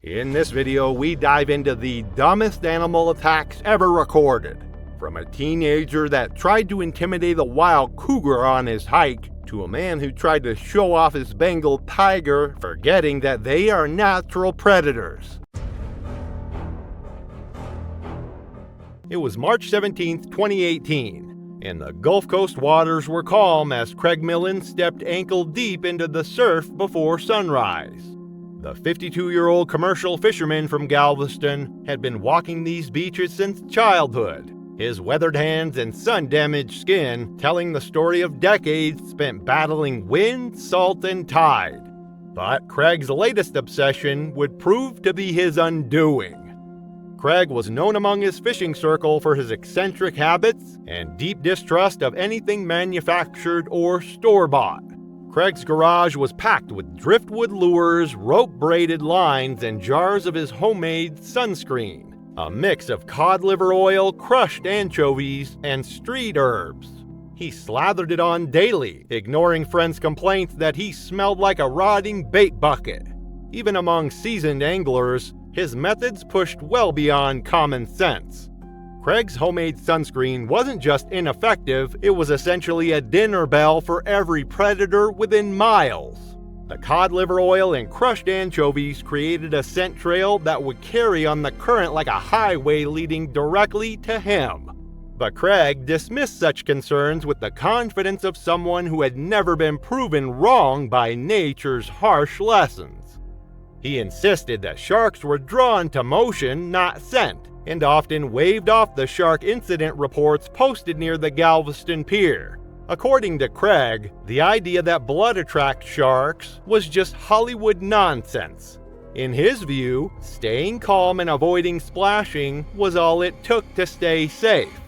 In this video, we dive into the dumbest animal attacks ever recorded. From a teenager that tried to intimidate a wild cougar on his hike, to a man who tried to show off his Bengal tiger, forgetting that they are natural predators. It was March 17, 2018, and the Gulf Coast waters were calm as Craig Millen stepped ankle-deep into the surf before sunrise. The 52-year-old commercial fisherman from Galveston had been walking these beaches since childhood, his weathered hands and sun-damaged skin telling the story of decades spent battling wind, salt, and tide. But Craig's latest obsession would prove to be his undoing. Craig was known among his fishing circle for his eccentric habits and deep distrust of anything manufactured or store-bought. Craig's garage was packed with driftwood lures, rope-braided lines, and jars of his homemade sunscreen, a mix of cod liver oil, crushed anchovies, and street herbs. He slathered it on daily, ignoring friends' complaints that he smelled like a rotting bait bucket. Even among seasoned anglers, his methods pushed well beyond common sense. Craig's homemade sunscreen wasn't just ineffective, it was essentially a dinner bell for every predator within miles. The cod liver oil and crushed anchovies created a scent trail that would carry on the current like a highway leading directly to him. But Craig dismissed such concerns with the confidence of someone who had never been proven wrong by nature's harsh lessons. He insisted that sharks were drawn to motion, not scent, and often waved off the shark incident reports posted near the Galveston Pier. According to Craig, the idea that blood attracts sharks was just Hollywood nonsense. In his view, staying calm and avoiding splashing was all it took to stay safe.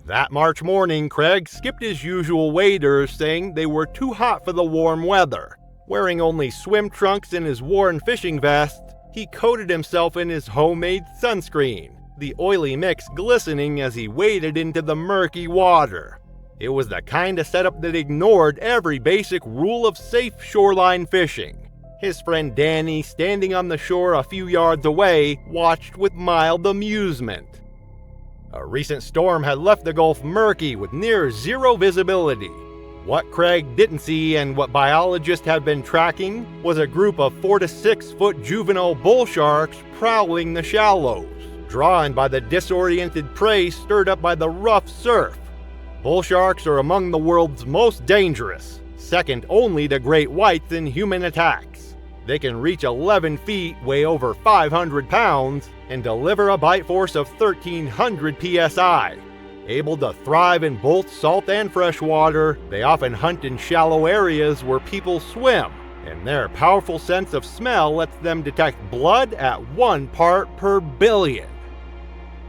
That March morning, Craig skipped his usual waders, saying they were too hot for the warm weather. Wearing only swim trunks and his worn fishing vest, he coated himself in his homemade sunscreen, the oily mix glistening as he waded into the murky water. It was the kind of setup that ignored every basic rule of safe shoreline fishing. His friend Danny, standing on the shore a few yards away, watched with mild amusement. A recent storm had left the Gulf murky with near zero visibility. What Craig didn't see, and what biologists have been tracking, was a group of 4 to 6 foot juvenile bull sharks prowling the shallows, drawn by the disoriented prey stirred up by the rough surf. Bull sharks are among the world's most dangerous, second only to great whites in human attacks. They can reach 11 feet, weigh over 500 pounds, and deliver a bite force of 1,300 psi. Able to thrive in both salt and fresh water, they often hunt in shallow areas where people swim, and their powerful sense of smell lets them detect blood at 1 part per billion.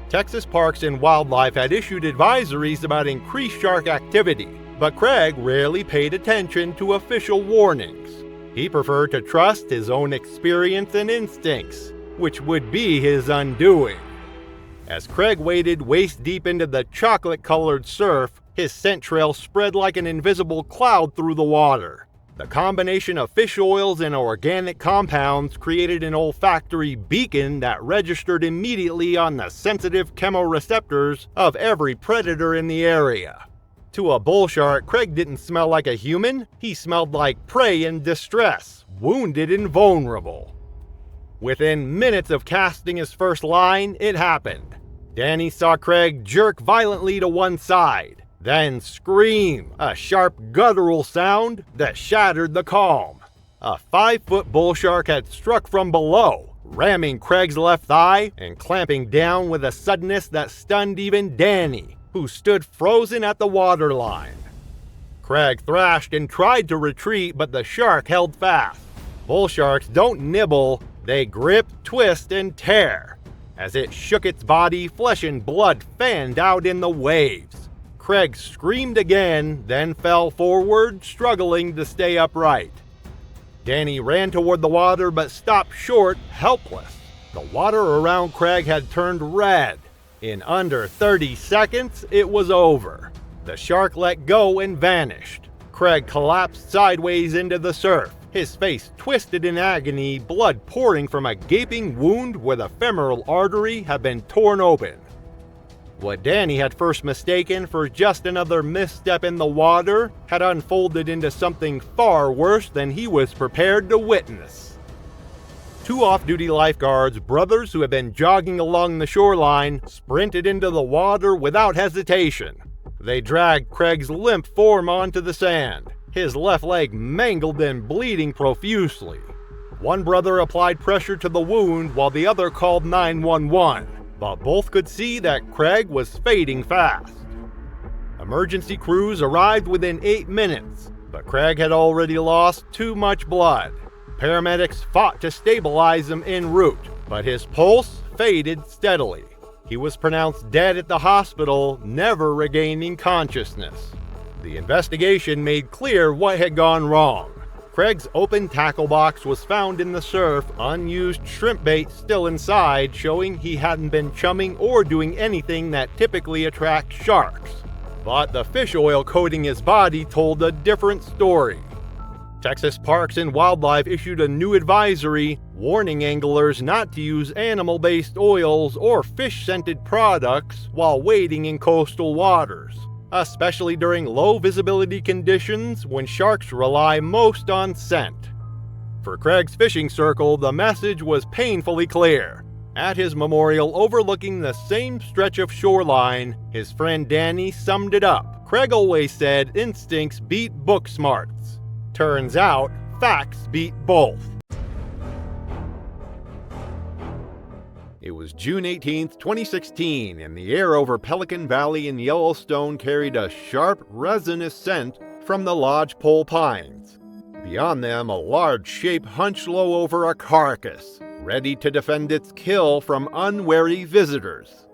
Texas Parks and Wildlife had issued advisories about increased shark activity, but Craig rarely paid attention to official warnings. He preferred to trust his own experience and instincts, which would be his undoing. As Craig waded waist-deep into the chocolate-colored surf, his scent trail spread like an invisible cloud through the water. The combination of fish oils and organic compounds created an olfactory beacon that registered immediately on the sensitive chemoreceptors of every predator in the area. To a bull shark, Craig didn't smell like a human, he smelled like prey in distress, wounded and vulnerable. Within minutes of casting his first line, it happened. Danny saw Craig jerk violently to one side, then scream, a sharp guttural sound that shattered the calm. A 5-foot bull shark had struck from below, ramming Craig's left thigh and clamping down with a suddenness that stunned even Danny, who stood frozen at the waterline. Craig thrashed and tried to retreat, but the shark held fast. Bull sharks don't nibble, they grip, twist, and tear. As it shook its body, flesh and blood fanned out in the waves. Craig screamed again, then fell forward, struggling to stay upright. Danny ran toward the water but stopped short, helpless. The water around Craig had turned red. In under 30 seconds, it was over. The shark let go and vanished. Craig collapsed sideways into the surf, his face twisted in agony, blood pouring from a gaping wound where the femoral artery had been torn open. What Danny had first mistaken for just another misstep in the water had unfolded into something far worse than he was prepared to witness. Two off-duty lifeguards, brothers who had been jogging along the shoreline, sprinted into the water without hesitation. They dragged Craig's limp form onto the sand, his left leg mangled and bleeding profusely. One brother applied pressure to the wound while the other called 911. But both could see that Craig was fading fast. Emergency crews arrived within 8 minutes, but Craig had already lost too much blood. Paramedics fought to stabilize him en route, but his pulse faded steadily. He was pronounced dead at the hospital, never regaining consciousness. The investigation made clear what had gone wrong. Craig's open tackle box was found in the surf, unused shrimp bait still inside, showing he hadn't been chumming or doing anything that typically attracts sharks. But the fish oil coating his body told a different story. Texas Parks and Wildlife issued a new advisory warning anglers not to use animal-based oils or fish-scented products while wading in coastal waters, especially during low-visibility conditions when sharks rely most on scent. For Craig's fishing circle, the message was painfully clear. At his memorial overlooking the same stretch of shoreline, his friend Danny summed it up. Craig always said instincts beat book smarts. Turns out, facts beat both. It was June 18, 2016, and the air over Pelican Valley in Yellowstone carried a sharp, resinous scent from the lodgepole pines. Beyond them, a large shape hunched low over a carcass, ready to defend its kill from unwary visitors.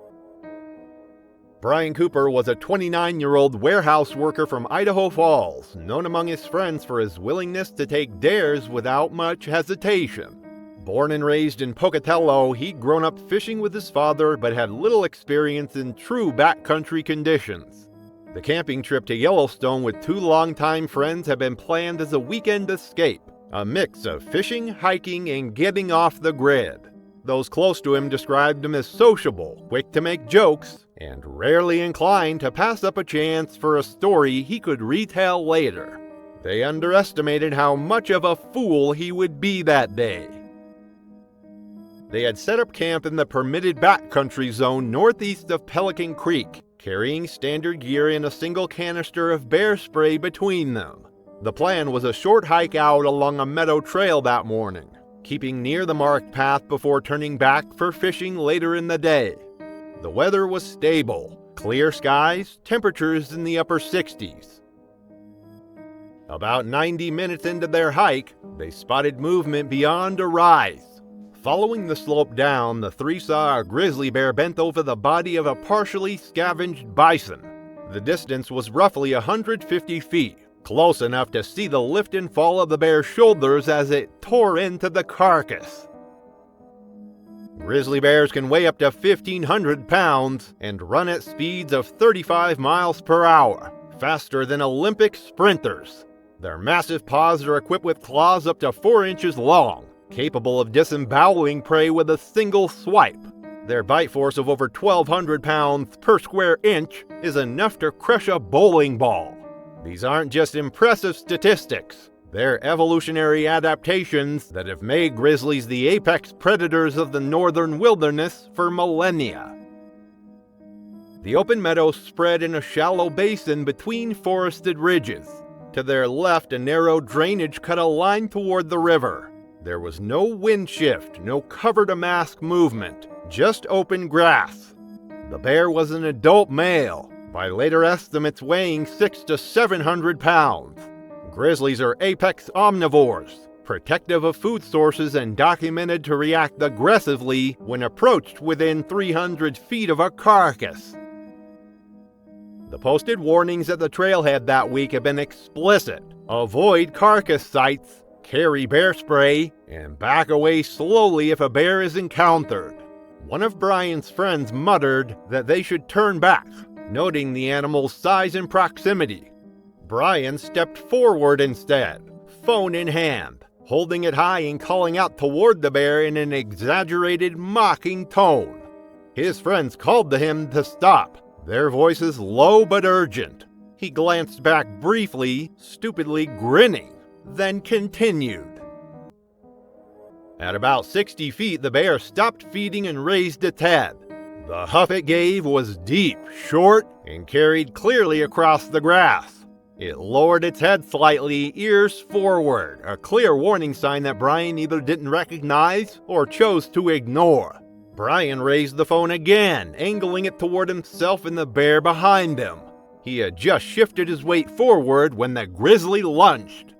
Brian Cooper was a 29-year-old warehouse worker from Idaho Falls, known among his friends for his willingness to take dares without much hesitation. Born and raised in Pocatello, he'd grown up fishing with his father but had little experience in true backcountry conditions. The camping trip to Yellowstone with two longtime friends had been planned as a weekend escape, a mix of fishing, hiking, and getting off the grid. Those close to him described him as sociable, quick to make jokes, and rarely inclined to pass up a chance for a story he could retell later. They underestimated how much of a fool he would be that day. They had set up camp in the permitted backcountry zone northeast of Pelican Creek, carrying standard gear and a single canister of bear spray between them. The plan was a short hike out along a meadow trail that morning, keeping near the marked path before turning back for fishing later in the day. The weather was stable, clear skies, temperatures in the upper 60s. About 90 minutes into their hike, they spotted movement beyond a rise. Following the slope down, the three saw a grizzly bear bent over the body of a partially scavenged bison. The distance was roughly 150 feet, close enough to see the lift and fall of the bear's shoulders as it tore into the carcass. Grizzly bears can weigh up to 1,500 pounds and run at speeds of 35 miles per hour, faster than Olympic sprinters. Their massive paws are equipped with claws up to 4 inches long, capable of disemboweling prey with a single swipe. Their bite force of over 1,200 pounds per square inch is enough to crush a bowling ball. These aren't just impressive statistics. They're evolutionary adaptations that have made grizzlies the apex predators of the northern wilderness for millennia. The open meadows spread in a shallow basin between forested ridges. To their left, a narrow drainage cut a line toward the river. There was no wind shift, no cover to mask movement, just open grass. The bear was an adult male, by later estimates weighing 600 to 700 pounds. Grizzlies are apex omnivores, protective of food sources and documented to react aggressively when approached within 300 feet of a carcass. The posted warnings at the trailhead that week have been explicit. Avoid carcass sites, carry bear spray, and back away slowly if a bear is encountered. One of Brian's friends muttered that they should turn back, noting the animal's size and proximity. Brian stepped forward instead, phone in hand. holding it high and calling out toward the bear in an exaggerated, mocking tone. His friends called to him to stop, their voices low but urgent. He glanced back briefly, stupidly grinning, then continued. At about 60 feet, the bear stopped feeding and raised its head. The huff it gave was deep, short, and carried clearly across the grass. It lowered its head slightly, ears forward, a clear warning sign that Brian either didn't recognize or chose to ignore. Brian raised the phone again, angling it toward himself and the bear behind him. He had just shifted his weight forward when the grizzly lunged.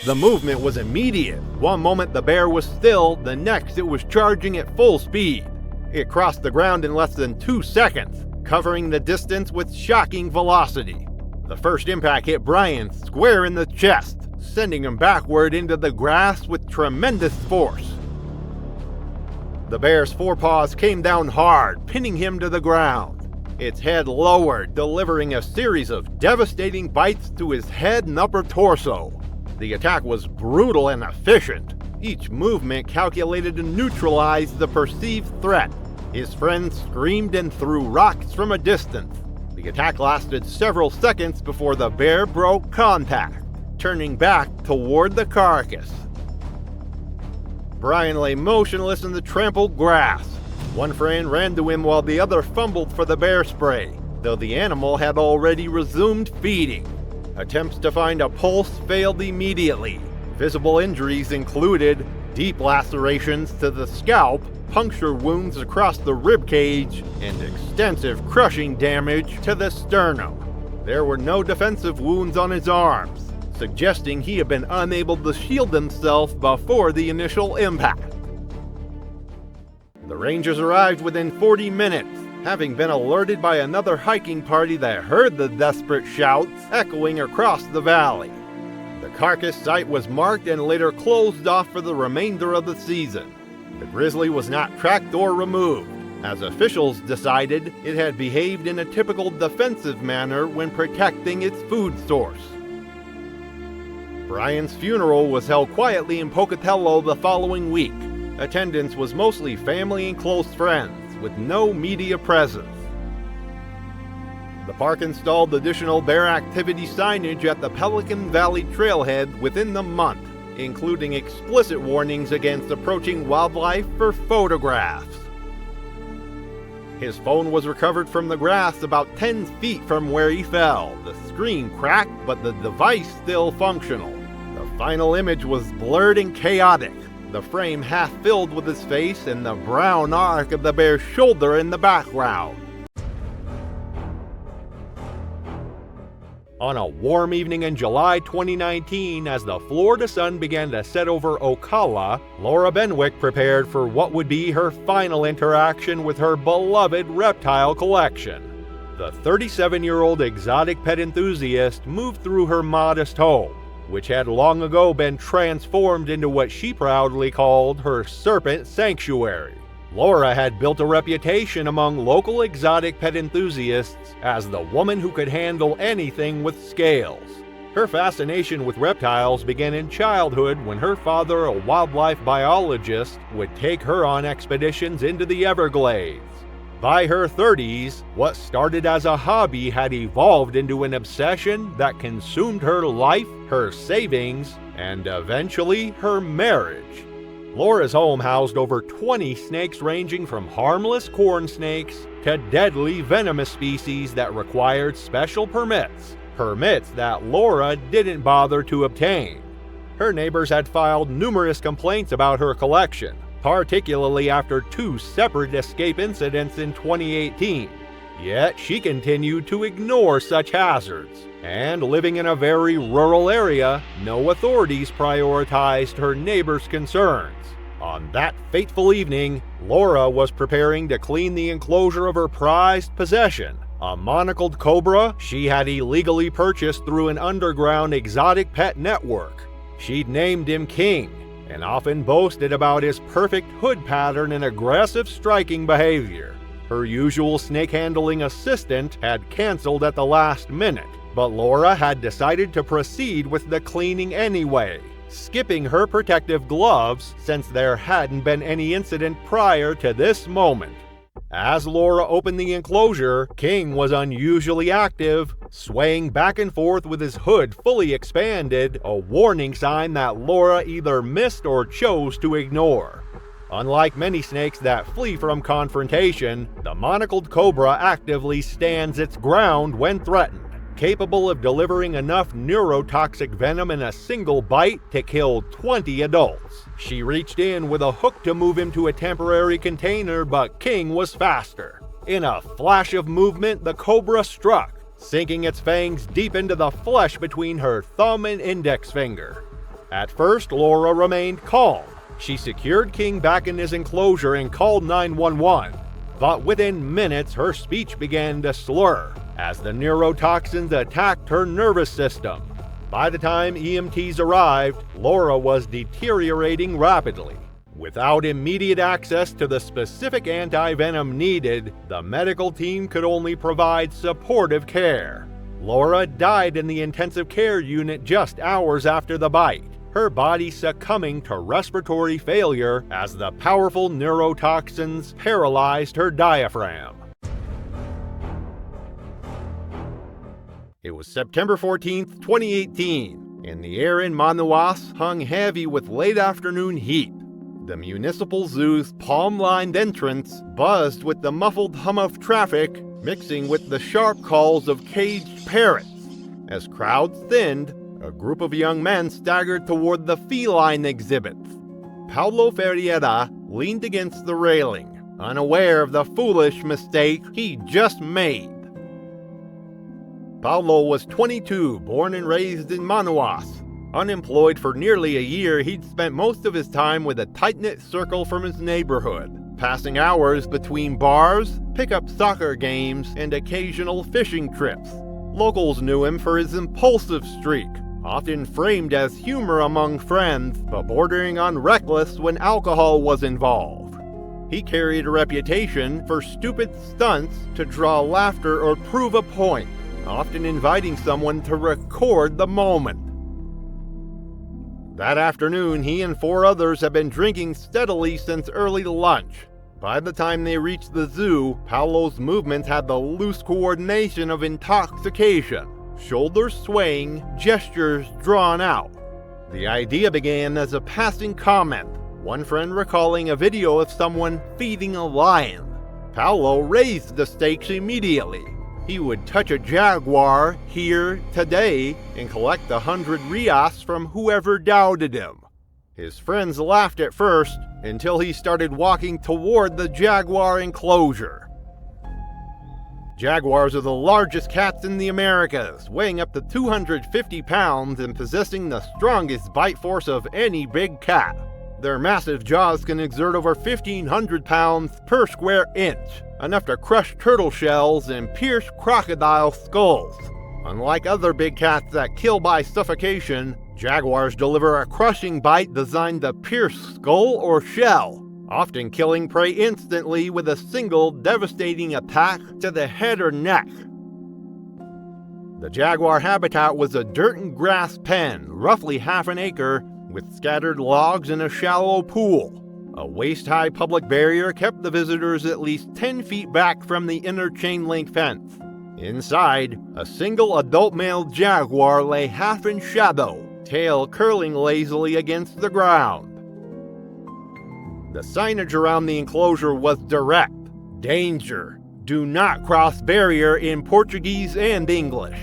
The movement was immediate. One moment the bear was still, the next it was charging at full speed. It crossed the ground in less than 2 seconds, covering the distance with shocking velocity. The first impact hit Brian square in the chest, sending him backward into the grass with tremendous force. The bear's forepaws came down hard, pinning him to the ground. Its head lowered, delivering a series of devastating bites to his head and upper torso. The attack was brutal and efficient, each movement calculated to neutralize the perceived threat. His friends screamed and threw rocks from a distance. The attack lasted several seconds before the bear broke contact, turning back toward the carcass. Brian lay motionless in the trampled grass. One friend ran to him while the other fumbled for the bear spray, though the animal had already resumed feeding. Attempts to find a pulse failed immediately. Visible injuries included deep lacerations to the scalp, puncture wounds across the rib cage, and extensive crushing damage to the sternum. There were no defensive wounds on his arms, suggesting he had been unable to shield himself before the initial impact. The Rangers arrived within 40 minutes, having been alerted by another hiking party that heard the desperate shouts echoing across the valley. The carcass site was marked and later closed off for the remainder of the season. The grizzly was not tracked or removed, as officials decided it had behaved in a typical defensive manner when protecting its food source. Brian's funeral was held quietly in Pocatello the following week. Attendance was mostly family and close friends, with no media presence. The park installed additional bear activity signage at the Pelican Valley trailhead within the month, including explicit warnings against approaching wildlife for photographs. His phone was recovered from the grass about 10 feet from where he fell. The screen cracked, but the device still functional. The final image was blurred and chaotic, the frame half filled with his face and the brown arc of the bear's shoulder in the background. On a warm evening in July 2019, as the Florida sun began to set over Ocala, Laura Benwick prepared for what would be her final interaction with her beloved reptile collection. The 37-year-old exotic pet enthusiast moved through her modest home, which had long ago been transformed into what she proudly called her serpent sanctuary. Laura had built a reputation among local exotic pet enthusiasts as the woman who could handle anything with scales. Her fascination with reptiles began in childhood when her father, a wildlife biologist, would take her on expeditions into the Everglades. By her 30s, what started as a hobby had evolved into an obsession that consumed her life, her savings, and eventually her marriage. Laura's home housed over 20 snakes ranging from harmless corn snakes to deadly venomous species that required special permits that Laura didn't bother to obtain. Her neighbors had filed numerous complaints about her collection, particularly after 2 separate escape incidents in 2018. Yet she continued to ignore such hazards, and living in a very rural area, no authorities prioritized her neighbors' concerns. On that fateful evening, Laura was preparing to clean the enclosure of her prized possession, a monocled cobra she had illegally purchased through an underground exotic pet network. She'd named him King, and often boasted about his perfect hood pattern and aggressive striking behavior. Her usual snake-handling assistant had canceled at the last minute, but Laura had decided to proceed with the cleaning anyway, skipping her protective gloves since there hadn't been any incident prior to this moment. As Laura opened the enclosure, King was unusually active, swaying back and forth with his hood fully expanded, a warning sign that Laura either missed or chose to ignore. Unlike many snakes that flee from confrontation, the monocled cobra actively stands its ground when threatened, capable of delivering enough neurotoxic venom in a single bite to kill 20 adults. She reached in with a hook to move him to a temporary container, but King was faster. In a flash of movement, the cobra struck, sinking its fangs deep into the flesh between her thumb and index finger. At first, Laura remained calm. She secured King back in his enclosure and called 911. But within minutes, her speech began to slur as the neurotoxins attacked her nervous system. By the time EMTs arrived, Laura was deteriorating rapidly. Without immediate access to the specific anti-venom needed, the medical team could only provide supportive care. Laura died in the intensive care unit just hours after the bite, her body succumbing to respiratory failure as the powerful neurotoxins paralyzed her diaphragm. It was September 14th, 2018, and the air in Manaus hung heavy with late afternoon heat. The municipal zoo's palm-lined entrance buzzed with the muffled hum of traffic, mixing with the sharp calls of caged parrots. As crowds thinned, a group of young men staggered toward the feline exhibits. Paulo Ferreira leaned against the railing, unaware of the foolish mistake he just made. Paulo was 22, born and raised in Manaus. Unemployed for nearly a year, he'd spent most of his time with a tight-knit circle from his neighborhood, passing hours between bars, pickup soccer games, and occasional fishing trips. Locals knew him for his impulsive streak, often framed as humor among friends, but bordering on reckless when alcohol was involved. He carried a reputation for stupid stunts to draw laughter or prove a point, often inviting someone to record the moment. That afternoon, he and 4 others had been drinking steadily since early lunch. By the time they reached the zoo, Paulo's movements had the loose coordination of intoxication, shoulders swaying, gestures drawn out. The idea began as a passing comment, one friend recalling a video of someone feeding a lion. Paulo raised the stakes immediately. He would touch a jaguar here, today, and collect 100 reais from whoever doubted him. His friends laughed at first, until he started walking toward the jaguar enclosure. Jaguars are the largest cats in the Americas, weighing up to 250 pounds and possessing the strongest bite force of any big cat. Their massive jaws can exert over 1,500 pounds per square inch, enough to crush turtle shells and pierce crocodile skulls. Unlike other big cats that kill by suffocation, jaguars deliver a crushing bite designed to pierce skull or shell, often killing prey instantly with a single devastating attack to the head or neck. The jaguar habitat was a dirt and grass pen, roughly half an acre, with scattered logs and a shallow pool. A waist-high public barrier kept the visitors at least 10 feet back from the inner chain-link fence. Inside, a single adult male jaguar lay half in shadow, tail curling lazily against the ground. The signage around the enclosure was direct. Danger. Do not cross barrier in Portuguese and English.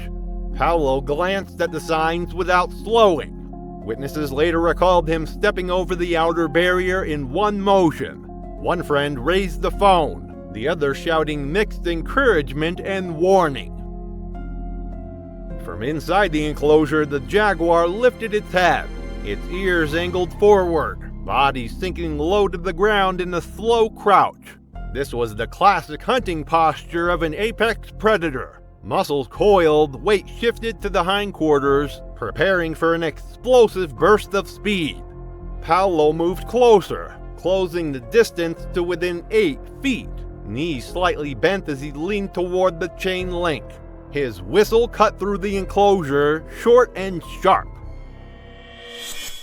Paulo glanced at the signs without slowing. Witnesses later recalled him stepping over the outer barrier in one motion. One friend raised the phone, the other shouting mixed encouragement and warning. From inside the enclosure, the jaguar lifted its head, its ears angled forward, body sinking low to the ground in a slow crouch. This was the classic hunting posture of an apex predator. Muscles coiled, weight shifted to the hindquarters, preparing for an explosive burst of speed. Paulo moved closer, closing the distance to within 8 feet, knees slightly bent as he leaned toward the chain link. His whistle cut through the enclosure, short and sharp.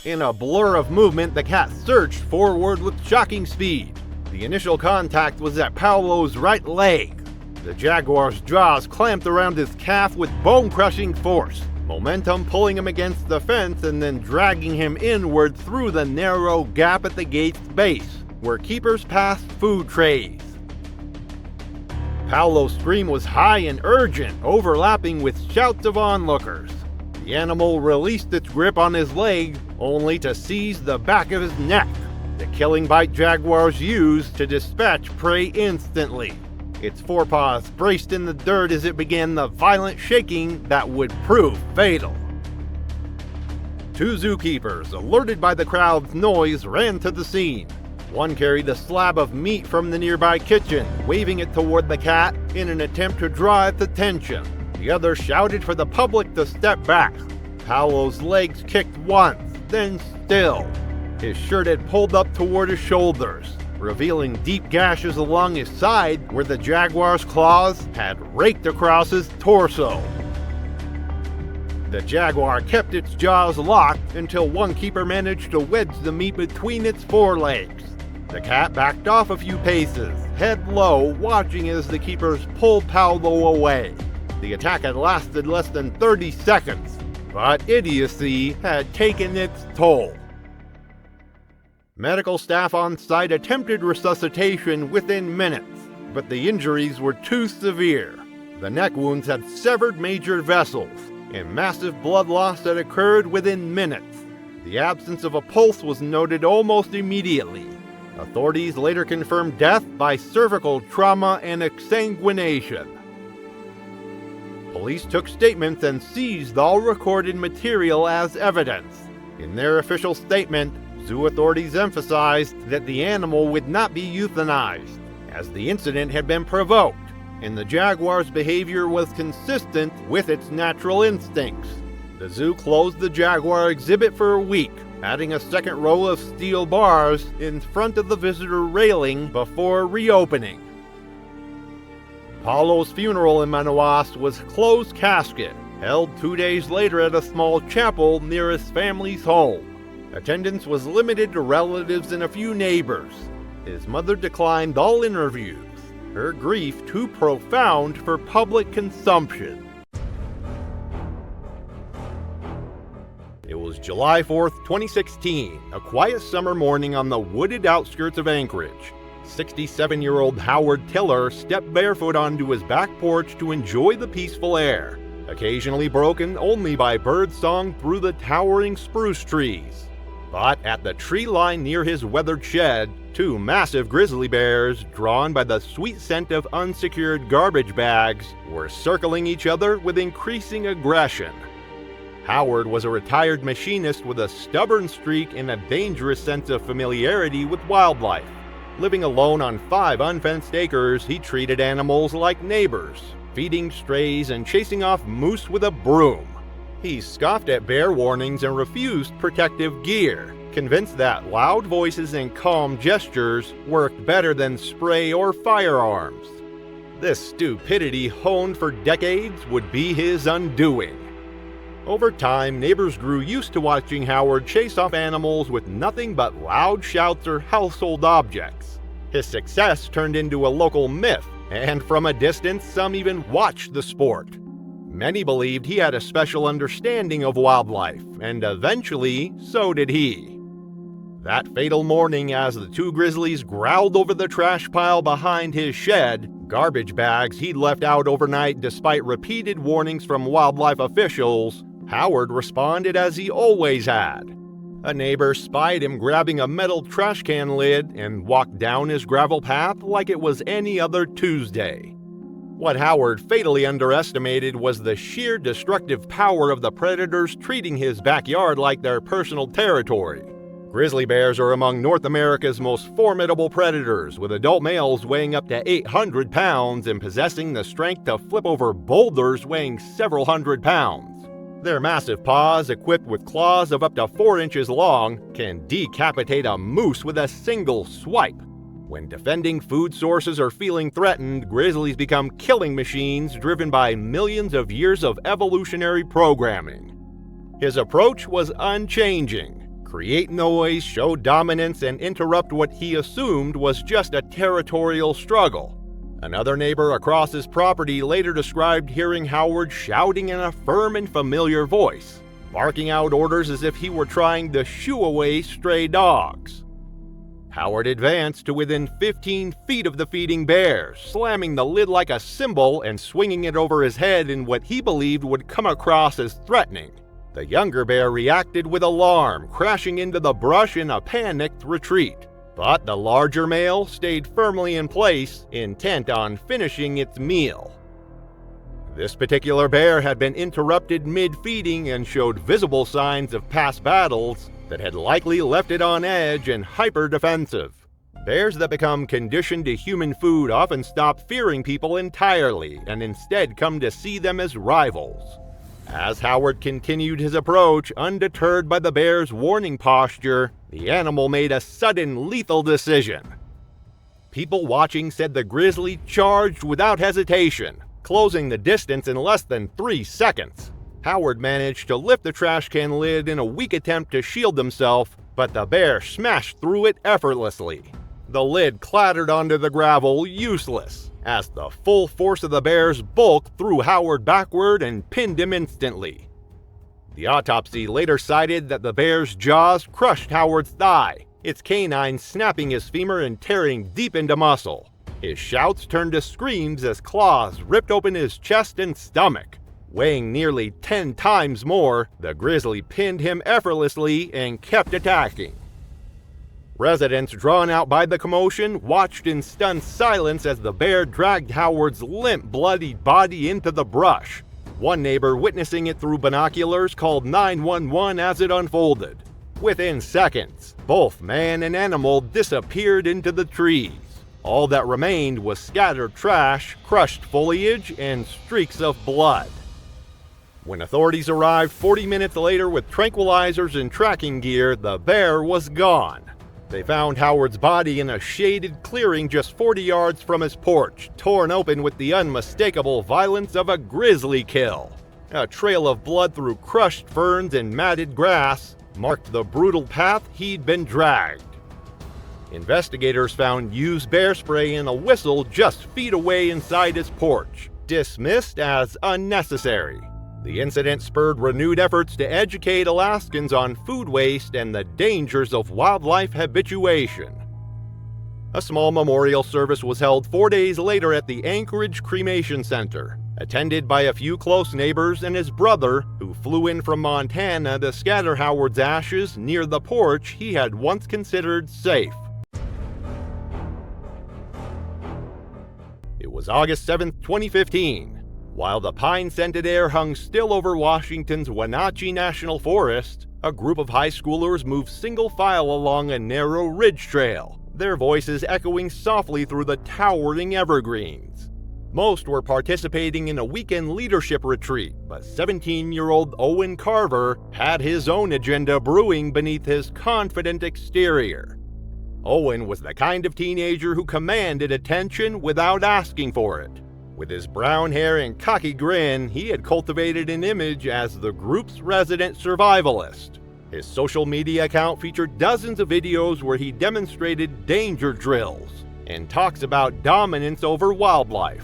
In a blur of movement, the cat surged forward with shocking speed. The initial contact was at Paolo's right leg. The jaguar's jaws clamped around his calf with bone-crushing force, momentum pulling him against the fence and then dragging him inward through the narrow gap at the gate's base, where keepers passed food trays. Paolo's scream was high and urgent, overlapping with shouts of onlookers. The animal released its grip on his leg, only to seize the back of his neck. The killing bite jaguars used to dispatch prey instantly. Its forepaws braced in the dirt as it began the violent shaking that would prove fatal. Two zookeepers, alerted by the crowd's noise, ran to the scene. One carried a slab of meat from the nearby kitchen, waving it toward the cat in an attempt to draw its attention. The other shouted for the public to step back. Paolo's legs kicked once, then still. His shirt had pulled up toward his shoulders, revealing deep gashes along his side where the jaguar's claws had raked across his torso. The jaguar kept its jaws locked until one keeper managed to wedge the meat between its forelegs. The cat backed off a few paces, head low, watching as the keepers pulled Paolo away. The attack had lasted less than 30 seconds, but idiocy had taken its toll. Medical staff on site attempted resuscitation within minutes, but the injuries were too severe. The neck wounds had severed major vessels, and massive blood loss had occurred within minutes. The absence of a pulse was noted almost immediately. Authorities later confirmed death by cervical trauma and exsanguination. Police took statements and seized all recorded material as evidence. In their official statement, zoo authorities emphasized that the animal would not be euthanized, as the incident had been provoked, and the jaguar's behavior was consistent with its natural instincts. The zoo closed the jaguar exhibit for a week, adding a second row of steel bars in front of the visitor railing before reopening. Paolo's funeral in Manaus was closed casket, held 2 days later at a small chapel near his family's home. Attendance was limited to relatives and a few neighbors. His mother declined all interviews, her grief too profound for public consumption. It was July 4th, 2016, a quiet summer morning on the wooded outskirts of Anchorage. 67-year-old Howard Tiller stepped barefoot onto his back porch to enjoy the peaceful air, occasionally broken only by birdsong through the towering spruce trees. But at the tree line near his weathered shed, two massive grizzly bears, drawn by the sweet scent of unsecured garbage bags, were circling each other with increasing aggression. Howard was a retired machinist with a stubborn streak and a dangerous sense of familiarity with wildlife. Living alone on 5 unfenced acres, he treated animals like neighbors, feeding strays and chasing off moose with a broom. He scoffed at bear warnings and refused protective gear, convinced that loud voices and calm gestures worked better than spray or firearms. This stupidity, honed for decades, would be his undoing. Over time, neighbors grew used to watching Howard chase off animals with nothing but loud shouts or household objects. His success turned into a local myth, and from a distance, some even watched the sport. Many believed he had a special understanding of wildlife, and eventually, so did he. That fatal morning, as the two grizzlies growled over the trash pile behind his shed, garbage bags he'd left out overnight despite repeated warnings from wildlife officials, Howard responded as he always had. A neighbor spied him grabbing a metal trash can lid and walked down his gravel path like it was any other Tuesday. What Howard fatally underestimated was the sheer destructive power of the predators treating his backyard like their personal territory. Grizzly bears are among North America's most formidable predators, with adult males weighing up to 800 pounds and possessing the strength to flip over boulders weighing several hundred pounds. Their massive paws, equipped with claws of up to 4 inches long, can decapitate a moose with a single swipe. When defending food sources or feeling threatened, grizzlies become killing machines driven by millions of years of evolutionary programming. His approach was unchanging: create noise, show dominance, and interrupt what he assumed was just a territorial struggle. Another neighbor across his property later described hearing Howard shouting in a firm and familiar voice, barking out orders as if he were trying to shoo away stray dogs. Howard advanced to within 15 feet of the feeding bear, slamming the lid like a cymbal and swinging it over his head in what he believed would come across as threatening. The younger bear reacted with alarm, crashing into the brush in a panicked retreat. But the larger male stayed firmly in place, intent on finishing its meal. This particular bear had been interrupted mid-feeding and showed visible signs of past battles that had likely left it on edge and hyper-defensive. Bears that become conditioned to human food often stop fearing people entirely and instead come to see them as rivals. As Howard continued his approach, undeterred by the bear's warning posture, the animal made a sudden lethal decision. People watching said the grizzly charged without hesitation, closing the distance in less than 3 seconds. Howard managed to lift the trash can lid in a weak attempt to shield himself, but the bear smashed through it effortlessly. The lid clattered onto the gravel, useless, as the full force of the bear's bulk threw Howard backward and pinned him instantly. The autopsy later cited that the bear's jaws crushed Howard's thigh, its canines snapping his femur and tearing deep into muscle. His shouts turned to screams as claws ripped open his chest and stomach. Weighing nearly 10 times more, the grizzly pinned him effortlessly and kept attacking. Residents, drawn out by the commotion, watched in stunned silence as the bear dragged Howard's limp, bloodied body into the brush. One neighbor, witnessing it through binoculars, called 911 as it unfolded. Within seconds, both man and animal disappeared into the trees. All that remained was scattered trash, crushed foliage, and streaks of blood. When authorities arrived 40 minutes later with tranquilizers and tracking gear, the bear was gone. They found Howard's body in a shaded clearing just 40 yards from his porch, torn open with the unmistakable violence of a grizzly kill. A trail of blood through crushed ferns and matted grass marked the brutal path he'd been dragged. Investigators found used bear spray in a whistle just feet away inside his porch, dismissed as unnecessary. The incident spurred renewed efforts to educate Alaskans on food waste and the dangers of wildlife habituation. A small memorial service was held 4 days later at the Anchorage Cremation Center, attended by a few close neighbors and his brother, who flew in from Montana to scatter Howard's ashes near the porch he had once considered safe. It was August 7, 2015. While the pine-scented air hung still over Washington's Wenatchee National Forest, a group of high schoolers moved single file along a narrow ridge trail, their voices echoing softly through the towering evergreens. Most were participating in a weekend leadership retreat, but 17-year-old Owen Carver had his own agenda brewing beneath his confident exterior. Owen was the kind of teenager who commanded attention without asking for it. With his brown hair and cocky grin, he had cultivated an image as the group's resident survivalist. His social media account featured dozens of videos where he demonstrated danger drills and talks about dominance over wildlife.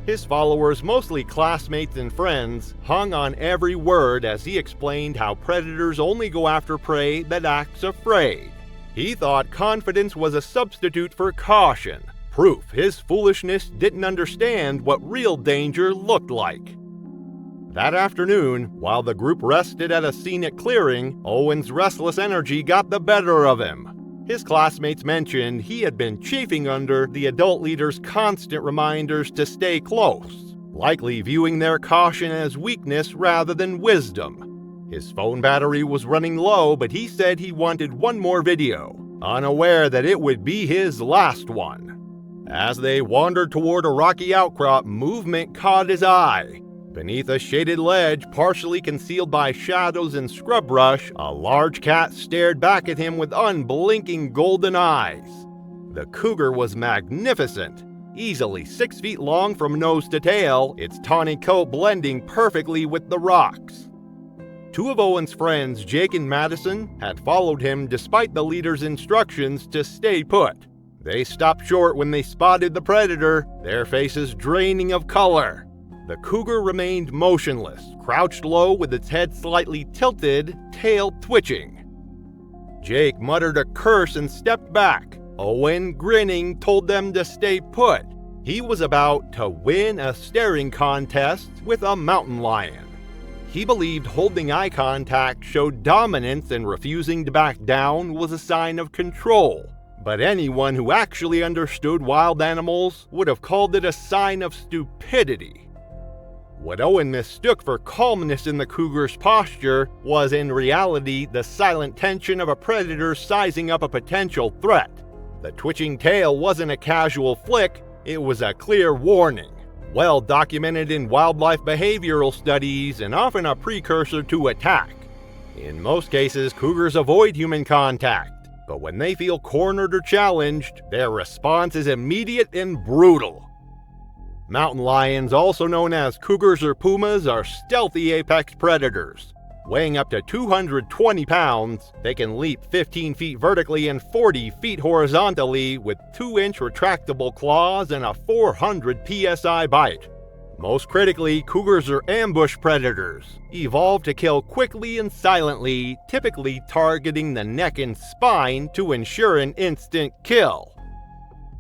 His followers, mostly classmates and friends, hung on every word as he explained how predators only go after prey that acts afraid. He thought confidence was a substitute for caution, proof his foolishness didn't understand what real danger looked like. That afternoon, while the group rested at a scenic clearing, Owen's restless energy got the better of him. His classmates mentioned he had been chafing under the adult leader's constant reminders to stay close, likely viewing their caution as weakness rather than wisdom. His phone battery was running low, but he said he wanted one more video, unaware that it would be his last one. As they wandered toward a rocky outcrop, movement caught his eye. Beneath a shaded ledge, partially concealed by shadows and scrub brush, a large cat stared back at him with unblinking golden eyes. The cougar was magnificent, easily 6 feet long from nose to tail, its tawny coat blending perfectly with the rocks. Two of Owen's friends, Jake and Madison, had followed him despite the leader's instructions to stay put. They stopped short when they spotted the predator, their faces draining of color. The cougar remained motionless, crouched low with its head slightly tilted, tail twitching. Jake muttered a curse and stepped back. Owen, grinning, told them to stay put. He was about to win a staring contest with a mountain lion. He believed holding eye contact showed dominance and refusing to back down was a sign of control. But anyone who actually understood wild animals would have called it a sign of stupidity. What Owen mistook for calmness in the cougar's posture was in reality the silent tension of a predator sizing up a potential threat. The twitching tail wasn't a casual flick, it was a clear warning, well documented in wildlife behavioral studies and often a precursor to attack. In most cases, cougars avoid human contact, but when they feel cornered or challenged, their response is immediate and brutal. Mountain lions, also known as cougars or pumas, are stealthy apex predators. Weighing up to 220 pounds, they can leap 15 feet vertically and 40 feet horizontally with 2-inch retractable claws and a 400 psi bite. Most critically, cougars are ambush predators, evolved to kill quickly and silently, typically targeting the neck and spine to ensure an instant kill.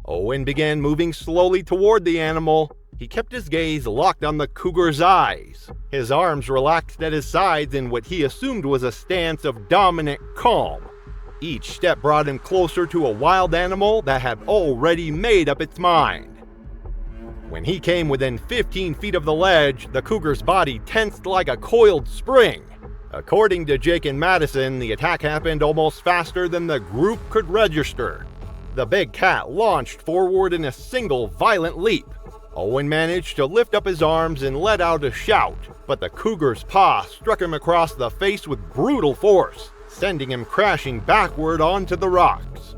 Owen began moving slowly toward the animal. He kept his gaze locked on the cougar's eyes. His arms relaxed at his sides in what he assumed was a stance of dominant calm. Each step brought him closer to a wild animal that had already made up its mind. When he came within 15 feet of the ledge, the cougar's body tensed like a coiled spring. According to Jake and Madison, the attack happened almost faster than the group could register. The big cat launched forward in a single violent leap. Owen managed to lift up his arms and let out a shout, but the cougar's paw struck him across the face with brutal force, sending him crashing backward onto the rocks.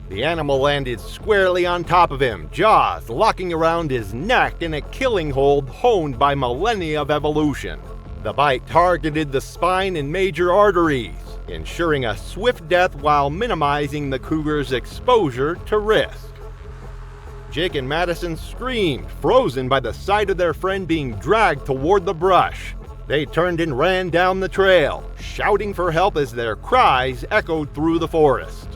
The animal landed squarely on top of him, jaws locking around his neck in a killing hold honed by millennia of evolution. The bite targeted the spine and major arteries, ensuring a swift death while minimizing the cougar's exposure to risk. Jake and Madison screamed, frozen by the sight of their friend being dragged toward the brush. They turned and ran down the trail, shouting for help as their cries echoed through the forest.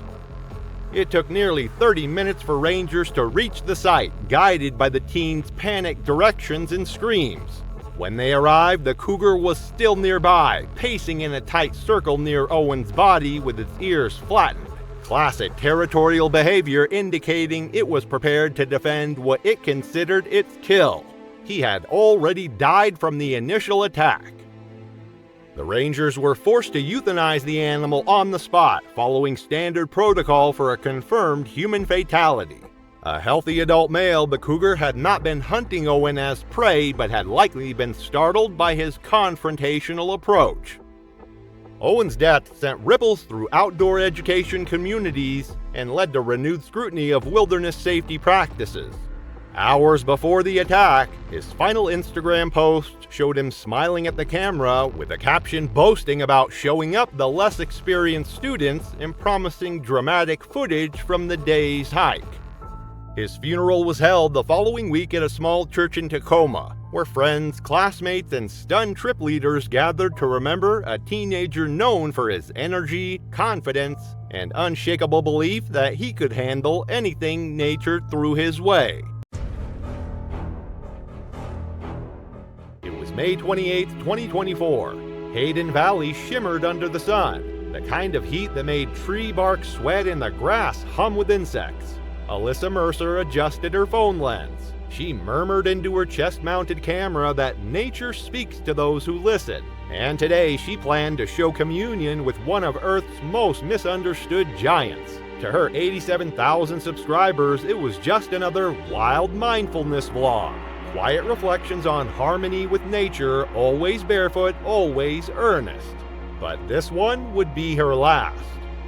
It took nearly 30 minutes for rangers to reach the site, guided by the teens' panicked directions and screams. When they arrived, the cougar was still nearby, pacing in a tight circle near Owen's body with its ears flattened. Classic territorial behavior indicating it was prepared to defend what it considered its kill. He had already died from the initial attack. The rangers were forced to euthanize the animal on the spot, following standard protocol for a confirmed human fatality. A healthy adult male, the cougar had not been hunting Owen as prey, but had likely been startled by his confrontational approach. Owen's death sent ripples through outdoor education communities and led to renewed scrutiny of wilderness safety practices. Hours before the attack, his final Instagram post showed him smiling at the camera with a caption boasting about showing up the less experienced students and promising dramatic footage from the day's hike. His funeral was held the following week at a small church in Tacoma, where friends, classmates, and stunned trip leaders gathered to remember a teenager known for his energy, confidence, and unshakable belief that he could handle anything nature threw his way. It was May 28, 2024. Hayden Valley shimmered under the sun, the kind of heat that made tree bark sweat and the grass hum with insects. Alyssa Mercer adjusted her phone lens. She murmured into her chest-mounted camera that nature speaks to those who listen, and today she planned to show communion with one of Earth's most misunderstood giants. To her 87,000 subscribers, it was just another wild mindfulness vlog. Quiet reflections on harmony with nature, always barefoot, always earnest. But this one would be her last.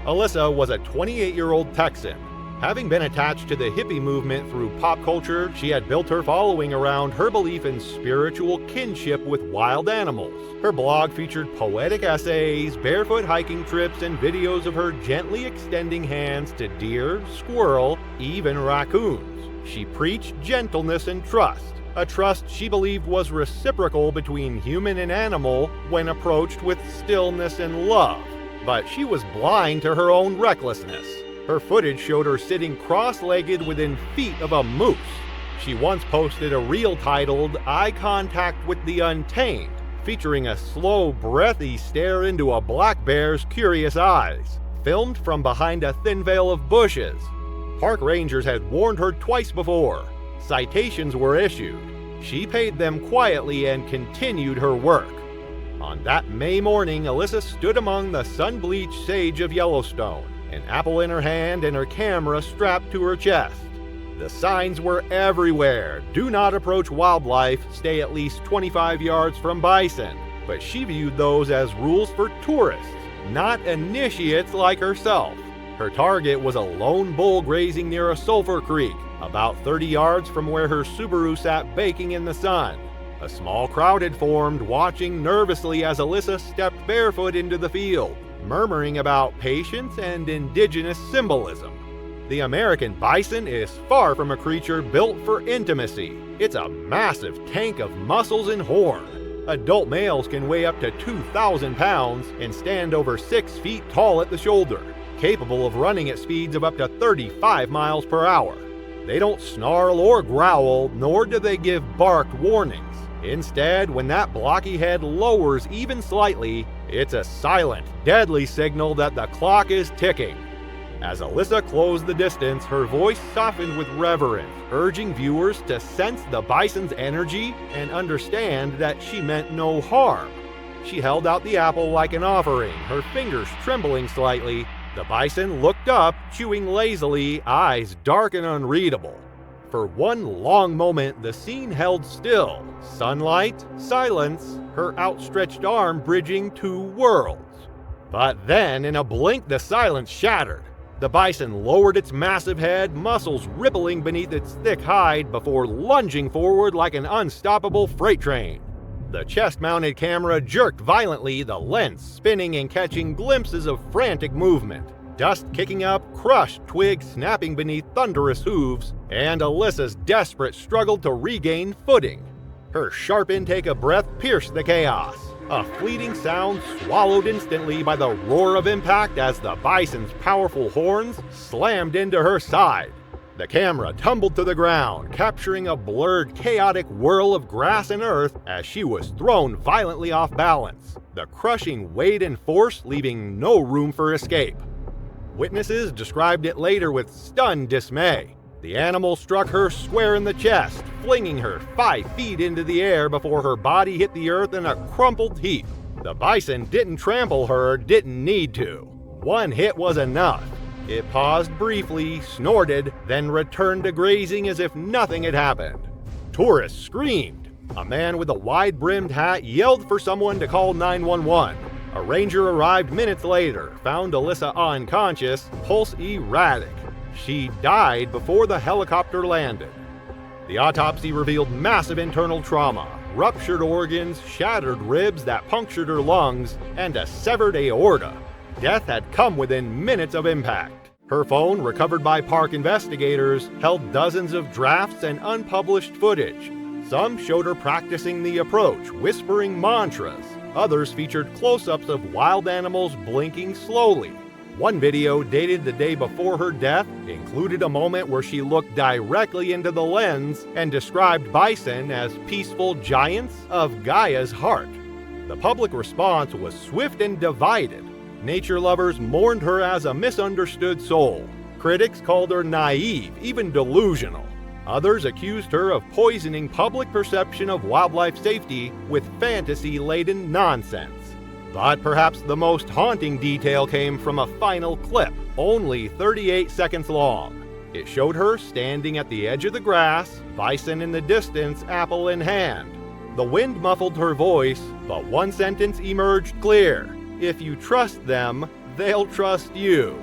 Alyssa was a 28-year-old Texan. Having been attached to the hippie movement through pop culture, she had built her following around her belief in spiritual kinship with wild animals. Her blog featured poetic essays, barefoot hiking trips, and videos of her gently extending hands to deer, squirrel, even raccoons. She preached gentleness and trust, a trust she believed was reciprocal between human and animal when approached with stillness and love. But she was blind to her own recklessness. Her footage showed her sitting cross-legged within feet of a moose. She once posted a reel titled "Eye Contact with the Untamed," featuring a slow, breathy stare into a black bear's curious eyes, filmed from behind a thin veil of bushes. Park rangers had warned her twice before. Citations were issued. She paid them quietly and continued her work. On that May morning, Alyssa stood among the sun-bleached sage of Yellowstone, an apple in her hand and her camera strapped to her chest. The signs were everywhere. Do not approach wildlife, stay at least 25 yards from bison. But she viewed those as rules for tourists, not initiates like herself. Her target was a lone bull grazing near a sulfur creek, about 30 yards from where her Subaru sat baking in the sun. A small crowd had formed, watching nervously as Alyssa stepped barefoot into the field, murmuring about patience and indigenous symbolism. The American bison is far from a creature built for intimacy. It's a massive tank of muscles and horn. Adult males can weigh up to 2,000 pounds and stand over 6 feet tall at the shoulder, capable of running at speeds of up to 35 miles per hour. They don't snarl or growl, nor do they give barked warnings. Instead, when that blocky head lowers even slightly, it's a silent, deadly signal that the clock is ticking. As Alyssa closed the distance, her voice softened with reverence, urging viewers to sense the bison's energy and understand that she meant no harm. She held out the apple like an offering, her fingers trembling slightly. The bison looked up, chewing lazily, eyes dark and unreadable. For one long moment, the scene held still. Sunlight, silence, her outstretched arm bridging two worlds. But then, in a blink, the silence shattered. The bison lowered its massive head, muscles rippling beneath its thick hide, before lunging forward like an unstoppable freight train. The chest-mounted camera jerked violently, the lens spinning and catching glimpses of frantic movement. Dust kicking up, crushed twigs snapping beneath thunderous hooves, and Alyssa's desperate struggle to regain footing. Her sharp intake of breath pierced the chaos, a fleeting sound swallowed instantly by the roar of impact as the bison's powerful horns slammed into her side. The camera tumbled to the ground, capturing a blurred, chaotic whirl of grass and earth as she was thrown violently off balance, the crushing weight and force leaving no room for escape. Witnesses described it later with stunned dismay. The animal struck her square in the chest, flinging her 5 feet into the air before her body hit the earth in a crumpled heap. The bison didn't trample her, didn't need to. One hit was enough. It paused briefly, snorted, then returned to grazing as if nothing had happened. Tourists screamed. A man with a wide-brimmed hat yelled for someone to call 911. A ranger arrived minutes later, found Alyssa unconscious, pulse erratic. She died before the helicopter landed. The autopsy revealed massive internal trauma, ruptured organs, shattered ribs that punctured her lungs, and a severed aorta. Death had come within minutes of impact. Her phone, recovered by park investigators, held dozens of drafts and unpublished footage. Some showed her practicing the approach, whispering mantras. Others featured close-ups of wild animals blinking slowly. One video, dated the day before her death, included a moment where she looked directly into the lens and described bison as peaceful giants of Gaia's heart. The public response was swift and divided. Nature lovers mourned her as a misunderstood soul. Critics called her naive, even delusional. Others accused her of poisoning public perception of wildlife safety with fantasy-laden nonsense. But perhaps the most haunting detail came from a final clip, only 38 seconds long. It showed her standing at the edge of the grass, bison in the distance, apple in hand. The wind muffled her voice, but one sentence emerged clear: "If you trust them, they'll trust you."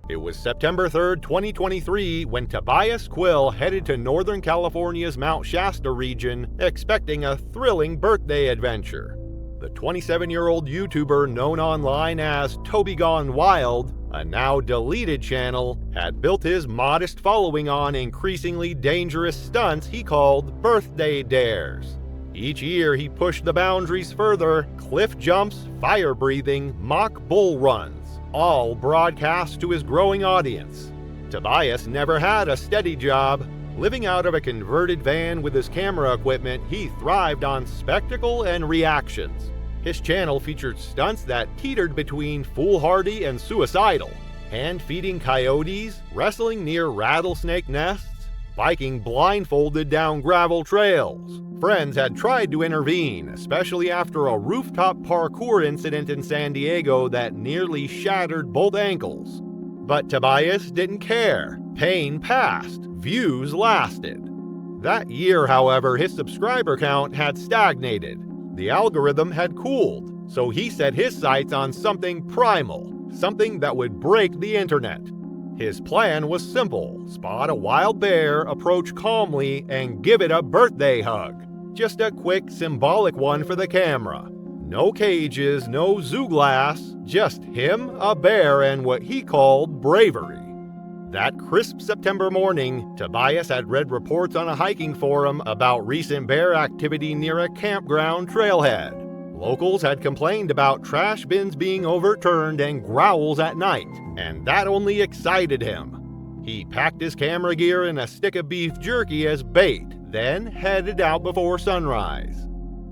It was September 3, 2023, when Tobias Quill headed to Northern California's Mount Shasta region, expecting a thrilling birthday adventure. The 27-year-old YouTuber known online as Toby Gone Wild, a now deleted channel, had built his modest following on increasingly dangerous stunts he called birthday dares. Each year he pushed the boundaries further: cliff jumps, fire breathing, mock bull runs, all broadcast to his growing audience. Tobias never had a steady job. Living out of a converted van with his camera equipment, he thrived on spectacle and reactions. His channel featured stunts that teetered between foolhardy and suicidal: hand-feeding coyotes, wrestling near rattlesnake nests, biking blindfolded down gravel trails. Friends had tried to intervene, especially after a rooftop parkour incident in San Diego that nearly shattered both ankles. But Tobias didn't care. Pain passed. Views lasted. That year, however, his subscriber count had stagnated. The algorithm had cooled, so he set his sights on something primal, something that would break the internet. His plan was simple: spot a wild bear, approach calmly, and give it a birthday hug. Just a quick, symbolic one for the camera. No cages, no zoo glass, just him, a bear, and what he called bravery. That crisp September morning, Tobias had read reports on a hiking forum about recent bear activity near a campground trailhead. Locals had complained about trash bins being overturned and growls at night, and that only excited him. He packed his camera gear and a stick of beef jerky as bait, then headed out before sunrise.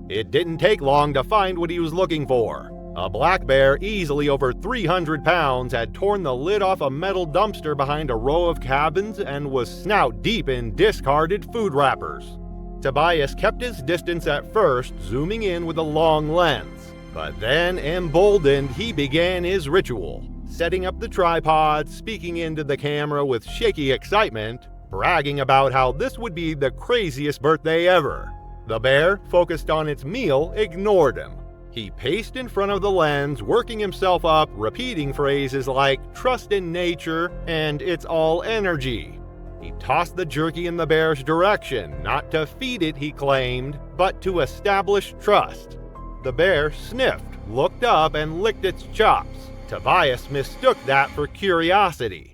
It didn't take long to find what he was looking for. A black bear, easily over 300 pounds, had torn the lid off a metal dumpster behind a row of cabins and was snout deep in discarded food wrappers. Tobias kept his distance at first, zooming in with a long lens. But then, emboldened, he began his ritual, setting up the tripod, speaking into the camera with shaky excitement, bragging about how this would be the craziest birthday ever. The bear, focused on its meal, ignored him. He paced in front of the lens, working himself up, repeating phrases like "trust in nature" and "it's all energy." He tossed the jerky in the bear's direction, not to feed it, he claimed, but to establish trust. The bear sniffed, looked up, and licked its chops. Tobias mistook that for curiosity.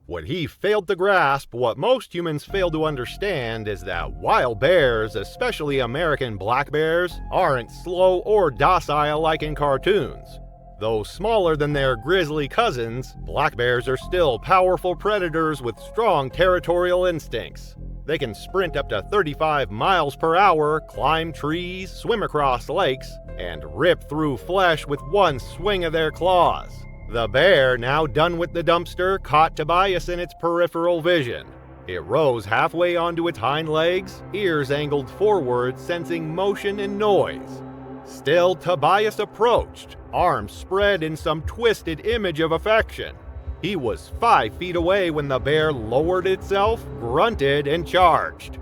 What he failed to grasp, what most humans fail to understand, is that wild bears, especially American black bears, aren't slow or docile like in cartoons. Though smaller than their grizzly cousins, black bears are still powerful predators with strong territorial instincts. They can sprint up to 35 miles per hour, climb trees, swim across lakes, and rip through flesh with one swing of their claws. The bear, now done with the dumpster, caught Tobias in its peripheral vision. It rose halfway onto its hind legs, ears angled forward, sensing motion and noise. Still, Tobias approached, arms spread in some twisted image of affection. He was 5 feet away when the bear lowered itself, grunted, and charged.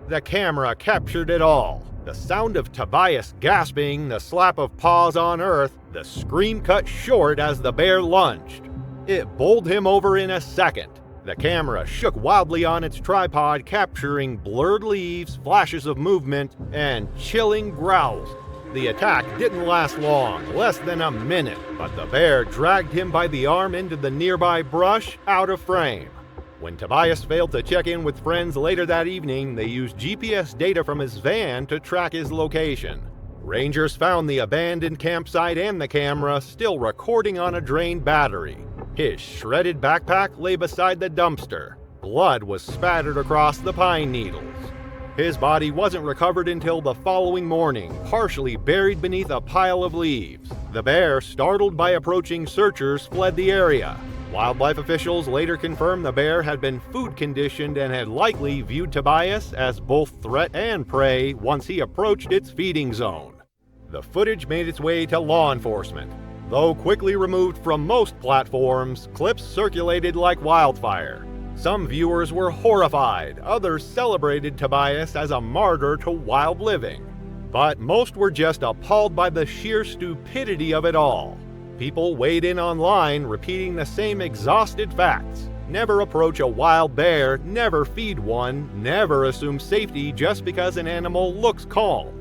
The camera captured it all. The sound of Tobias gasping, the slap of paws on earth, the scream cut short as the bear lunged. It bowled him over in a second. The camera shook wildly on its tripod, capturing blurred leaves, flashes of movement, and chilling growls. The attack didn't last long, less than a minute, but the bear dragged him by the arm into the nearby brush, out of frame. When Tobias failed to check in with friends later that evening, they used GPS data from his van to track his location. Rangers found the abandoned campsite and the camera still recording on a drained battery. His shredded backpack lay beside the dumpster. Blood was spattered across the pine needles. His body wasn't recovered until the following morning, partially buried beneath a pile of leaves. The bear, startled by approaching searchers, fled the area. Wildlife officials later confirmed the bear had been food conditioned and had likely viewed Tobias as both threat and prey once he approached its feeding zone. The footage made its way to law enforcement. Though quickly removed from most platforms, clips circulated like wildfire. Some viewers were horrified, others celebrated Tobias as a martyr to wild living. But most were just appalled by the sheer stupidity of it all. People weighed in online, repeating the same exhausted facts. Never approach a wild bear, never feed one, never assume safety just because an animal looks calm.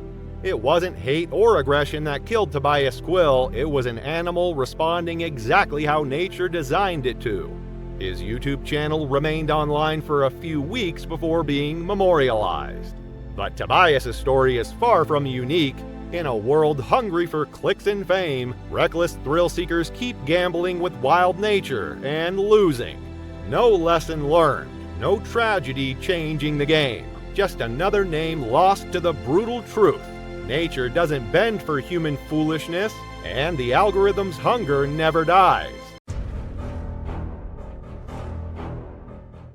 It wasn't hate or aggression that killed Tobias Quill, it was an animal responding exactly how nature designed it to. His YouTube channel remained online for a few weeks before being memorialized. But Tobias' story is far from unique. In a world hungry for clicks and fame, reckless thrill seekers keep gambling with wild nature and losing. No lesson learned, no tragedy changing the game, just another name lost to the brutal truth. Nature doesn't bend for human foolishness, and the algorithm's hunger never dies.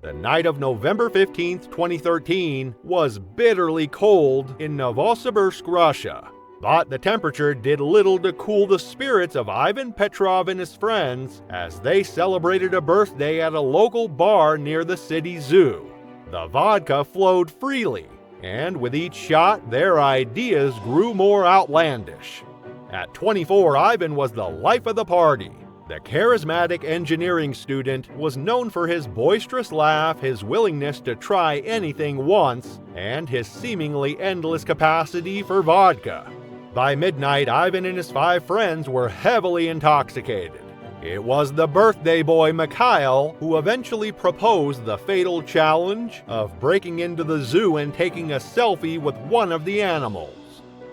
The night of November 15, 2013, was bitterly cold in Novosibirsk, Russia. But the temperature did little to cool the spirits of Ivan Petrov and his friends as they celebrated a birthday at a local bar near the city zoo. The vodka flowed freely, and with each shot, their ideas grew more outlandish. At 24, Ivan was the life of the party. The charismatic engineering student was known for his boisterous laugh, his willingness to try anything once, and his seemingly endless capacity for vodka. By midnight, Ivan and his 5 friends were heavily intoxicated. It was the birthday boy Mikhail who eventually proposed the fatal challenge of breaking into the zoo and taking a selfie with one of the animals.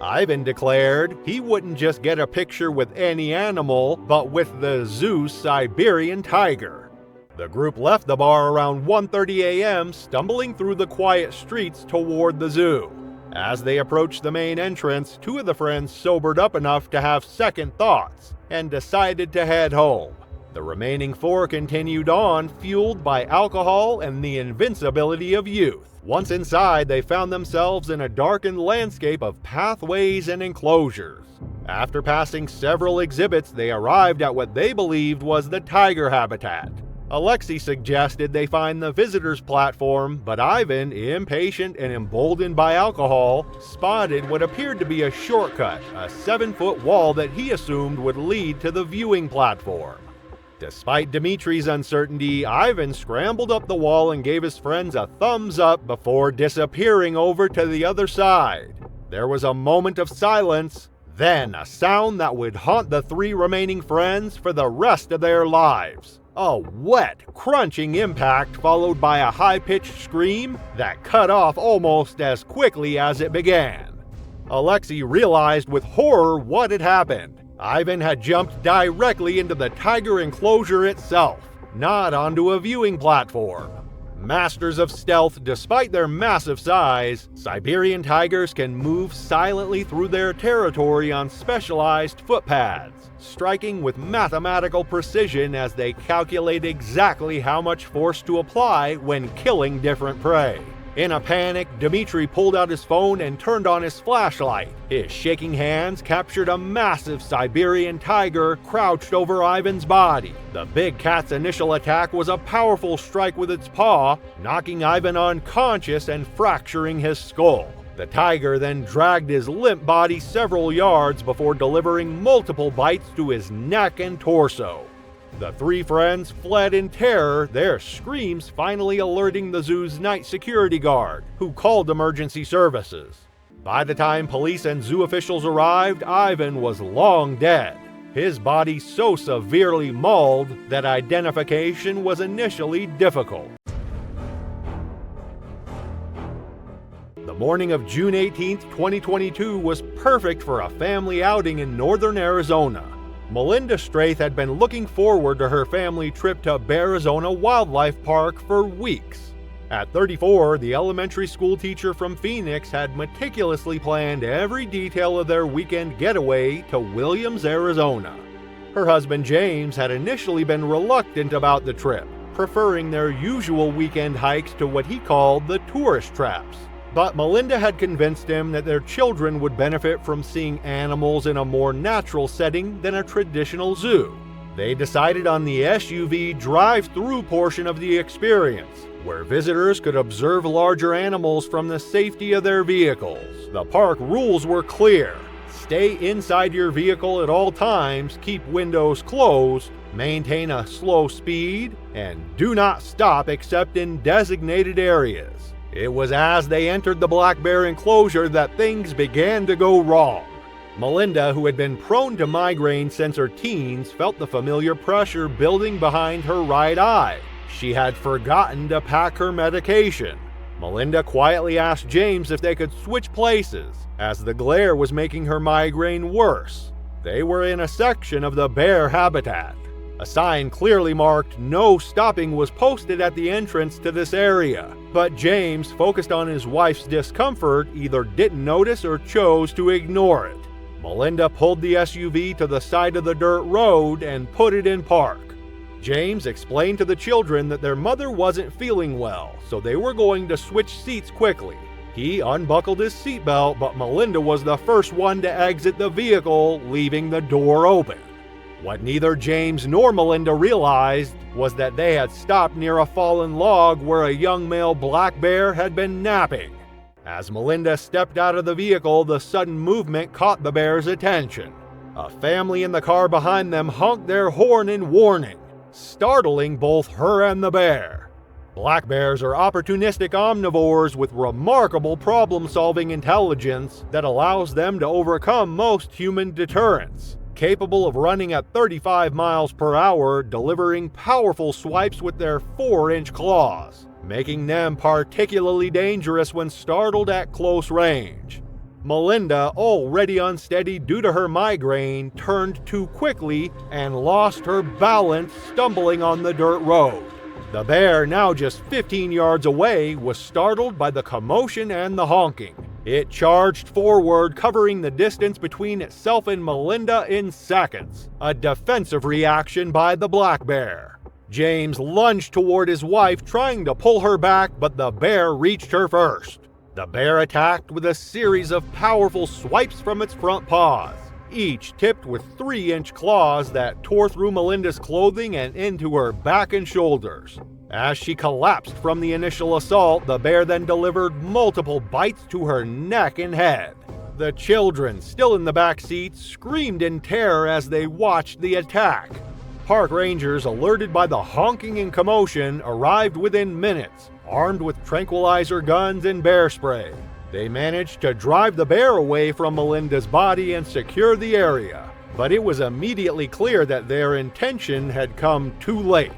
Ivan declared he wouldn't just get a picture with any animal, but with the zoo's Siberian tiger. The group left the bar around 1:30 a.m., stumbling through the quiet streets toward the zoo. As they approached the main entrance, 2 of the friends sobered up enough to have second thoughts and decided to head home. The remaining 4 continued on, fueled by alcohol and the invincibility of youth. Once inside, they found themselves in a darkened landscape of pathways and enclosures. After passing several exhibits, they arrived at what they believed was the tiger habitat. Alexei suggested they find the visitors' platform, but Ivan, impatient and emboldened by alcohol, spotted what appeared to be a shortcut, a 7-foot wall that he assumed would lead to the viewing platform. Despite Dmitri's uncertainty, Ivan scrambled up the wall and gave his friends a thumbs up before disappearing over to the other side. There was a moment of silence, then a sound that would haunt the 3 remaining friends for the rest of their lives. A wet, crunching impact followed by a high-pitched scream that cut off almost as quickly as it began. Alexei realized with horror what had happened. Ivan had jumped directly into the tiger enclosure itself, not onto a viewing platform. Masters of stealth, despite their massive size, Siberian tigers can move silently through their territory on specialized footpads, striking with mathematical precision as they calculate exactly how much force to apply when killing different prey. In a panic, Dmitri pulled out his phone and turned on his flashlight. His shaking hands captured a massive Siberian tiger crouched over Ivan's body. The big cat's initial attack was a powerful strike with its paw, knocking Ivan unconscious and fracturing his skull. The tiger then dragged his limp body several yards before delivering multiple bites to his neck and torso. The 3 friends fled in terror, their screams finally alerting the zoo's night security guard, who called emergency services. By the time police and zoo officials arrived, Ivan was long dead, his body so severely mauled that identification was initially difficult. The morning of June 18, 2022 was perfect for a family outing in northern Arizona. Melinda Straith had been looking forward to her family trip to Arizona Wildlife Park for weeks. At 34, the elementary school teacher from Phoenix had meticulously planned every detail of their weekend getaway to Williams, Arizona. Her husband James had initially been reluctant about the trip, preferring their usual weekend hikes to what he called the tourist traps. But Melinda had convinced him that their children would benefit from seeing animals in a more natural setting than a traditional zoo. They decided on the SUV drive-through portion of the experience, where visitors could observe larger animals from the safety of their vehicles. The park rules were clear: Stay inside your vehicle at all times, keep windows closed, maintain a slow speed, and do not stop except in designated areas. It was as they entered the black bear enclosure that things began to go wrong. Melinda, who had been prone to migraine since her teens, felt the familiar pressure building behind her right eye. She had forgotten to pack her medication. Melinda quietly asked James if they could switch places, as the glare was making her migraine worse. They were in a section of the bear habitat. A sign clearly marked "No Stopping" was posted at the entrance to this area, but James, focused on his wife's discomfort, either didn't notice or chose to ignore it. Melinda pulled the SUV to the side of the dirt road and put it in park. James explained to the children that their mother wasn't feeling well, so they were going to switch seats quickly. He unbuckled his seatbelt, but Melinda was the first one to exit the vehicle, leaving the door open. What neither James nor Melinda realized was that they had stopped near a fallen log where a young male black bear had been napping. As Melinda stepped out of the vehicle, the sudden movement caught the bear's attention. A family in the car behind them honked their horn in warning, startling both her and the bear. Black bears are opportunistic omnivores with remarkable problem-solving intelligence that allows them to overcome most human deterrents. Capable of running at 35 miles per hour, delivering powerful swipes with their 4-inch claws, making them particularly dangerous when startled at close range. Melinda, already unsteady due to her migraine, turned too quickly and lost her balance, stumbling on the dirt road. The bear, now just 15 yards away, was startled by the commotion and the honking. It charged forward, covering the distance between itself and Melinda in seconds. A defensive reaction by the black bear. James lunged toward his wife, trying to pull her back, but the bear reached her first. The bear attacked with a series of powerful swipes from its front paws, each tipped with 3-inch claws that tore through Melinda's clothing and into her back and shoulders. As she collapsed from the initial assault, the bear then delivered multiple bites to her neck and head. The children, still in the back seats, screamed in terror as they watched the attack. Park rangers, alerted by the honking and commotion, arrived within minutes, armed with tranquilizer guns and bear spray. They managed to drive the bear away from Melinda's body and secure the area, but it was immediately clear that their intention had come too late.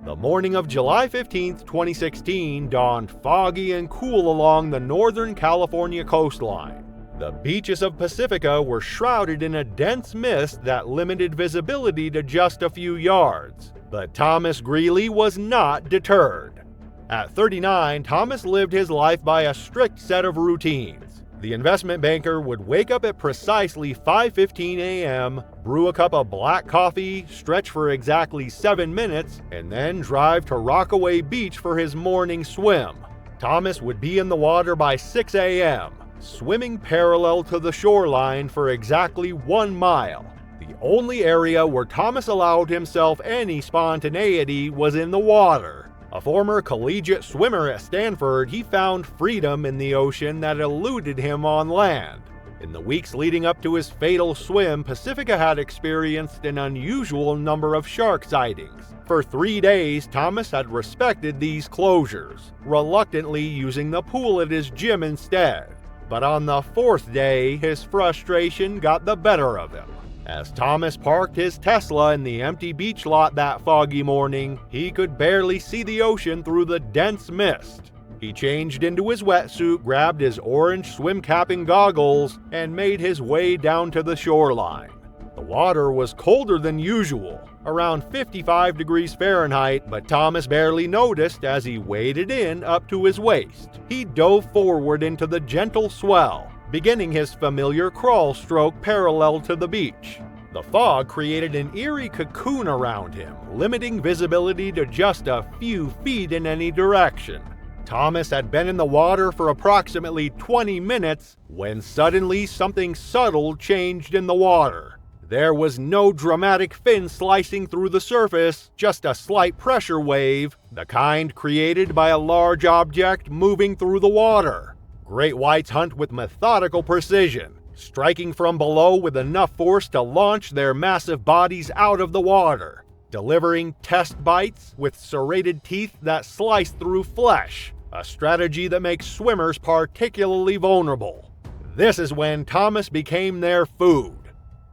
The morning of July 15, 2016 dawned foggy and cool along the Northern California coastline. The beaches of Pacifica were shrouded in a dense mist that limited visibility to just a few yards. But Thomas Greeley was not deterred. At 39, Thomas lived his life by a strict set of routines. The investment banker would wake up at precisely 5:15 a.m., brew a cup of black coffee, stretch for exactly 7 minutes, and then drive to Rockaway Beach for his morning swim. Thomas would be in the water by 6 a.m., swimming parallel to the shoreline for exactly 1 mile. The only area where Thomas allowed himself any spontaneity was in the water. A former collegiate swimmer at Stanford, he found freedom in the ocean that eluded him on land. In the weeks leading up to his fatal swim, Pacifica had experienced an unusual number of shark sightings. For 3 days, Thomas had respected these closures, reluctantly using the pool at his gym instead. But on the 4th day, his frustration got the better of him. As Thomas parked his Tesla in the empty beach lot that foggy morning, he could barely see the ocean through the dense mist. He changed into his wetsuit, grabbed his orange swim cap and goggles, and made his way down to the shoreline. The water was colder than usual, around 55 degrees Fahrenheit, but Thomas barely noticed as he waded in up to his waist. He dove forward into the gentle swell, beginning his familiar crawl stroke parallel to the beach. The fog created an eerie cocoon around him, limiting visibility to just a few feet in any direction. Thomas had been in the water for approximately 20 minutes when suddenly something subtle changed in the water. There was no dramatic fin slicing through the surface, just a slight pressure wave, the kind created by a large object moving through the water. Great whites hunt with methodical precision, striking from below with enough force to launch their massive bodies out of the water, delivering test bites with serrated teeth that slice through flesh, a strategy that makes swimmers particularly vulnerable. This is when Thomas became their food.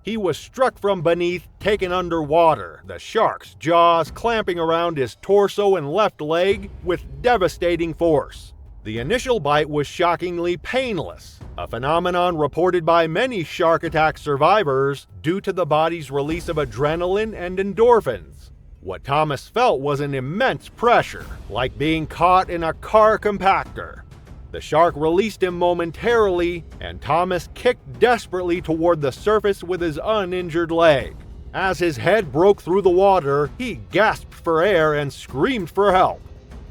He was struck from beneath, taken underwater, the shark's jaws clamping around his torso and left leg with devastating force. The initial bite was shockingly painless, a phenomenon reported by many shark attack survivors due to the body's release of adrenaline and endorphins. What Thomas felt was an immense pressure, like being caught in a car compactor. The shark released him momentarily, and Thomas kicked desperately toward the surface with his uninjured leg. As his head broke through the water, he gasped for air and screamed for help.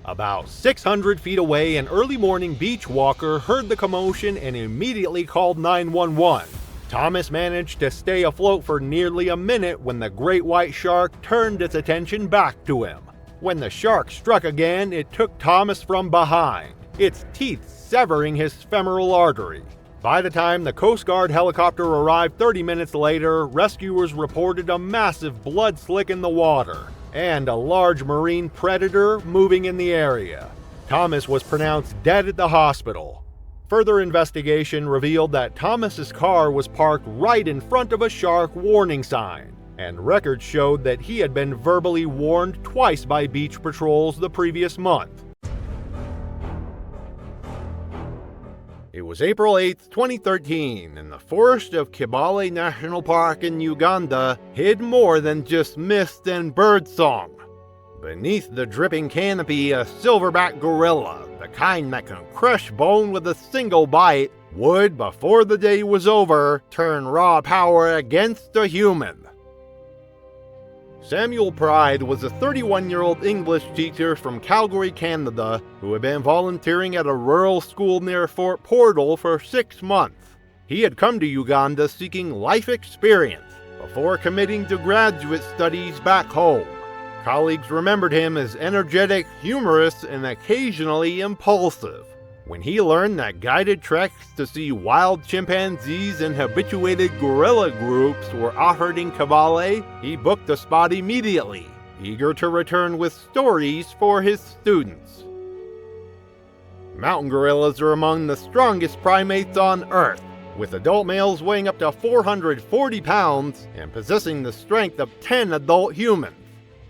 About 600 feet away, an early morning beach walker heard the commotion and immediately called 911. Thomas managed to stay afloat for nearly a minute when the great white shark turned its attention back to him. When the shark struck again, it took Thomas from behind, its teeth severing his femoral artery. By the time the Coast Guard helicopter arrived 30 minutes later, rescuers reported a massive blood slick in the water and a large marine predator moving in the area. Thomas was pronounced dead at the hospital. Further investigation revealed that Thomas's car was parked right in front of a shark warning sign, and records showed that he had been verbally warned twice by beach patrols the previous month. It was April 8, 2013, and the forest of Kibale National Park in Uganda hid more than just mist and birdsong. Beneath the dripping canopy, a silverback gorilla, the kind that can crush bone with a single bite, would, before the day was over, turn raw power against a human. Samuel Pride was a 31-year-old English teacher from Calgary, Canada, who had been volunteering at a rural school near Fort Portal for 6 months. He had come to Uganda seeking life experience before committing to graduate studies back home. Colleagues remembered him as energetic, humorous, and occasionally impulsive. When he learned that guided treks to see wild chimpanzees and habituated gorilla groups were offered in Kibale, he booked a spot immediately, eager to return with stories for his students. Mountain gorillas are among the strongest primates on Earth, with adult males weighing up to 440 pounds and possessing the strength of 10 adult humans.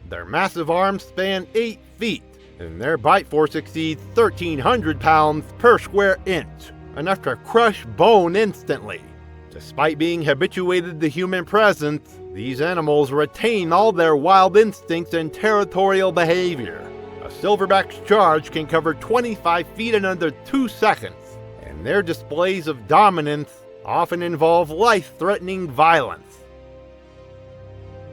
Their massive arms span 8 feet, and their bite force exceeds 1,300 pounds per square inch, enough to crush bone instantly. Despite being habituated to human presence, these animals retain all their wild instincts and territorial behavior. A silverback's charge can cover 25 feet in under 2 seconds, and their displays of dominance often involve life-threatening violence.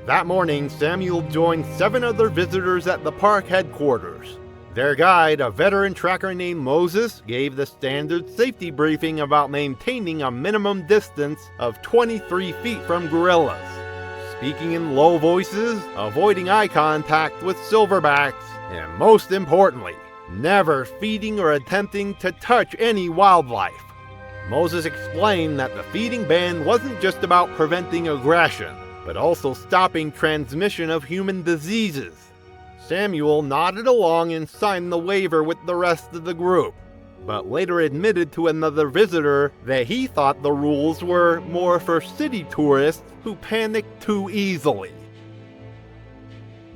That morning, Samuel joined 7 other visitors at the park headquarters. Their guide, a veteran tracker named Moses, gave the standard safety briefing about maintaining a minimum distance of 23 feet from gorillas, speaking in low voices, avoiding eye contact with silverbacks, and most importantly, never feeding or attempting to touch any wildlife. Moses explained that the feeding ban wasn't just about preventing aggression, but also stopping transmission of human diseases. Samuel nodded along and signed the waiver with the rest of the group, but later admitted to another visitor that he thought the rules were more for city tourists who panicked too easily.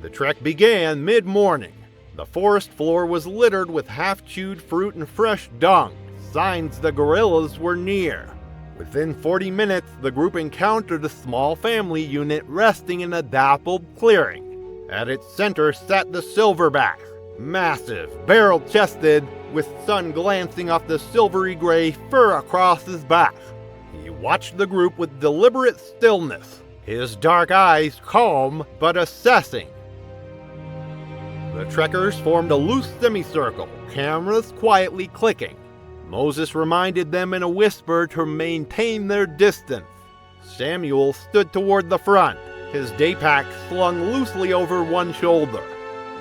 The trek began mid-morning. The forest floor was littered with half-chewed fruit and fresh dung, signs the gorillas were near. Within 40 minutes, the group encountered a small family unit resting in a dappled clearing. At its center sat the silverback, massive, barrel-chested, with sun glancing off the silvery gray fur across his back. He watched the group with deliberate stillness, his dark eyes calm but assessing. The trekkers formed a loose semicircle, cameras quietly clicking. Moses reminded them in a whisper to maintain their distance. Samuel stood toward the front, his day pack slung loosely over one shoulder.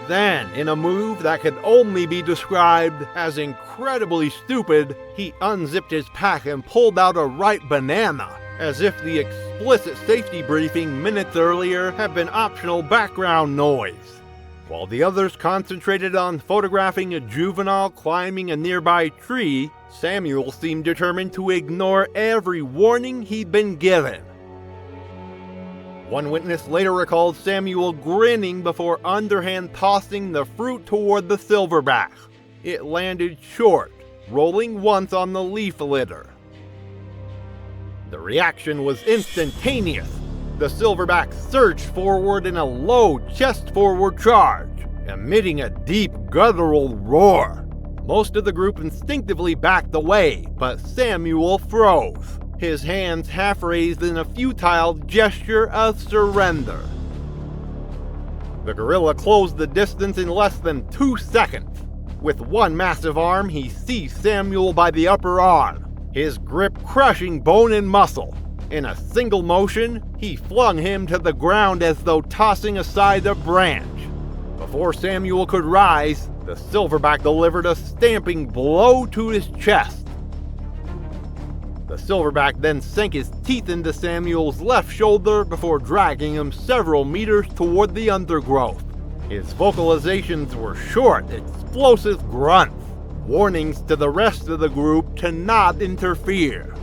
Then, in a move that could only be described as incredibly stupid, he unzipped his pack and pulled out a ripe banana, as if the explicit safety briefing minutes earlier had been optional background noise. While the others concentrated on photographing a juvenile climbing a nearby tree, Samuel seemed determined to ignore every warning he'd been given. One witness later recalled Samuel grinning before underhand tossing the fruit toward the silverback. It landed short, rolling once on the leaf litter. The reaction was instantaneous. The silverback surged forward in a low chest-forward charge, emitting a deep guttural roar. Most of the group instinctively backed away, but Samuel froze, his hands half raised in a futile gesture of surrender. The gorilla closed the distance in less than 2 seconds. With one massive arm, he seized Samuel by the upper arm, his grip crushing bone and muscle. In a single motion, he flung him to the ground as though tossing aside a branch. Before Samuel could rise, the silverback delivered a stamping blow to his chest. The silverback then sank his teeth into Samuel's left shoulder before dragging him several meters toward the undergrowth. His vocalizations were short, explosive grunts, warnings to the rest of the group to not interfere.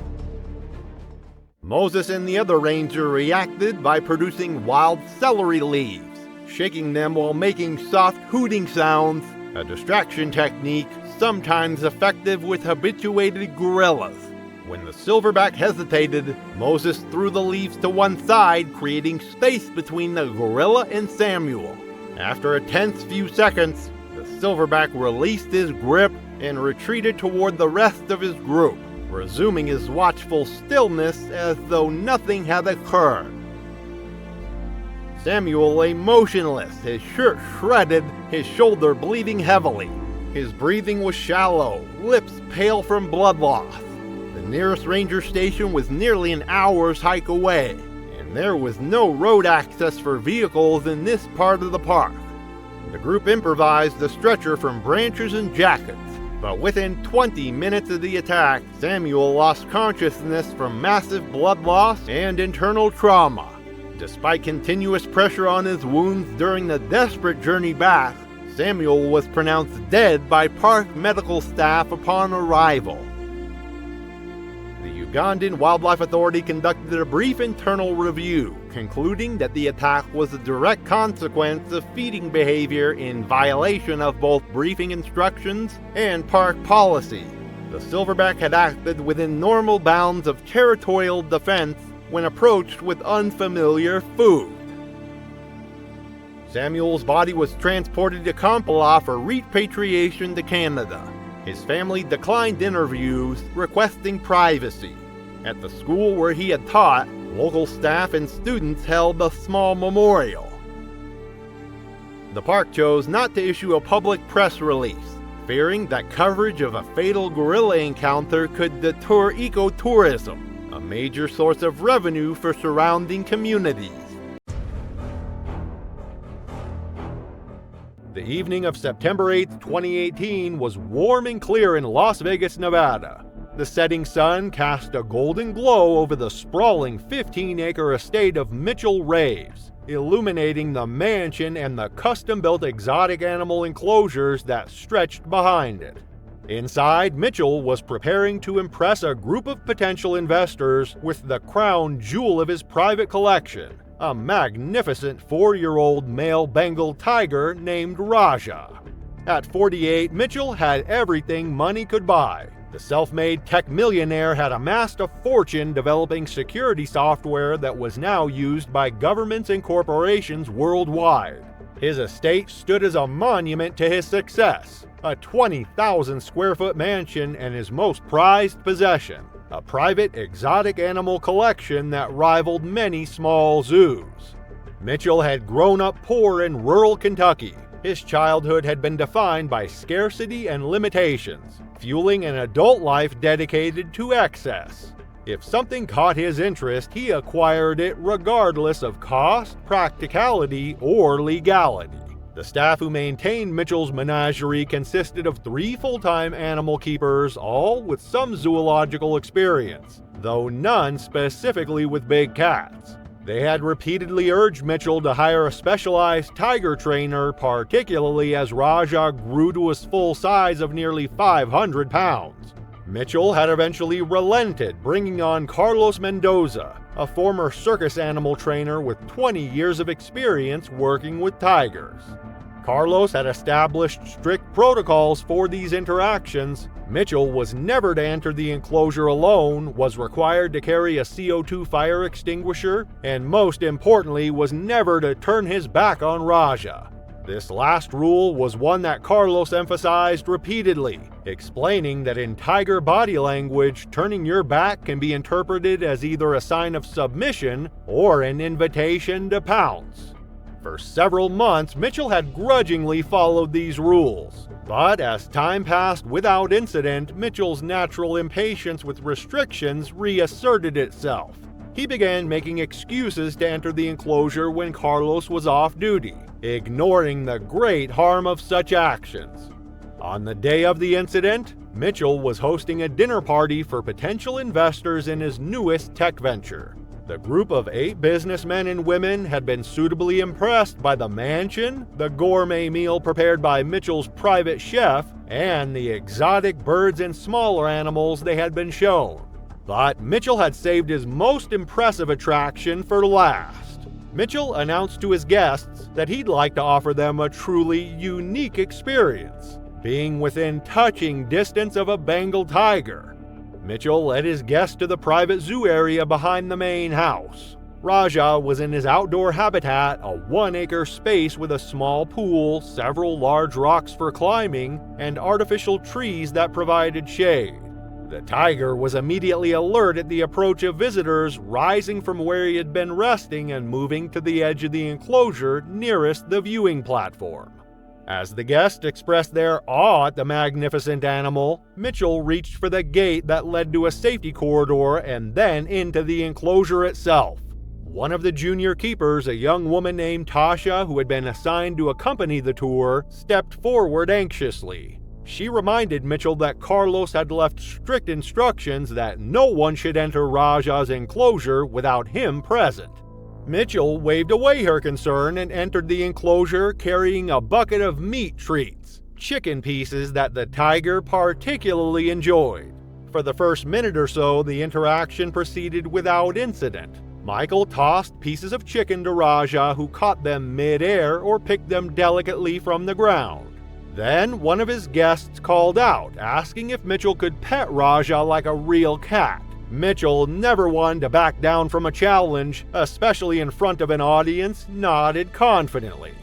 Moses and the other ranger reacted by producing wild celery leaves, shaking them while making soft hooting sounds, a distraction technique sometimes effective with habituated gorillas. When the silverback hesitated, Moses threw the leaves to one side, creating space between the gorilla and Samuel. After a tense few seconds, the silverback released his grip and retreated toward the rest of his group, resuming his watchful stillness as though nothing had occurred. Samuel lay motionless, his shirt shredded, his shoulder bleeding heavily. His breathing was shallow, lips pale from blood loss. The nearest ranger station was nearly an hour's hike away, and there was no road access for vehicles in this part of the park. The group improvised a stretcher from branches and jackets, but within 20 minutes of the attack, Samuel lost consciousness from massive blood loss and internal trauma. Despite continuous pressure on his wounds during the desperate journey back, Samuel was pronounced dead by park medical staff upon arrival. The Ugandan Wildlife Authority conducted a brief internal review, concluding that the attack was a direct consequence of feeding behavior in violation of both briefing instructions and park policy. The silverback had acted within normal bounds of territorial defense when approached with unfamiliar food. Samuel's body was transported to Kampala for repatriation to Canada. His family declined interviews, requesting privacy. At the school where he had taught, local staff and students held a small memorial. The park chose not to issue a public press release, fearing that coverage of a fatal gorilla encounter could deter ecotourism, a major source of revenue for surrounding communities. The evening of September 8, 2018 was warm and clear in Las Vegas, Nevada. The setting sun cast a golden glow over the sprawling 15-acre estate of Mitchell Raves, illuminating the mansion and the custom-built exotic animal enclosures that stretched behind it. Inside, Mitchell was preparing to impress a group of potential investors with the crown jewel of his private collection, a magnificent 4-year-old male Bengal tiger named Raja. At 48, Mitchell had everything money could buy. The self-made tech millionaire had amassed a fortune developing security software that was now used by governments and corporations worldwide. His estate stood as a monument to his success, a 20,000 square foot mansion and his most prized possession, a private exotic animal collection that rivaled many small zoos. Mitchell had grown up poor in rural Kentucky. His childhood had been defined by scarcity and limitations, fueling an adult life dedicated to excess. If something caught his interest, he acquired it regardless of cost, practicality, or legality. The staff who maintained Mitchell's menagerie consisted of 3 full-time animal keepers, all with some zoological experience, though none specifically with big cats. They had repeatedly urged Mitchell to hire a specialized tiger trainer, particularly as Raja grew to his full size of nearly 500 pounds. Mitchell had eventually relented, bringing on Carlos Mendoza, a former circus animal trainer with 20 years of experience working with tigers. Carlos had established strict protocols for these interactions. Mitchell was never to enter the enclosure alone, was required to carry a CO2 fire extinguisher, and most importantly was never to turn his back on Raja. This last rule was one that Carlos emphasized repeatedly, explaining that in tiger body language, turning your back can be interpreted as either a sign of submission or an invitation to pounce. For several months, Mitchell had grudgingly followed these rules. But as time passed without incident, Mitchell's natural impatience with restrictions reasserted itself. He began making excuses to enter the enclosure when Carlos was off duty, ignoring the great harm of such actions. On the day of the incident, Mitchell was hosting a dinner party for potential investors in his newest tech venture. The group of 8 businessmen and women had been suitably impressed by the mansion, the gourmet meal prepared by Mitchell's private chef, and the exotic birds and smaller animals they had been shown. But Mitchell had saved his most impressive attraction for last. Mitchell announced to his guests that he'd like to offer them a truly unique experience, being within touching distance of a Bengal tiger. Mitchell led his guests to the private zoo area behind the main house. Raja was in his outdoor habitat, a 1-acre space with a small pool, several large rocks for climbing, and artificial trees that provided shade. The tiger was immediately alert at the approach of visitors, rising from where he had been resting and moving to the edge of the enclosure nearest the viewing platform. As the guests expressed their awe at the magnificent animal, Mitchell reached for the gate that led to a safety corridor and then into the enclosure itself. One of the junior keepers, a young woman named Tasha who had been assigned to accompany the tour, stepped forward anxiously. She reminded Mitchell that Carlos had left strict instructions that no one should enter Raja's enclosure without him present. Mitchell waved away her concern and entered the enclosure carrying a bucket of meat treats, chicken pieces that the tiger particularly enjoyed. For the first minute or so, the interaction proceeded without incident. Michael tossed pieces of chicken to Raja, who caught them mid-air or picked them delicately from the ground. Then one of his guests called out, asking if Mitchell could pet Raja like a real cat. Mitchell, never one to back down from a challenge, especially in front of an audience, nodded confidently.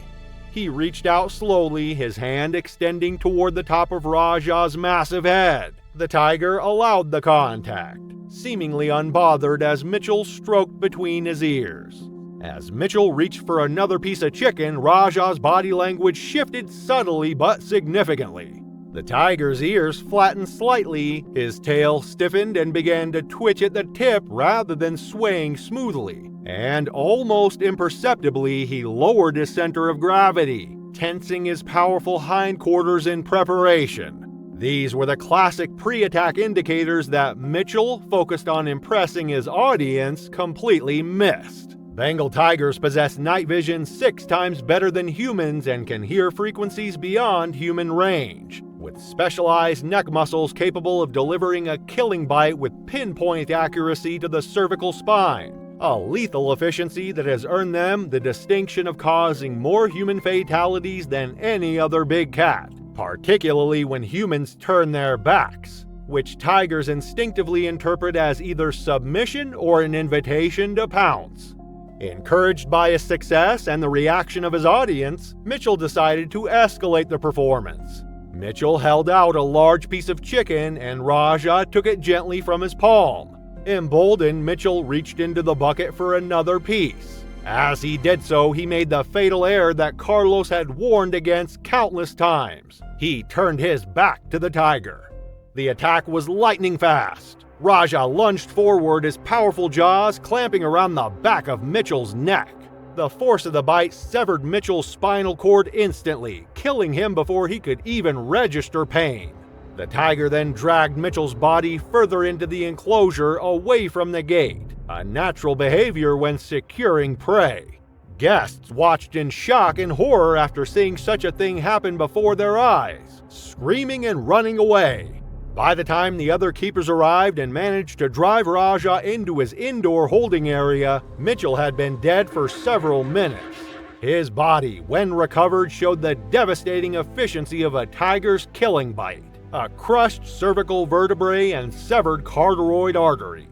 He reached out slowly, his hand extending toward the top of Raja's massive head. The tiger allowed the contact, seemingly unbothered as Mitchell stroked between his ears. As Mitchell reached for another piece of chicken, Raja's body language shifted subtly but significantly. The tiger's ears flattened slightly, his tail stiffened and began to twitch at the tip rather than swaying smoothly. And almost imperceptibly, he lowered his center of gravity, tensing his powerful hindquarters in preparation. These were the classic pre-attack indicators that Mitchell, focused on impressing his audience, completely missed. Bengal tigers possess night vision 6 times better than humans and can hear frequencies beyond human range, with specialized neck muscles capable of delivering a killing bite with pinpoint accuracy to the cervical spine, a lethal efficiency that has earned them the distinction of causing more human fatalities than any other big cat, particularly when humans turn their backs, which tigers instinctively interpret as either submission or an invitation to pounce. Encouraged by his success and the reaction of his audience, Mitchell decided to escalate the performance. Mitchell held out a large piece of chicken and Raja took it gently from his palm. Emboldened, Mitchell reached into the bucket for another piece. As he did so, he made the fatal error that Carlos had warned against countless times. He turned his back to the tiger. The attack was lightning fast. Raja lunged forward, his powerful jaws clamping around the back of Mitchell's neck. The force of the bite severed Mitchell's spinal cord instantly, killing him before he could even register pain. The tiger then dragged Mitchell's body further into the enclosure away from the gate, a natural behavior when securing prey. Guests watched in shock and horror after seeing such a thing happen before their eyes, screaming and running away. By the time the other keepers arrived and managed to drive Raja into his indoor holding area, Mitchell had been dead for several minutes. His body, when recovered, showed the devastating efficiency of a tiger's killing bite: a crushed cervical vertebrae and severed carotid artery.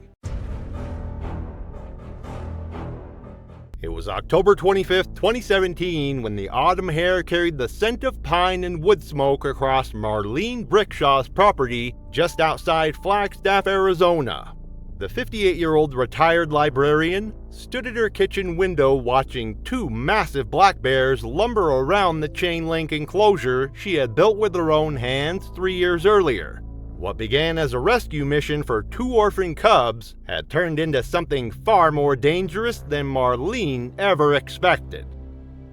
It was October 25, 2017, when the autumn air carried the scent of pine and wood smoke across Marlene Brickshaw's property just outside Flagstaff, Arizona. The 58-year-old retired librarian stood at her kitchen window watching two massive black bears lumber around the chain-link enclosure she had built with her own hands 3 years earlier. What began as a rescue mission for two orphan cubs had turned into something far more dangerous than Marlene ever expected.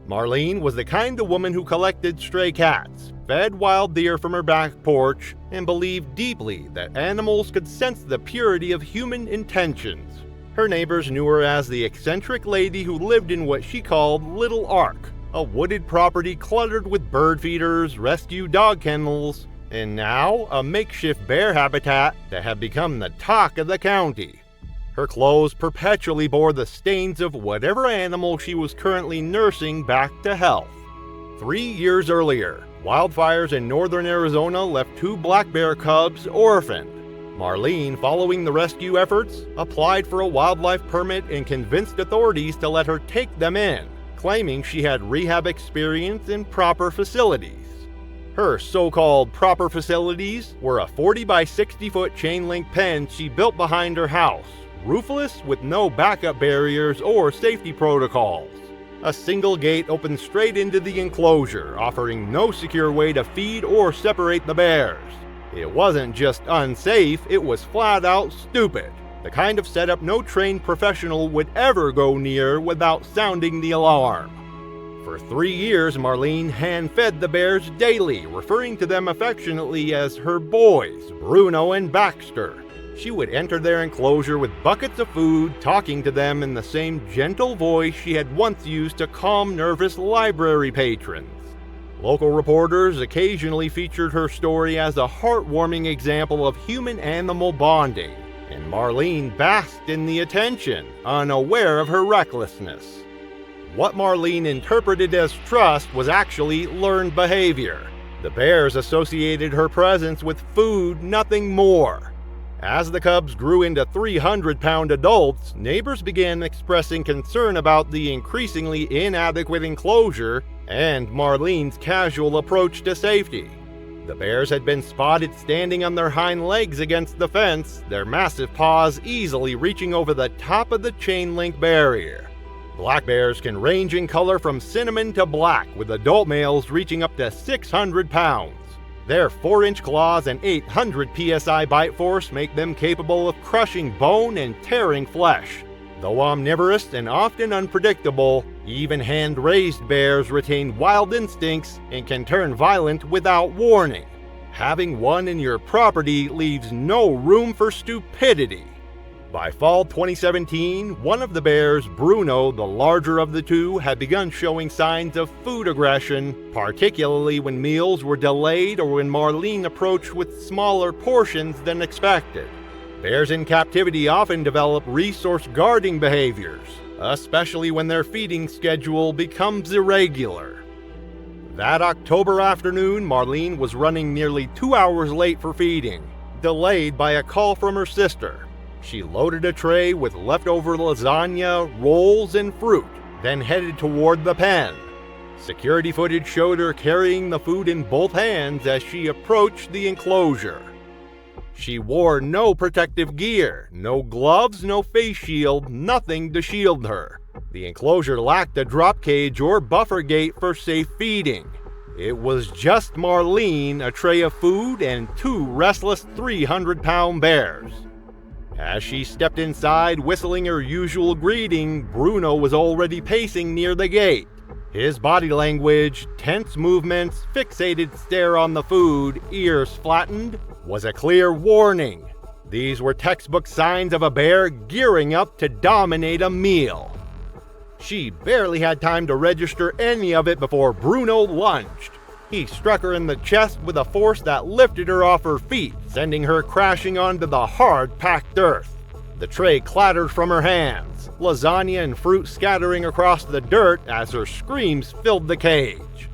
Marlene was the kind of woman who collected stray cats, fed wild deer from her back porch, and believed deeply that animals could sense the purity of human intentions. Her neighbors knew her as the eccentric lady who lived in what she called Little Ark, a wooded property cluttered with bird feeders, rescue dog kennels, and now a makeshift bear habitat that had become the talk of the county. Her clothes perpetually bore the stains of whatever animal she was currently nursing back to health. 3 years earlier, wildfires in northern Arizona left two black bear cubs orphaned. Marlene, following the rescue efforts, applied for a wildlife permit and convinced authorities to let her take them in, claiming she had rehab experience in proper facilities. Her so-called proper facilities were a 40 by 60 foot chain link pen she built behind her house, roofless with no backup barriers or safety protocols. A single gate opened straight into the enclosure, offering no secure way to feed or separate the bears. It wasn't just unsafe, it was flat out stupid. The kind of setup no trained professional would ever go near without sounding the alarm. For 3 years, Marlene hand-fed the bears daily, referring to them affectionately as her boys, Bruno and Baxter. She would enter their enclosure with buckets of food, talking to them in the same gentle voice she had once used to calm nervous library patrons. Local reporters occasionally featured her story as a heartwarming example of human-animal bonding, and Marlene basked in the attention, unaware of her recklessness. What Marlene interpreted as trust was actually learned behavior. The bears associated her presence with food, nothing more. As the cubs grew into 300-pound adults, neighbors began expressing concern about the increasingly inadequate enclosure and Marlene's casual approach to safety. The bears had been spotted standing on their hind legs against the fence, their massive paws easily reaching over the top of the chain link barrier. Black bears can range in color from cinnamon to black, with adult males reaching up to 600 pounds. Their 4-inch claws and 800 psi bite force make them capable of crushing bone and tearing flesh. Though omnivorous and often unpredictable, even hand-raised bears retain wild instincts and can turn violent without warning. Having one in your property leaves no room for stupidity. By fall 2017, one of the bears, Bruno, the larger of the two, had begun showing signs of food aggression, particularly when meals were delayed or when Marlene approached with smaller portions than expected. Bears in captivity often develop resource guarding behaviors, especially when their feeding schedule becomes irregular. That October afternoon, Marlene was running nearly 2 hours late for feeding, delayed by a call from her sister. She loaded a tray with leftover lasagna, rolls, and fruit, then headed toward the pen. Security footage showed her carrying the food in both hands as she approached the enclosure. She wore no protective gear, no gloves, no face shield, nothing to shield her. The enclosure lacked a drop cage or buffer gate for safe feeding. It was just Marlene, a tray of food, and two restless 300-pound bears. As she stepped inside, whistling her usual greeting, Bruno was already pacing near the gate. His body language, tense movements, fixated stare on the food, ears flattened, was a clear warning. These were textbook signs of a bear gearing up to dominate a meal. She barely had time to register any of it before Bruno lunged. He struck her in the chest with a force that lifted her off her feet, sending her crashing onto the hard, packed earth. The tray clattered from her hands, lasagna and fruit scattering across the dirt as her screams filled the cage.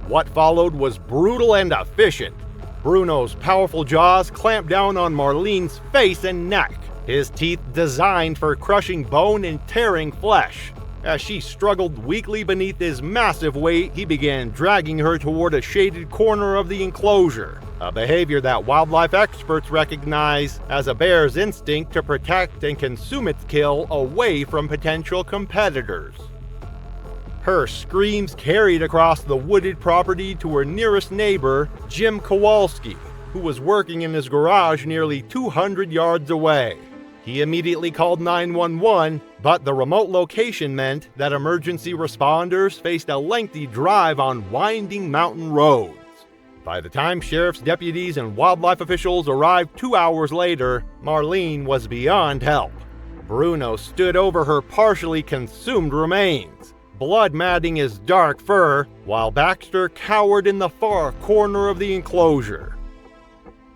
What followed was brutal and efficient. Bruno's powerful jaws clamped down on Marlene's face and neck, his teeth designed for crushing bone and tearing flesh. As she struggled weakly beneath his massive weight, he began dragging her toward a shaded corner of the enclosure, a behavior that wildlife experts recognize as a bear's instinct to protect and consume its kill away from potential competitors. Her screams carried across the wooded property to her nearest neighbor, Jim Kowalski, who was working in his garage nearly 200 yards away. He immediately called 911, but the remote location meant that emergency responders faced a lengthy drive on winding mountain roads. By the time sheriff's deputies and wildlife officials arrived 2 hours later, Marlene was beyond help. Bruno stood over her partially consumed remains, blood matting his dark fur, while Baxter cowered in the far corner of the enclosure.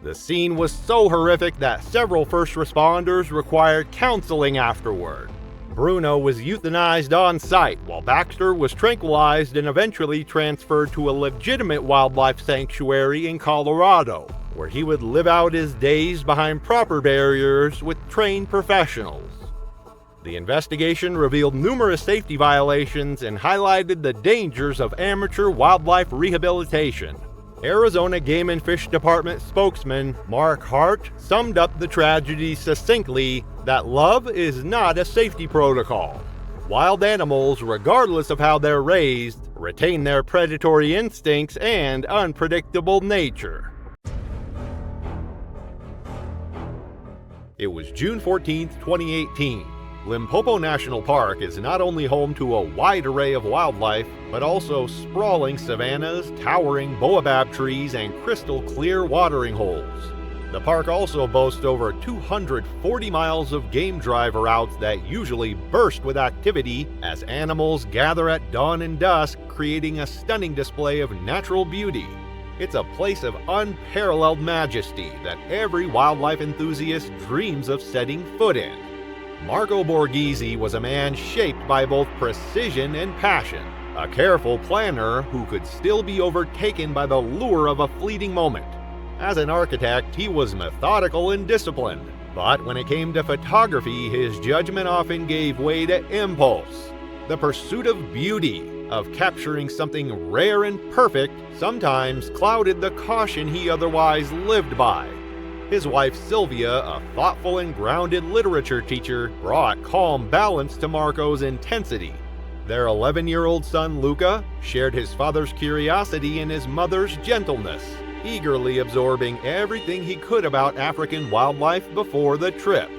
The scene was so horrific that several first responders required counseling afterward. Bruno was euthanized on site, while Baxter was tranquilized and eventually transferred to a legitimate wildlife sanctuary in Colorado, where he would live out his days behind proper barriers with trained professionals. The investigation revealed numerous safety violations and highlighted the dangers of amateur wildlife rehabilitation. Arizona Game and Fish Department spokesman Mark Hart summed up the tragedy succinctly that love is not a safety protocol. Wild animals, regardless of how they're raised, retain their predatory instincts and unpredictable nature. It was June 14, 2018. Limpopo National Park is not only home to a wide array of wildlife, but also sprawling savannas, towering baobab trees, and crystal clear watering holes. The park also boasts over 240 miles of game drive routes that usually burst with activity as animals gather at dawn and dusk, creating a stunning display of natural beauty. It's a place of unparalleled majesty that every wildlife enthusiast dreams of setting foot in. Marco Borghese was a man shaped by both precision and passion, a careful planner who could still be overtaken by the lure of a fleeting moment. As an architect, he was methodical and disciplined, but when it came to photography, his judgment often gave way to impulse. The pursuit of beauty, of capturing something rare and perfect, sometimes clouded the caution he otherwise lived by. His wife Sylvia, a thoughtful and grounded literature teacher, brought calm balance to Marco's intensity. Their 11-year-old son Luca shared his father's curiosity and his mother's gentleness, eagerly absorbing everything he could about African wildlife before the trip.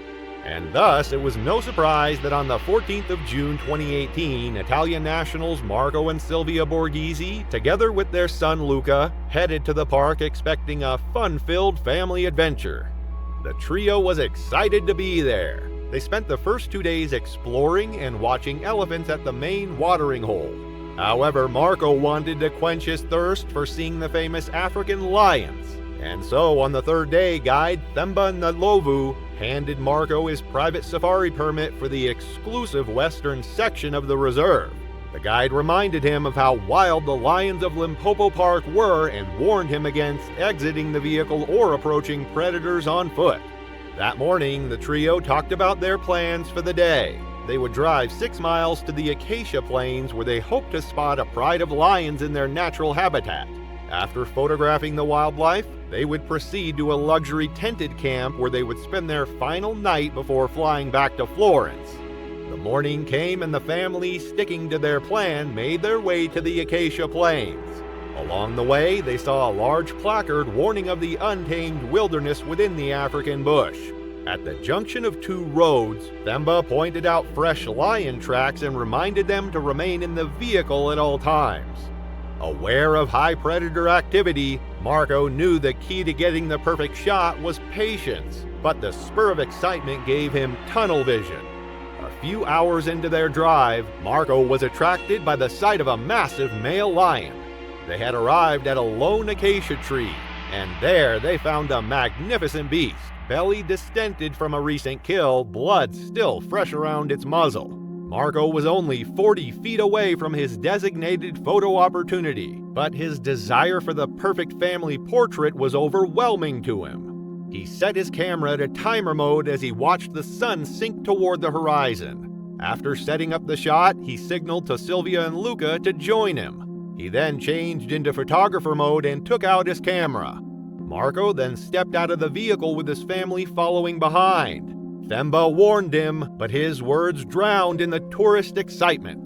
And thus, it was no surprise that on the 14th of June 2018, Italian nationals Marco and Silvia Borghese, together with their son Luca, headed to the park expecting a fun-filled family adventure. The trio was excited to be there. They spent the first 2 days exploring and watching elephants at the main watering hole. However, Marco wanted to quench his thirst for seeing the famous African lions. And so, on the third day, guide Themba Ndlovu handed Marco his private safari permit for the exclusive western section of the reserve. The guide reminded him of how wild the lions of Limpopo Park were and warned him against exiting the vehicle or approaching predators on foot. That morning, the trio talked about their plans for the day. They would drive 6 miles to the Acacia Plains where they hoped to spot a pride of lions in their natural habitat. After photographing the wildlife, they would proceed to a luxury tented camp where they would spend their final night before flying back to Florence. The morning came and the family, sticking to their plan, made their way to the Acacia Plains. Along the way, they saw a large placard warning of the untamed wilderness within the African bush. At the junction of two roads, Themba pointed out fresh lion tracks and reminded them to remain in the vehicle at all times. Aware of high predator activity, Marco knew the key to getting the perfect shot was patience, but the spur of excitement gave him tunnel vision. A few hours into their drive, Marco was attracted by the sight of a massive male lion. They had arrived at a lone acacia tree, and there they found a magnificent beast, belly distended from a recent kill, blood still fresh around its muzzle. Marco was only 40 feet away from his designated photo opportunity, but his desire for the perfect family portrait was overwhelming to him. He set his camera to timer mode as he watched the sun sink toward the horizon. After setting up the shot, he signaled to Sylvia and Luca to join him. He then changed into photographer mode and took out his camera. Marco then stepped out of the vehicle with his family following behind. Themba warned him, but his words drowned in the tourist excitement.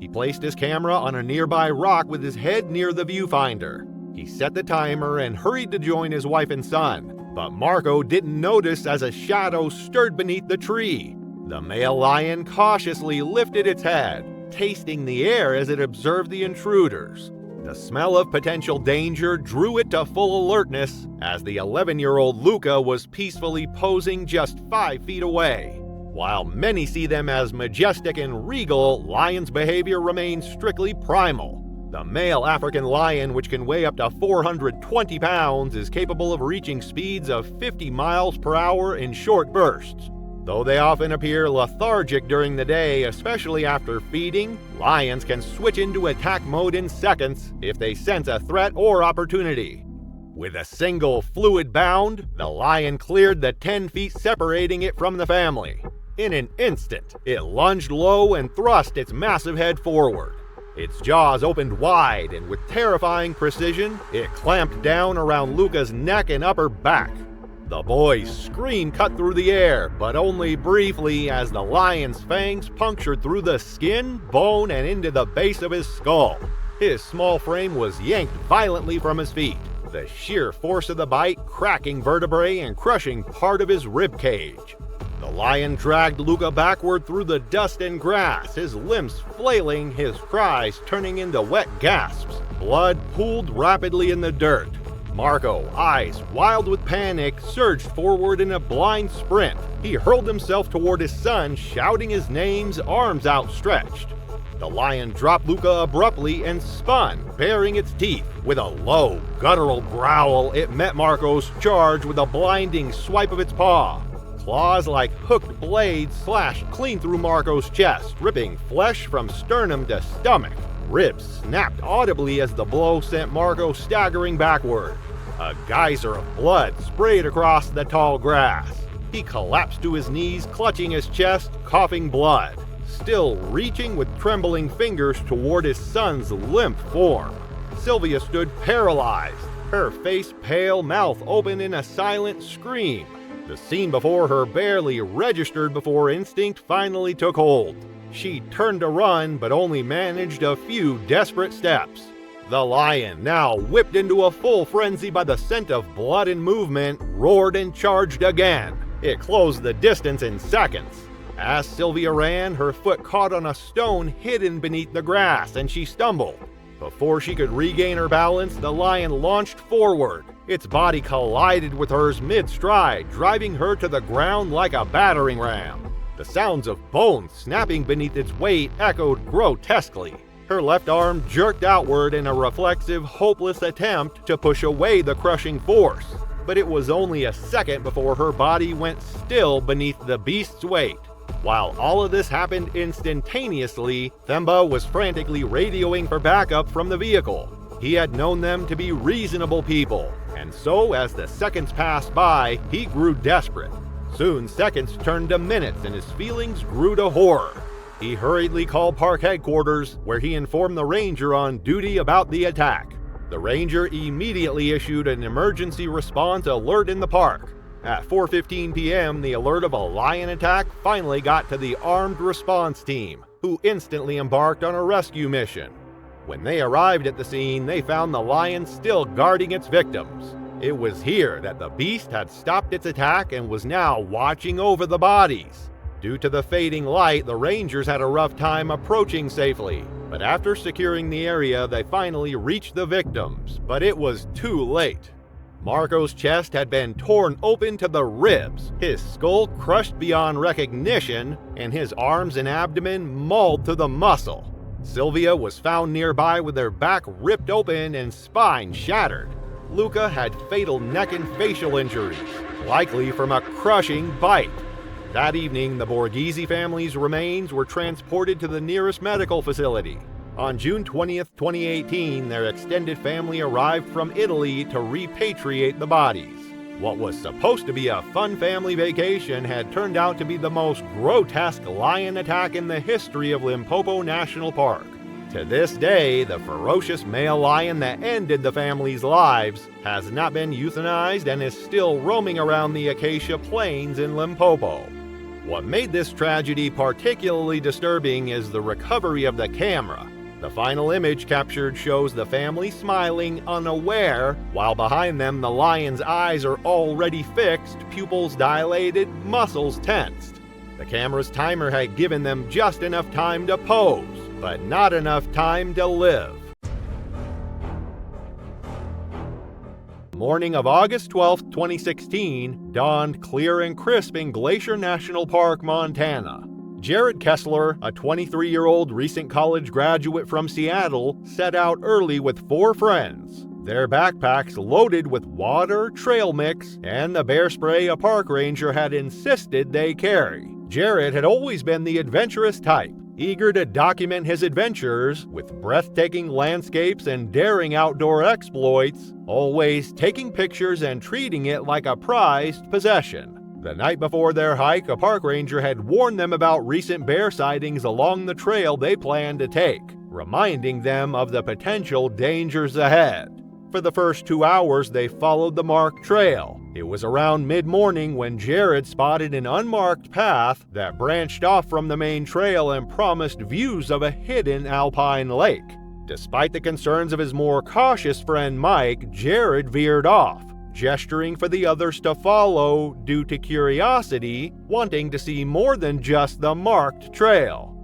He placed his camera on a nearby rock with his head near the viewfinder. He set the timer and hurried to join his wife and son, but Marco didn't notice as a shadow stirred beneath the tree. The male lion cautiously lifted its head, tasting the air as it observed the intruders. The smell of potential danger drew it to full alertness as the 11-year-old Luca was peacefully posing just 5 feet away. While many see them as majestic and regal, lions' behavior remains strictly primal. The male African lion, which can weigh up to 420 pounds, is capable of reaching speeds of 50 miles per hour in short bursts. Though they often appear lethargic during the day, especially after feeding, lions can switch into attack mode in seconds if they sense a threat or opportunity. With a single fluid bound, the lion cleared the 10 feet separating it from the family. In an instant, it lunged low and thrust its massive head forward. Its jaws opened wide, and with terrifying precision, it clamped down around Luca's neck and upper back. The boy's scream cut through the air, but only briefly as the lion's fangs punctured through the skin, bone, and into the base of his skull. His small frame was yanked violently from his feet, the sheer force of the bite cracking vertebrae and crushing part of his rib cage. The lion dragged Luca backward through the dust and grass, his limbs flailing, his cries turning into wet gasps. Blood pooled rapidly in the dirt. Marco, eyes wild with panic, surged forward in a blind sprint. He hurled himself toward his son, shouting his names, arms outstretched. The lion dropped Luca abruptly and spun, baring its teeth. With a low, guttural growl, it met Marco's charge with a blinding swipe of its paw. Claws like hooked blades slashed clean through Marco's chest, ripping flesh from sternum to stomach. Ribs snapped audibly as the blow sent Marco staggering backward. A geyser of blood sprayed across the tall grass. He collapsed to his knees, clutching his chest, coughing blood, still reaching with trembling fingers toward his son's limp form. Sylvia stood paralyzed, her face pale, mouth open in a silent scream. The scene before her barely registered before instinct finally took hold. She turned to run, but only managed a few desperate steps. The lion, now whipped into a full frenzy by the scent of blood and movement, roared and charged again. It closed the distance in seconds. As Sylvia ran, her foot caught on a stone hidden beneath the grass, and she stumbled. Before she could regain her balance, the lion launched forward. Its body collided with hers mid-stride, driving her to the ground like a battering ram. The sounds of bones snapping beneath its weight echoed grotesquely. Her left arm jerked outward in a reflexive, hopeless attempt to push away the crushing force, but it was only a second before her body went still beneath the beast's weight. While all of this happened instantaneously, Themba was frantically radioing for backup from the vehicle. He had known them to be reasonable people, and so as the seconds passed by, he grew desperate. Soon, seconds turned to minutes, and his feelings grew to horror. He hurriedly called park headquarters, where he informed the ranger on duty about the attack. The ranger immediately issued an emergency response alert in the park. At 4:15 p.m., the alert of a lion attack finally got to the armed response team, who instantly embarked on a rescue mission. When they arrived at the scene, they found the lion still guarding its victims. It was here that the beast had stopped its attack and was now watching over the bodies. Due to the fading light, the rangers had a rough time approaching safely, but after securing the area, they finally reached the victims, but it was too late. Marco's chest had been torn open to the ribs, his skull crushed beyond recognition, and his arms and abdomen mauled to the muscle. Sylvia was found nearby with her back ripped open and spine shattered. Luca had fatal neck and facial injuries, likely from a crushing bite. That evening, the Borghese family's remains were transported to the nearest medical facility. On June 20th, 2018, their extended family arrived from Italy to repatriate the bodies. What was supposed to be a fun family vacation had turned out to be the most grotesque lion attack in the history of Limpopo National Park. To this day, the ferocious male lion that ended the family's lives has not been euthanized and is still roaming around the Acacia Plains in Limpopo. What made this tragedy particularly disturbing is the recovery of the camera. The final image captured shows the family smiling, unaware, while behind them the lion's eyes are already fixed, pupils dilated, muscles tensed. The camera's timer had given them just enough time to pose, but not enough time to live. The morning of August 12, 2016, dawned clear and crisp in Glacier National Park, Montana. Jared Kessler, a 23-year-old recent college graduate from Seattle, set out early with 4 friends. Their backpacks loaded with water, trail mix, and the bear spray a park ranger had insisted they carry. Jared had always been the adventurous type, eager to document his adventures with breathtaking landscapes and daring outdoor exploits, always taking pictures and treating it like a prized possession. The night before their hike, a park ranger had warned them about recent bear sightings along the trail they planned to take, reminding them of the potential dangers ahead. For the first 2 hours, they followed the marked trail. It was around mid-morning when Jared spotted an unmarked path that branched off from the main trail and promised views of a hidden alpine lake. Despite the concerns of his more cautious friend Mike, Jared veered off, gesturing for the others to follow due to curiosity, wanting to see more than just the marked trail.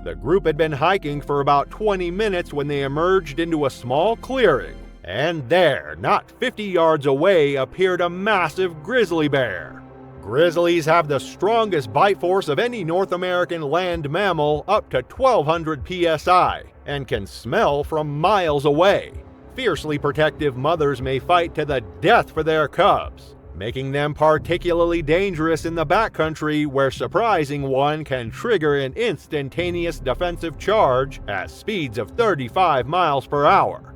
The group had been hiking for about 20 minutes when they emerged into a small clearing, and there, not 50 yards away, appeared a massive grizzly bear. Grizzlies have the strongest bite force of any North American land mammal, up to 1,200 psi, and can smell from miles away. Fiercely protective mothers may fight to the death for their cubs, making them particularly dangerous in the backcountry where surprising one can trigger an instantaneous defensive charge at speeds of 35 miles per hour.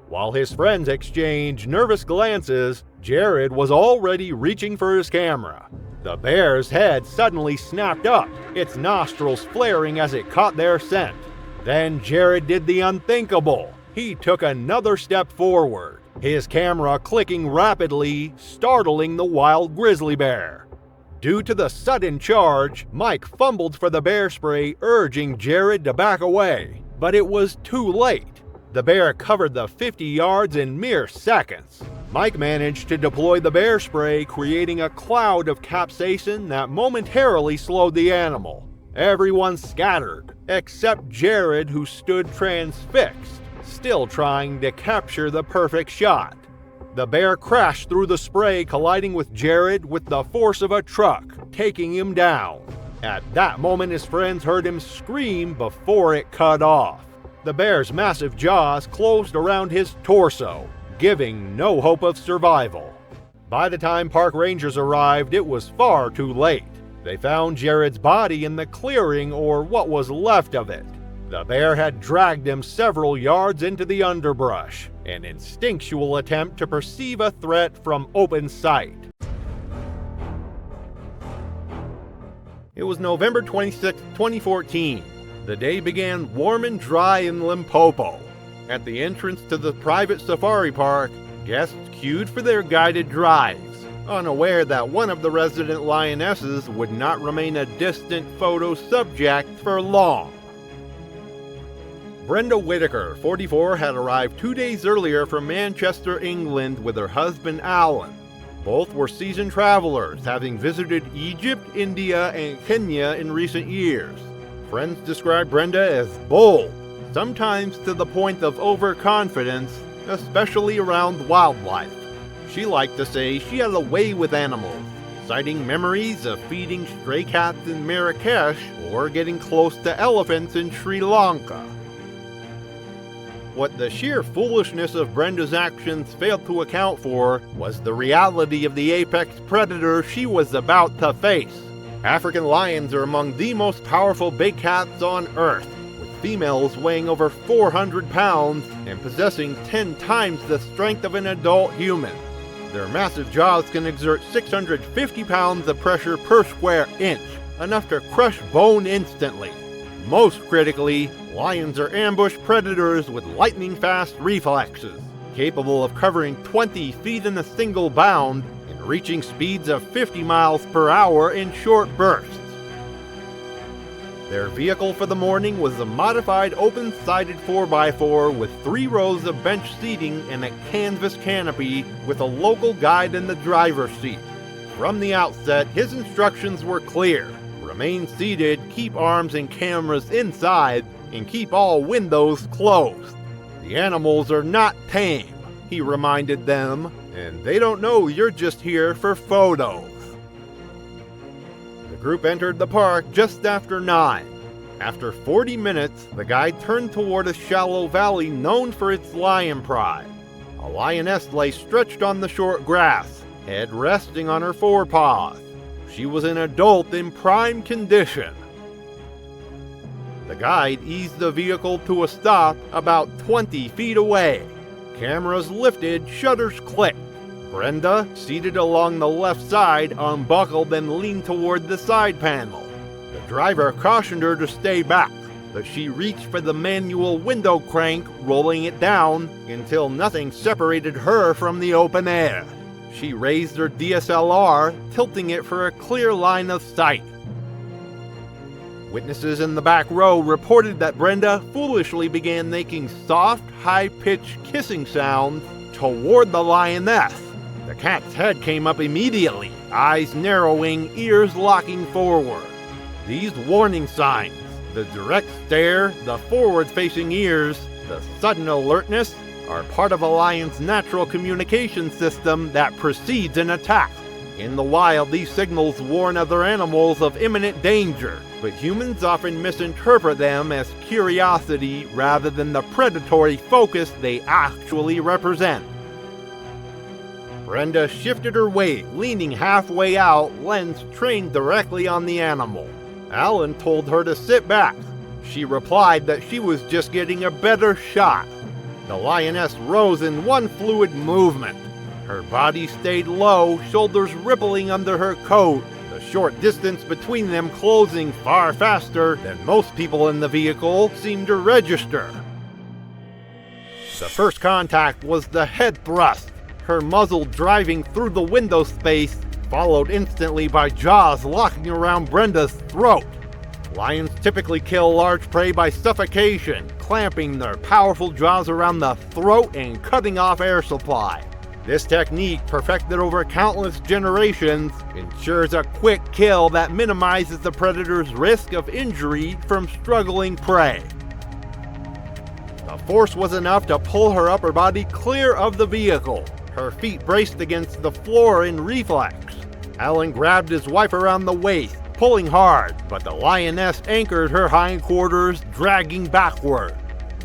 While his friends exchanged nervous glances, Jared was already reaching for his camera. The bear's head suddenly snapped up, its nostrils flaring as it caught their scent. Then Jared did the unthinkable. He took another step forward, his camera clicking rapidly, startling the wild grizzly bear. Due to the sudden charge, Mike fumbled for the bear spray, urging Jared to back away, but it was too late. The bear covered the 50 yards in mere seconds. Mike managed to deploy the bear spray, creating a cloud of capsaicin that momentarily slowed the animal. Everyone scattered, except Jared, who stood transfixed, still trying to capture the perfect shot. The bear crashed through the spray, colliding with Jared with the force of a truck, taking him down. At that moment, his friends heard him scream before it cut off. The bear's massive jaws closed around his torso, giving no hope of survival. By the time park rangers arrived, it was far too late. They found Jared's body in the clearing, or what was left of it. The bear had dragged him several yards into the underbrush, an instinctual attempt to perceive a threat from open sight. It was November 26, 2014. The day began warm and dry in Limpopo. At the entrance to the private safari park, guests queued for their guided drives, unaware that one of the resident lionesses would not remain a distant photo subject for long. Brenda Whitaker, 44, had arrived 2 days earlier from Manchester, England with her husband Alan. Both were seasoned travelers, having visited Egypt, India, and Kenya in recent years. Friends describe Brenda as bold, sometimes to the point of overconfidence, especially around wildlife. She liked to say she had a way with animals, citing memories of feeding stray cats in Marrakesh or getting close to elephants in Sri Lanka. What the sheer foolishness of Brenda's actions failed to account for was the reality of the apex predator she was about to face. African lions are among the most powerful big cats on Earth, with females weighing over 400 pounds and possessing 10 times the strength of an adult human. Their massive jaws can exert 650 pounds of pressure per square inch, enough to crush bone instantly. Most critically, lions are ambush predators with lightning-fast reflexes, capable of covering 20 feet in a single bound and reaching speeds of 50 miles per hour in short bursts. Their vehicle for the morning was a modified open-sided 4x4 with 3 rows of bench seating and a canvas canopy with a local guide in the driver's seat. From the outset, his instructions were clear. Remain seated, keep arms and cameras inside, and keep all windows closed. The animals are not tame, he reminded them, and they don't know you're just here for photos. The group entered the park just after 9. After 40 minutes, the guide turned toward a shallow valley known for its lion pride. A lioness lay stretched on the short grass, head resting on her forepaws. She was an adult in prime condition. The guide eased the vehicle to a stop about 20 feet away. Cameras lifted, shutters clicked. Brenda, seated along the left side, unbuckled and leaned toward the side panel. The driver cautioned her to stay back, but she reached for the manual window crank, rolling it down until nothing separated her from the open air. She raised her DSLR, tilting it for a clear line of sight. Witnesses in the back row reported that Brenda foolishly began making soft, high-pitched kissing sounds toward the lioness. The cat's head came up immediately, eyes narrowing, ears locking forward. These warning signs, the direct stare, the forward-facing ears, the sudden alertness, are part of a lion's natural communication system that precedes an attack. In the wild, these signals warn other animals of imminent danger, but humans often misinterpret them as curiosity rather than the predatory focus they actually represent. Brenda shifted her weight, leaning halfway out, lens trained directly on the animal. Alan told her to sit back. She replied that she was just getting a better shot. The lioness rose in one fluid movement. Her body stayed low, shoulders rippling under her coat, the short distance between them closing far faster than most people in the vehicle seemed to register. The first contact was the head thrust, her muzzle driving through the window space, followed instantly by jaws locking around Brenda's throat. Lions typically kill large prey by suffocation, clamping their powerful jaws around the throat and cutting off air supply. This technique, perfected over countless generations, ensures a quick kill that minimizes the predator's risk of injury from struggling prey. The force was enough to pull her upper body clear of the vehicle. Her feet braced against the floor in reflex. Alan grabbed his wife around the waist, pulling hard, but the lioness anchored her hindquarters, dragging backward.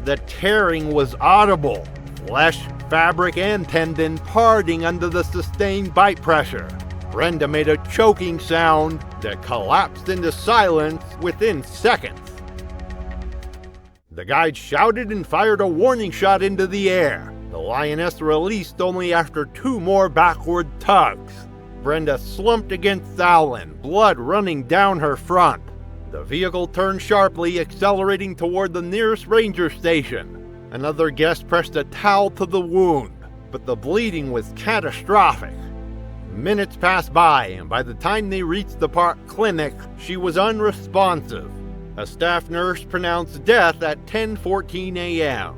The tearing was audible, flesh, fabric, and tendon parting under the sustained bite pressure. Brenda made a choking sound that collapsed into silence within seconds. The guide shouted and fired a warning shot into the air. The lioness released only after 2 more backward tugs. Brenda slumped against Alan, blood running down her front. The vehicle turned sharply, accelerating toward the nearest ranger station. Another guest pressed a towel to the wound, but the bleeding was catastrophic. Minutes passed by, and by the time they reached the park clinic, she was unresponsive. A staff nurse pronounced death at 10:14 a.m.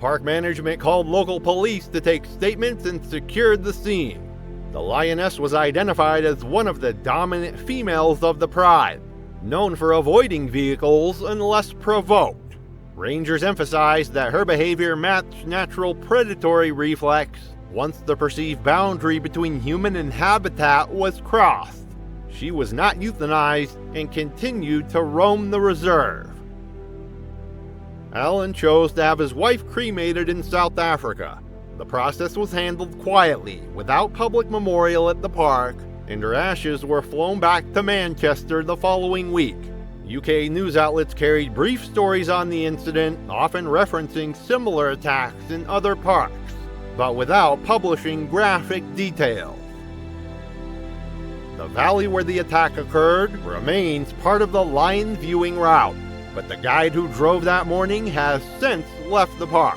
Park management called local police to take statements and secured the scene. The lioness was identified as one of the dominant females of the pride, known for avoiding vehicles unless provoked. Rangers emphasized that her behavior matched natural predatory reflex once the perceived boundary between human and habitat was crossed. She was not euthanized and continued to roam the reserve. Alan chose to have his wife cremated in South Africa. The process was handled quietly, without public memorial at the park, and her ashes were flown back to Manchester the following week. UK news outlets carried brief stories on the incident, often referencing similar attacks in other parks, but without publishing graphic details. The valley where the attack occurred remains part of the lion viewing route, but the guide who drove that morning has since left the park.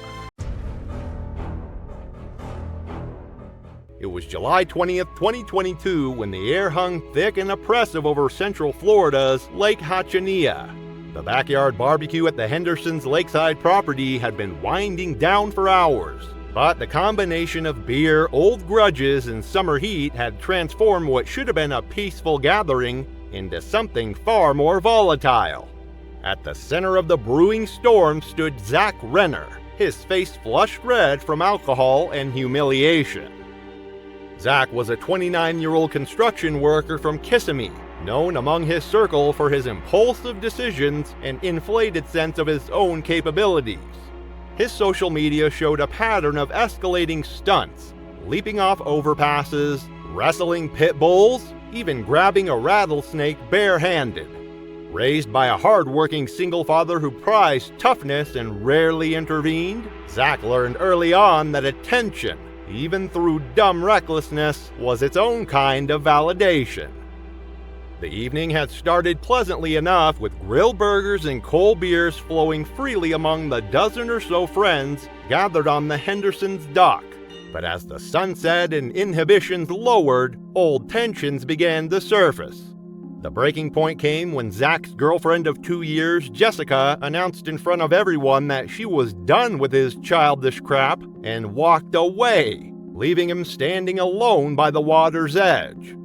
It was July 20th, 2022 when the air hung thick and oppressive over central Florida's Lake Hachanilla. The backyard barbecue at the Henderson's lakeside property had been winding down for hours, but the combination of beer, old grudges, and summer heat had transformed what should have been a peaceful gathering into something far more volatile. At the center of the brewing storm stood Zach Renner, his face flushed red from alcohol and humiliation. Zach was a 29-year-old construction worker from Kissimmee, known among his circle for his impulsive decisions and inflated sense of his own capabilities. His social media showed a pattern of escalating stunts, leaping off overpasses, wrestling pit bulls, even grabbing a rattlesnake barehanded. Raised by a hard-working single father who prized toughness and rarely intervened, Zach learned early on that attention, even through dumb recklessness, was its own kind of validation. The evening had started pleasantly enough, with grilled burgers and cold beers flowing freely among the dozen or so friends gathered on the Henderson's dock. But as the sun set and inhibitions lowered, old tensions began to surface. The breaking point came when Zach's girlfriend of 2 years, Jessica, announced in front of everyone that she was done with his childish crap and walked away, leaving him standing alone by the water's edge.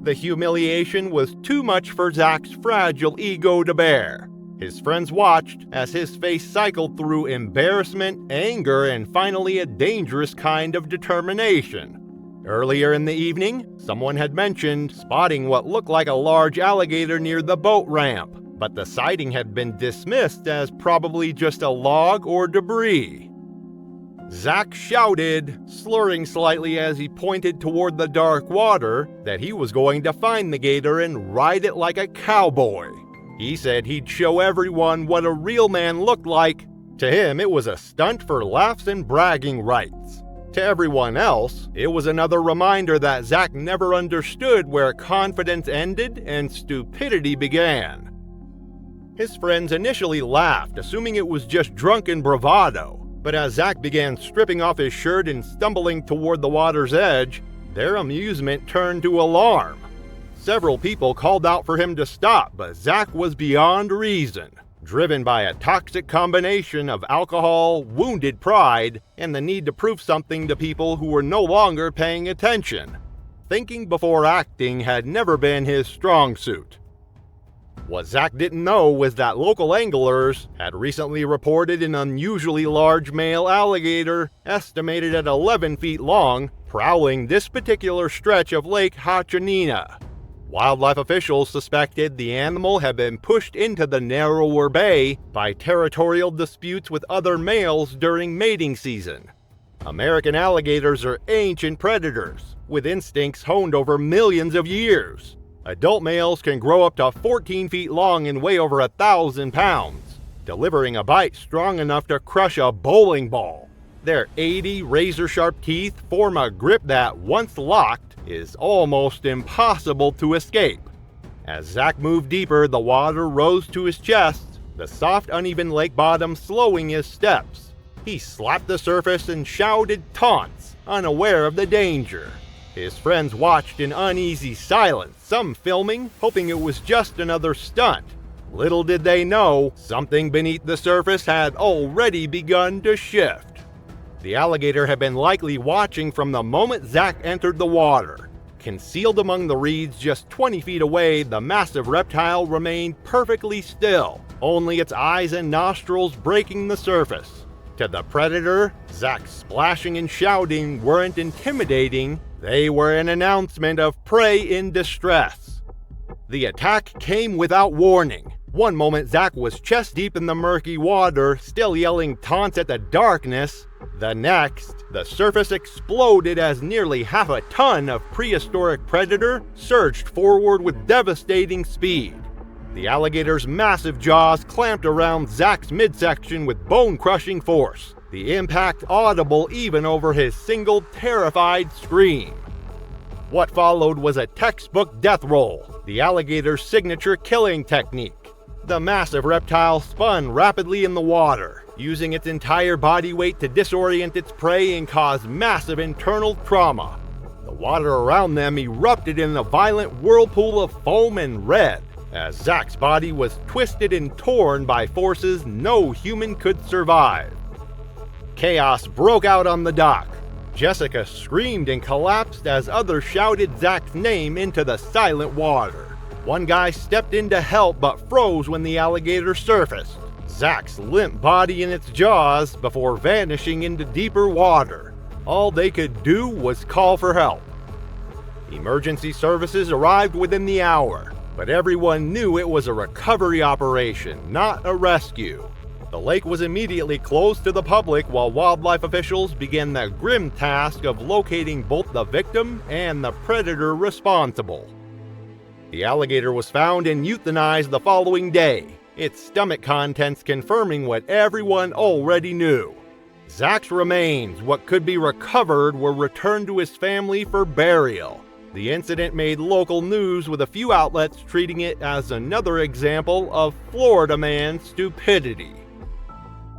The humiliation was too much for Zach's fragile ego to bear. His friends watched as his face cycled through embarrassment, anger, and finally a dangerous kind of determination. Earlier in the evening, someone had mentioned spotting what looked like a large alligator near the boat ramp, but the sighting had been dismissed as probably just a log or debris. Zach shouted, slurring slightly as he pointed toward the dark water, that he was going to find the gator and ride it like a cowboy. He said he'd show everyone what a real man looked like. To him, it was a stunt for laughs and bragging rights. To everyone else, it was another reminder that Zach never understood where confidence ended and stupidity began. His friends initially laughed, assuming it was just drunken bravado, but as Zach began stripping off his shirt and stumbling toward the water's edge, their amusement turned to alarm. Several people called out for him to stop, but Zach was beyond reason, driven by a toxic combination of alcohol, wounded pride, and the need to prove something to people who were no longer paying attention. Thinking before acting had never been his strong suit. What Zach didn't know was that local anglers had recently reported an unusually large male alligator, estimated at 11 feet long, prowling this particular stretch of Lake Hachanilla. Wildlife officials suspected the animal had been pushed into the narrower bay by territorial disputes with other males during mating season. American alligators are ancient predators, with instincts honed over millions of years. Adult males can grow up to 14 feet long and weigh over 1,000 pounds, delivering a bite strong enough to crush a bowling ball. Their 80 razor-sharp teeth form a grip that, once locked, is almost impossible to escape. As Zach moved deeper, the water rose to his chest, the soft, uneven lake bottom slowing his steps. He slapped the surface and shouted taunts, unaware of the danger. His friends watched in uneasy silence, some filming, hoping it was just another stunt. Little did they know, something beneath the surface had already begun to shift. The alligator had been likely watching from the moment Zach entered the water. Concealed among the reeds just 20 feet away, the massive reptile remained perfectly still, only its eyes and nostrils breaking the surface. To the predator, Zach's splashing and shouting weren't intimidating, they were an announcement of prey in distress. The attack came without warning. One moment Zach was chest deep in the murky water, still yelling taunts at the darkness. The next, the surface exploded as nearly half a ton of prehistoric predator surged forward with devastating speed. The alligator's massive jaws clamped around Zach's midsection with bone-crushing force, the impact audible even over his single terrified scream. What followed was a textbook death roll, the alligator's signature killing technique. The massive reptile spun rapidly in the water, using its entire body weight to disorient its prey and cause massive internal trauma. The water around them erupted in a violent whirlpool of foam and red, as Zach's body was twisted and torn by forces no human could survive. Chaos broke out on the dock. Jessica screamed and collapsed as others shouted Zach's name into the silent water. One guy stepped in to help but froze when the alligator surfaced, Zach's limp body in its jaws before vanishing into deeper water. All they could do was call for help. Emergency services arrived within the hour, but everyone knew it was a recovery operation, not a rescue. The lake was immediately closed to the public while wildlife officials began the grim task of locating both the victim and the predator responsible. The alligator was found and euthanized the following day, its stomach contents confirming what everyone already knew. Zach's remains, what could be recovered, were returned to his family for burial. The incident made local news, with a few outlets treating it as another example of Florida man's stupidity.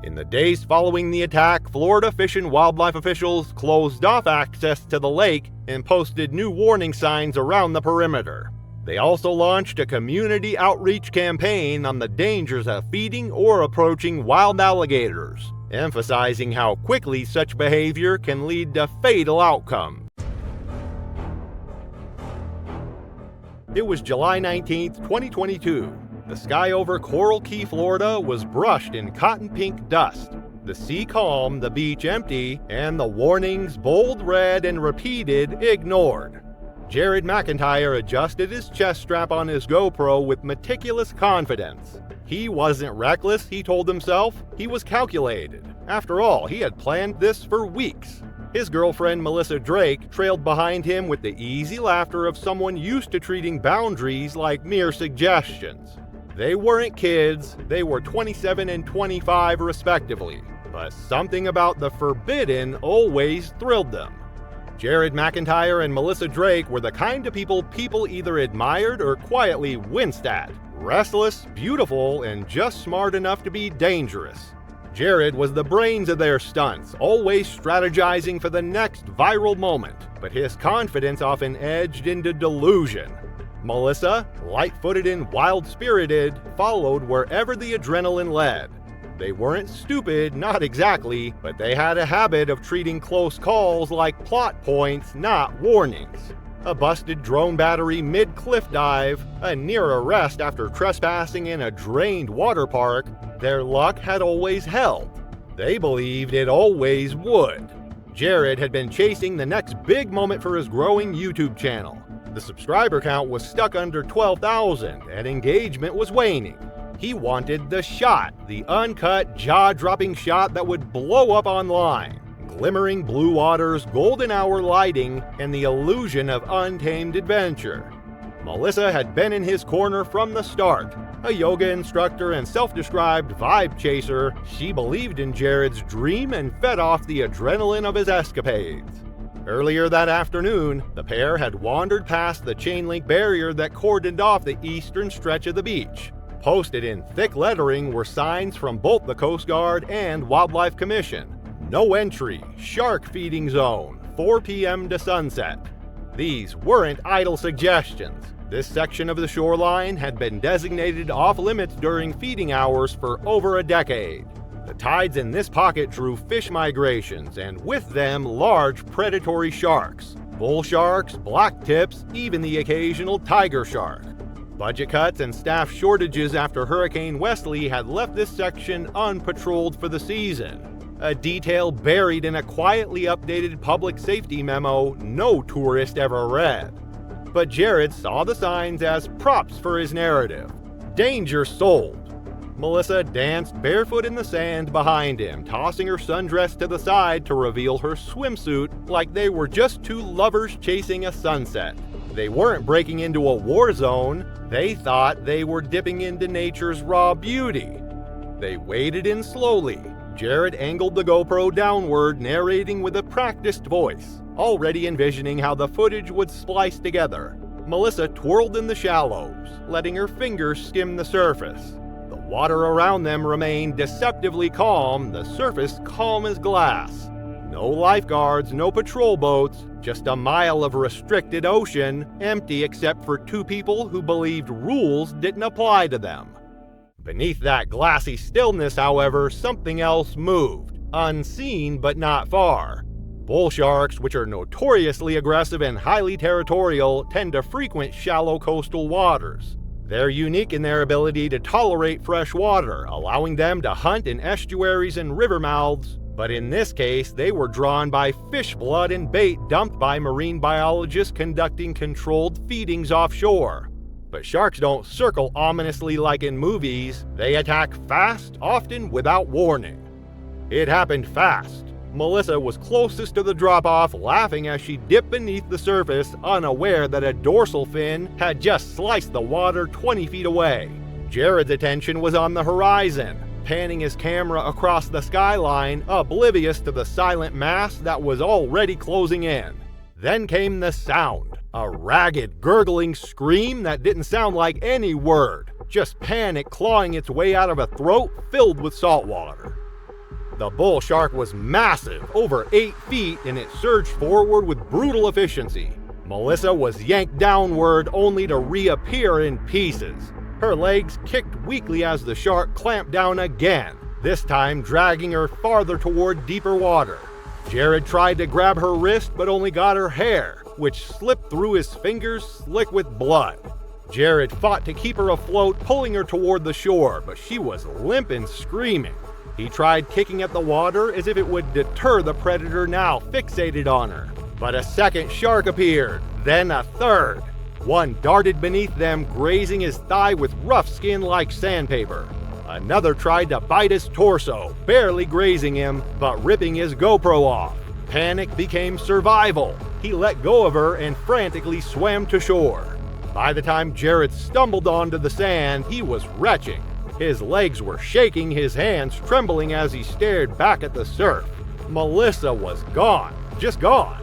In the days following the attack, Florida Fish and Wildlife officials closed off access to the lake and posted new warning signs around the perimeter. They also launched a community outreach campaign on the dangers of feeding or approaching wild alligators, emphasizing how quickly such behavior can lead to fatal outcomes. It was July 19, 2022. The sky over Coral Key, Florida was brushed in cotton pink dust. The sea calm, the beach empty, and the warnings, bold red and repeated, ignored. Jared McIntyre adjusted his chest strap on his GoPro with meticulous confidence. He wasn't reckless, he told himself. He was calculated. After all, he had planned this for weeks. His girlfriend Melissa Drake trailed behind him with the easy laughter of someone used to treating boundaries like mere suggestions. They weren't kids, they were 27 and 25 respectively, but something about the forbidden always thrilled them. Jared McIntyre and Melissa Drake were the kind of people either admired or quietly winced at. Restless, beautiful, and just smart enough to be dangerous. Jared was the brains of their stunts, always strategizing for the next viral moment, but his confidence often edged into delusion. Melissa, light-footed and wild-spirited, followed wherever the adrenaline led. They weren't stupid, not exactly, but they had a habit of treating close calls like plot points, not warnings. A busted drone battery mid-cliff dive, a near arrest after trespassing in a drained water park, their luck had always held. They believed it always would. Jared had been chasing the next big moment for his growing YouTube channel. The subscriber count was stuck under 12,000 and engagement was waning. He wanted the shot, the uncut, jaw-dropping shot that would blow up online. Glimmering blue waters, golden hour lighting, and the illusion of untamed adventure. Melissa had been in his corner from the start. A yoga instructor and self-described vibe chaser, she believed in Jared's dream and fed off the adrenaline of his escapades. Earlier that afternoon, the pair had wandered past the chain-link barrier that cordoned off the eastern stretch of the beach. Posted in thick lettering were signs from both the Coast Guard and Wildlife Commission. No entry, shark feeding zone, 4 p.m. to sunset. These weren't idle suggestions. This section of the shoreline had been designated off-limits during feeding hours for over a decade. The tides in this pocket drew fish migrations, and with them large predatory sharks. Bull sharks, black tips, even the occasional tiger shark. Budget cuts and staff shortages after Hurricane Wesley had left this section unpatrolled for the season. A detail buried in a quietly updated public safety memo no tourist ever read. But Jared saw the signs as props for his narrative. Danger sold. Melissa danced barefoot in the sand behind him, tossing her sundress to the side to reveal her swimsuit like they were just two lovers chasing a sunset. They weren't breaking into a war zone. They thought they were dipping into nature's raw beauty. They waded in slowly. Jared angled the GoPro downward, narrating with a practiced voice, already envisioning how the footage would splice together. Melissa twirled in the shallows, letting her fingers skim the surface. The water around them remained deceptively calm, the surface calm as glass. No lifeguards, no patrol boats, just a mile of restricted ocean, empty except for two people who believed rules didn't apply to them. Beneath that glassy stillness, however, something else moved, unseen but not far. Bull sharks, which are notoriously aggressive and highly territorial, tend to frequent shallow coastal waters. They're unique in their ability to tolerate fresh water, allowing them to hunt in estuaries and river mouths, but in this case, they were drawn by fish blood and bait dumped by marine biologists conducting controlled feedings offshore. But sharks don't circle ominously like in movies. They attack fast, often without warning. It happened fast. Melissa was closest to the drop-off, laughing as she dipped beneath the surface, unaware that a dorsal fin had just sliced the water 20 feet away. Jared's attention was on the horizon, panning his camera across the skyline, oblivious to the silent mass that was already closing in. Then came the sound, a ragged, gurgling scream that didn't sound like any word, just panic clawing its way out of a throat filled with salt water. The bull shark was massive, over 8 feet, and it surged forward with brutal efficiency. Melissa was yanked downward only to reappear in pieces. Her legs kicked weakly as the shark clamped down again, this time dragging her farther toward deeper water. Jared tried to grab her wrist but only got her hair, which slipped through his fingers slick with blood. Jared fought to keep her afloat, pulling her toward the shore, but she was limp and screaming. He tried kicking at the water as if it would deter the predator now fixated on her. But a second shark appeared, then a third. One darted beneath them, grazing his thigh with rough skin like sandpaper. Another tried to bite his torso, barely grazing him, but ripping his GoPro off. Panic became survival. He let go of her and frantically swam to shore. By the time Jared stumbled onto the sand, he was retching. His legs were shaking, his hands trembling as he stared back at the surf. Melissa was gone, just gone.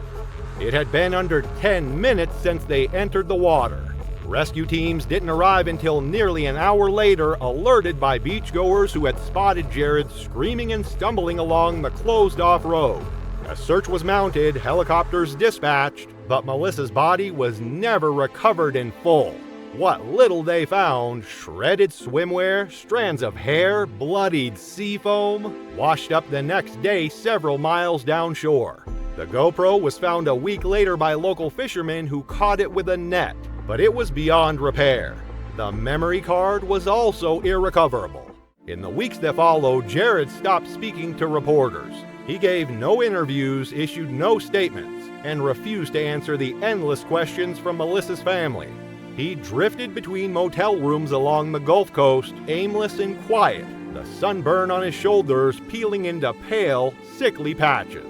It had been under 10 minutes since they entered the water. Rescue teams didn't arrive until nearly an hour later, alerted by beachgoers who had spotted Jared screaming and stumbling along the closed-off road. A search was mounted, helicopters dispatched, but Melissa's body was never recovered in full. What little they found, shredded swimwear, strands of hair, bloodied sea foam, washed up the next day several miles downshore. The GoPro was found a week later by local fishermen who caught it with a net, but it was beyond repair. The memory card was also irrecoverable. In the weeks that followed, Jared stopped speaking to reporters. He gave no interviews, issued no statements, and refused to answer the endless questions from Melissa's family. He drifted between motel rooms along the Gulf Coast, aimless and quiet, the sunburn on his shoulders peeling into pale, sickly patches.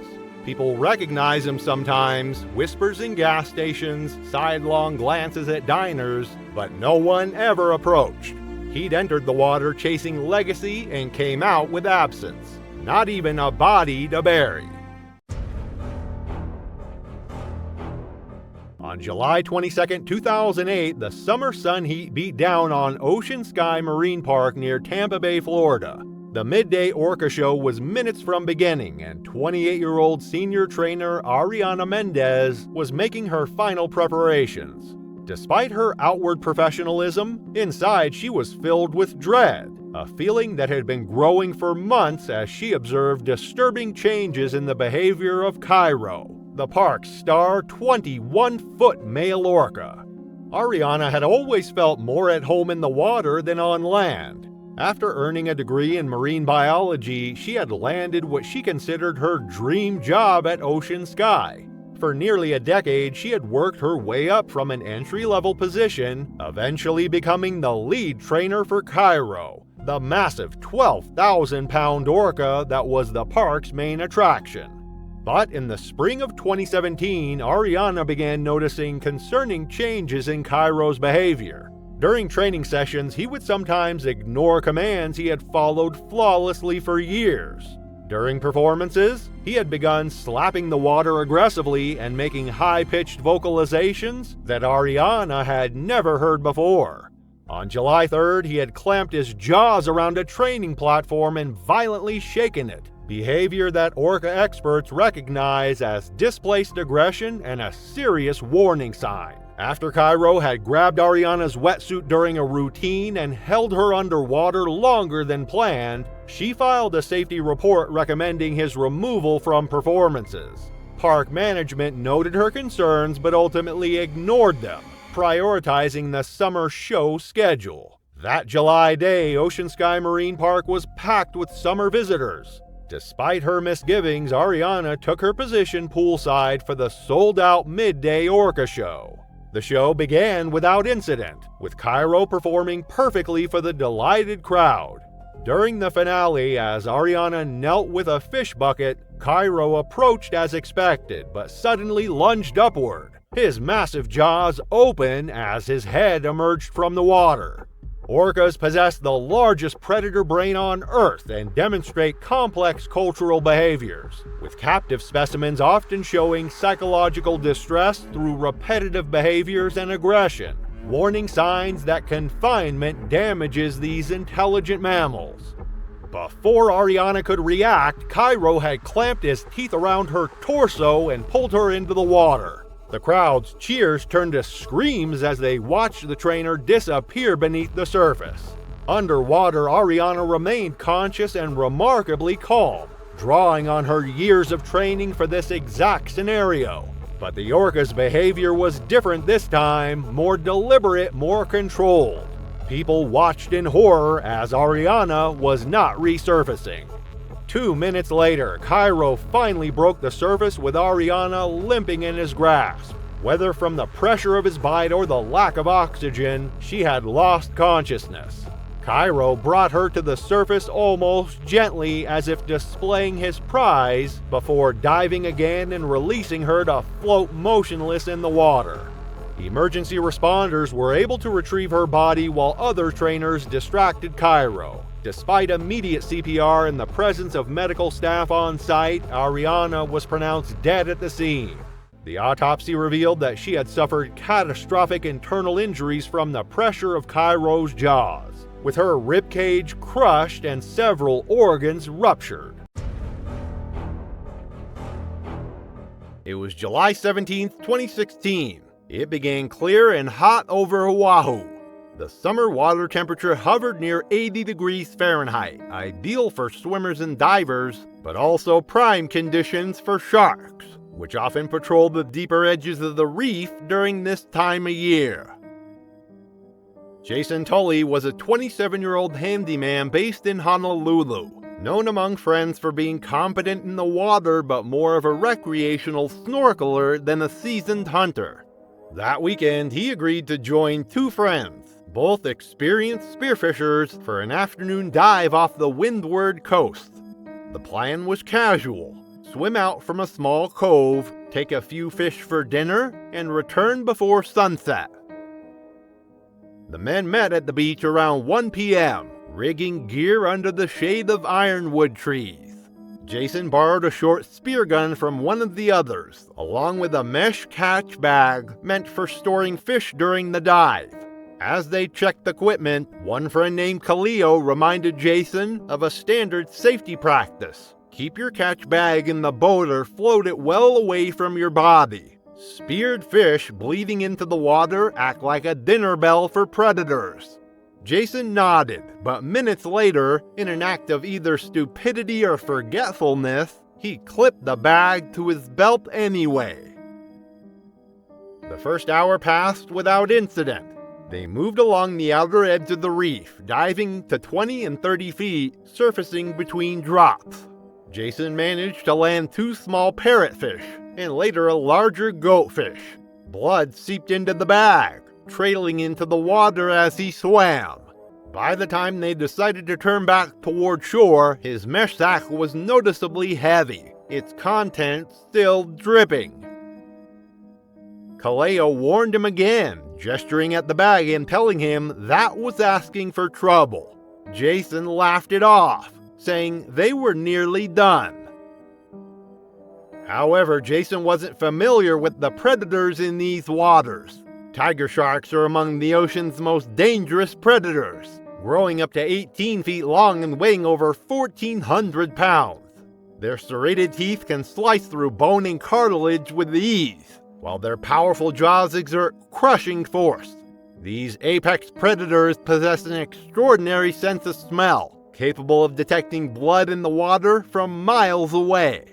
People recognize him sometimes, whispers in gas stations, sidelong glances at diners, but no one ever approached. He'd entered the water chasing legacy and came out with absence. Not even a body to bury. On July 22, 2008, the summer sun heat beat down on Ocean Sky Marine Park near Tampa Bay, Florida. The midday orca show was minutes from beginning, and 28-year-old senior trainer Ariana Mendez was making her final preparations. Despite her outward professionalism, inside she was filled with dread, a feeling that had been growing for months as she observed disturbing changes in the behavior of Cairo, the park's star 21-foot male orca. Ariana had always felt more at home in the water than on land. After earning a degree in marine biology, she had landed what she considered her dream job at Ocean Sky. For nearly a decade, she had worked her way up from an entry-level position, eventually becoming the lead trainer for Cairo, the massive 12,000-pound orca that was the park's main attraction. But in the spring of 2017, Ariana began noticing concerning changes in Cairo's behavior. During training sessions, he would sometimes ignore commands he had followed flawlessly for years. During performances, he had begun slapping the water aggressively and making high-pitched vocalizations that Ariana had never heard before. On July 3rd, he had clamped his jaws around a training platform and violently shaken it, behavior that orca experts recognize as displaced aggression and a serious warning sign. After Cairo had grabbed Ariana's wetsuit during a routine and held her underwater longer than planned, she filed a safety report recommending his removal from performances. Park management noted her concerns but ultimately ignored them, prioritizing the summer show schedule. That July day, Ocean Sky Marine Park was packed with summer visitors. Despite her misgivings, Ariana took her position poolside for the sold-out midday orca show. The show began without incident, with Cairo performing perfectly for the delighted crowd. During the finale, as Ariana knelt with a fish bucket, Cairo approached as expected, but suddenly lunged upward, his massive jaws open as his head emerged from the water. Orcas possess the largest predator brain on Earth and demonstrate complex cultural behaviors, with captive specimens often showing psychological distress through repetitive behaviors and aggression, warning signs that confinement damages these intelligent mammals. Before Ariana could react, Cairo had clamped his teeth around her torso and pulled her into the water. The crowd's cheers turned to screams as they watched the trainer disappear beneath the surface. Underwater, Ariana remained conscious and remarkably calm, drawing on her years of training for this exact scenario. But the orca's behavior was different this time, more deliberate, more controlled. People watched in horror as Ariana was not resurfacing. 2 minutes later, Cairo finally broke the surface with Ariana limping in his grasp. Whether from the pressure of his bite or the lack of oxygen, she had lost consciousness. Cairo brought her to the surface almost gently, as if displaying his prize, before diving again and releasing her to float motionless in the water. Emergency responders were able to retrieve her body while other trainers distracted Cairo. Despite immediate CPR and the presence of medical staff on site, Ariana was pronounced dead at the scene. The autopsy revealed that she had suffered catastrophic internal injuries from the pressure of Cairo's jaws, with her ribcage crushed and several organs ruptured. It was July 17, 2016. It began clear and hot over Oahu. The summer water temperature hovered near 80 degrees Fahrenheit, ideal for swimmers and divers, but also prime conditions for sharks, which often patrol the deeper edges of the reef during this time of year. Jason Tully was a 27-year-old handyman based in Honolulu, known among friends for being competent in the water but more of a recreational snorkeler than a seasoned hunter. That weekend, he agreed to join two friends, both experienced spearfishers, for an afternoon dive off the windward coast. The plan was casual: swim out from a small cove, take a few fish for dinner, and return before sunset. The men met at the beach around 1 p.m., rigging gear under the shade of ironwood trees. Jason borrowed a short spear gun from one of the others, along with a mesh catch bag meant for storing fish during the dive. As they checked the equipment, one friend named Kaleo reminded Jason of a standard safety practice. Keep your catch bag in the boat or float it well away from your body. Speared fish bleeding into the water act like a dinner bell for predators. Jason nodded, but minutes later, in an act of either stupidity or forgetfulness, he clipped the bag to his belt anyway. The first hour passed without incident. They moved along the outer edge of the reef, diving to 20 and 30 feet, surfacing between drops. Jason managed to land 2 small parrotfish, and later a larger goatfish. Blood seeped into the bag, trailing into the water as he swam. By the time they decided to turn back toward shore, his mesh sack was noticeably heavy, its contents still dripping. Kaleo warned him again, gesturing at the bag and telling him that was asking for trouble. Jason laughed it off, saying they were nearly done. However, Jason wasn't familiar with the predators in these waters. Tiger sharks are among the ocean's most dangerous predators, growing up to 18 feet long and weighing over 1,400 pounds. Their serrated teeth can slice through bone and cartilage with ease, while their powerful jaws exert crushing force. These apex predators possess an extraordinary sense of smell, capable of detecting blood in the water from miles away.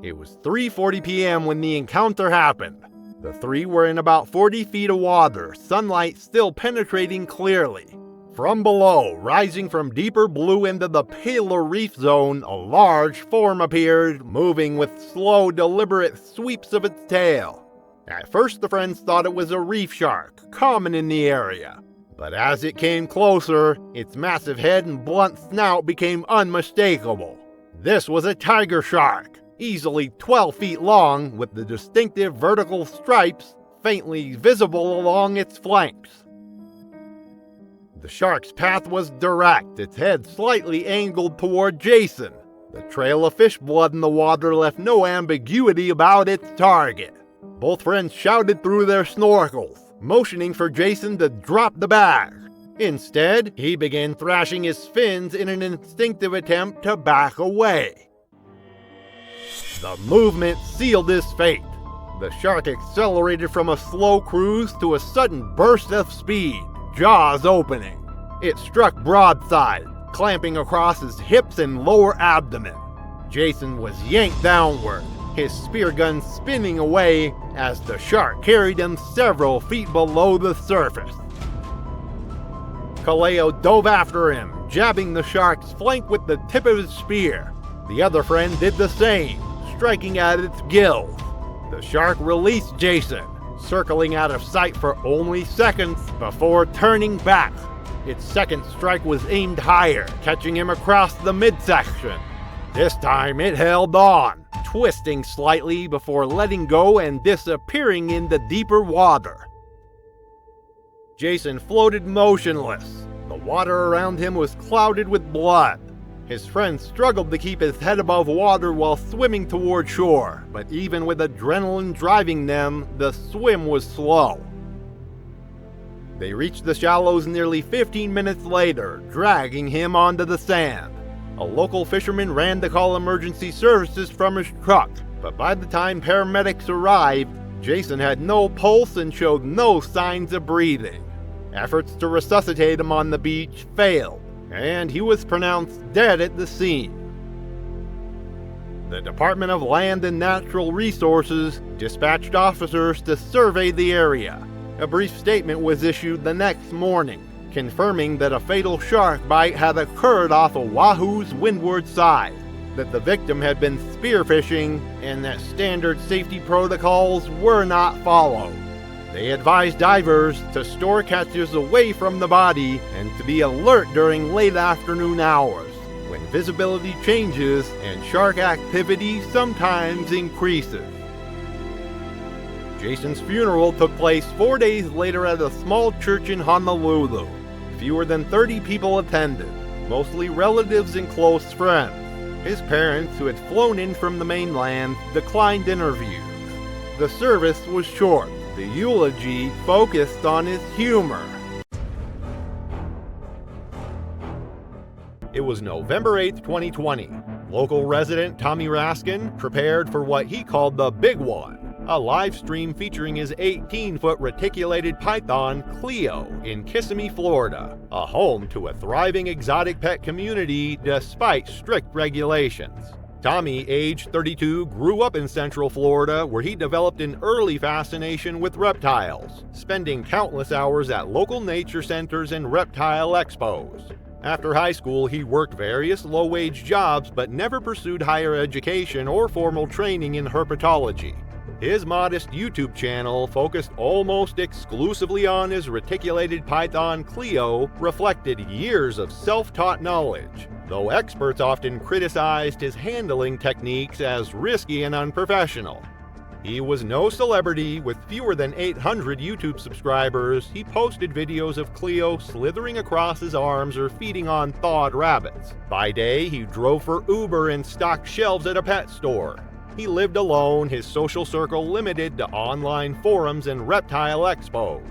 It was 3:40 p.m. when the encounter happened. The 3 were in about 40 feet of water, sunlight still penetrating clearly. From below, rising from deeper blue into the paler reef zone, a large form appeared, moving with slow, deliberate sweeps of its tail. At first, the friends thought it was a reef shark, common in the area. But as it came closer, its massive head and blunt snout became unmistakable. This was a tiger shark, easily 12 feet long, with the distinctive vertical stripes faintly visible along its flanks. The shark's path was direct, its head slightly angled toward Jason. The trail of fish blood in the water left no ambiguity about its target. Both friends shouted through their snorkels, motioning for Jason to drop the bag. Instead, he began thrashing his fins in an instinctive attempt to back away. The movement sealed his fate. The shark accelerated from a slow cruise to a sudden burst of speed, jaws opening. It struck broadside, clamping across his hips and lower abdomen. Jason was yanked downward, his spear gun spinning away as the shark carried him several feet below the surface. Kaleo dove after him, jabbing the shark's flank with the tip of his spear. The other friend did the same, striking at its gills. The shark released Jason, circling out of sight for only seconds before turning back. Its second strike was aimed higher, catching him across the midsection. This time it held on, twisting slightly before letting go and disappearing into deeper water. Jason floated motionless. The water around him was clouded with blood. His friends struggled to keep his head above water while swimming toward shore, but even with adrenaline driving them, the swim was slow. They reached the shallows nearly 15 minutes later, dragging him onto the sand. A local fisherman ran to call emergency services from his truck, but by the time paramedics arrived, Jason had no pulse and showed no signs of breathing. Efforts to resuscitate him on the beach failed, and he was pronounced dead at the scene. The Department of Land and Natural Resources dispatched officers to survey the area. A brief statement was issued the next morning, confirming that a fatal shark bite had occurred off Oahu's windward side, that the victim had been spearfishing, and that standard safety protocols were not followed. They advised divers to store catches away from the body and to be alert during late afternoon hours, when visibility changes and shark activity sometimes increases. Jason's funeral took place 4 days later at a small church in Honolulu. Fewer than 30 people attended, mostly relatives and close friends. His parents, who had flown in from the mainland, declined interviews. The service was short, The eulogy focused on his humor. It was November 8, 2020. Local resident Tommy Raskin prepared for what he called the big one, a live stream featuring his 18-foot reticulated python, Cleo, in Kissimmee, Florida, a home to a thriving exotic pet community despite strict regulations. Tommy, age 32, grew up in Central Florida where he developed an early fascination with reptiles, spending countless hours at local nature centers and reptile expos. After high school, he worked various low-wage jobs but never pursued higher education or formal training in herpetology. His modest YouTube channel, focused almost exclusively on his reticulated python Cleo, reflected years of self-taught knowledge, though experts often criticized his handling techniques as risky and unprofessional. He was no celebrity. With fewer than 800 YouTube subscribers, he posted videos of Cleo slithering across his arms or feeding on thawed rabbits. By day, he drove for Uber and stocked shelves at a pet store. He lived alone, his social circle limited to online forums and reptile expos.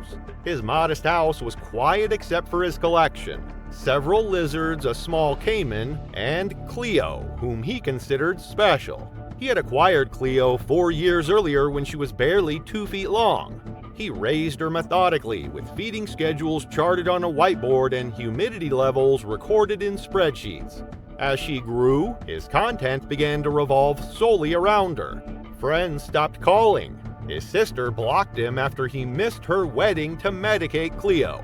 His modest house was quiet except for his collection: several lizards, a small caiman, and Cleo, whom he considered special. He had acquired Cleo 4 years earlier when she was barely 2 feet long. He raised her methodically, with feeding schedules charted on a whiteboard and humidity levels recorded in spreadsheets. As she grew, his content began to revolve solely around her. Friends stopped calling. His sister blocked him after he missed her wedding to medicate Cleo.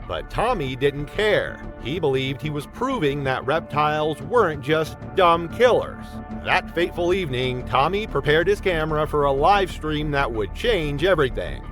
But Tommy didn't care. He believed he was proving that reptiles weren't just dumb killers. That fateful evening, Tommy prepared his camera for a live stream that would change everything.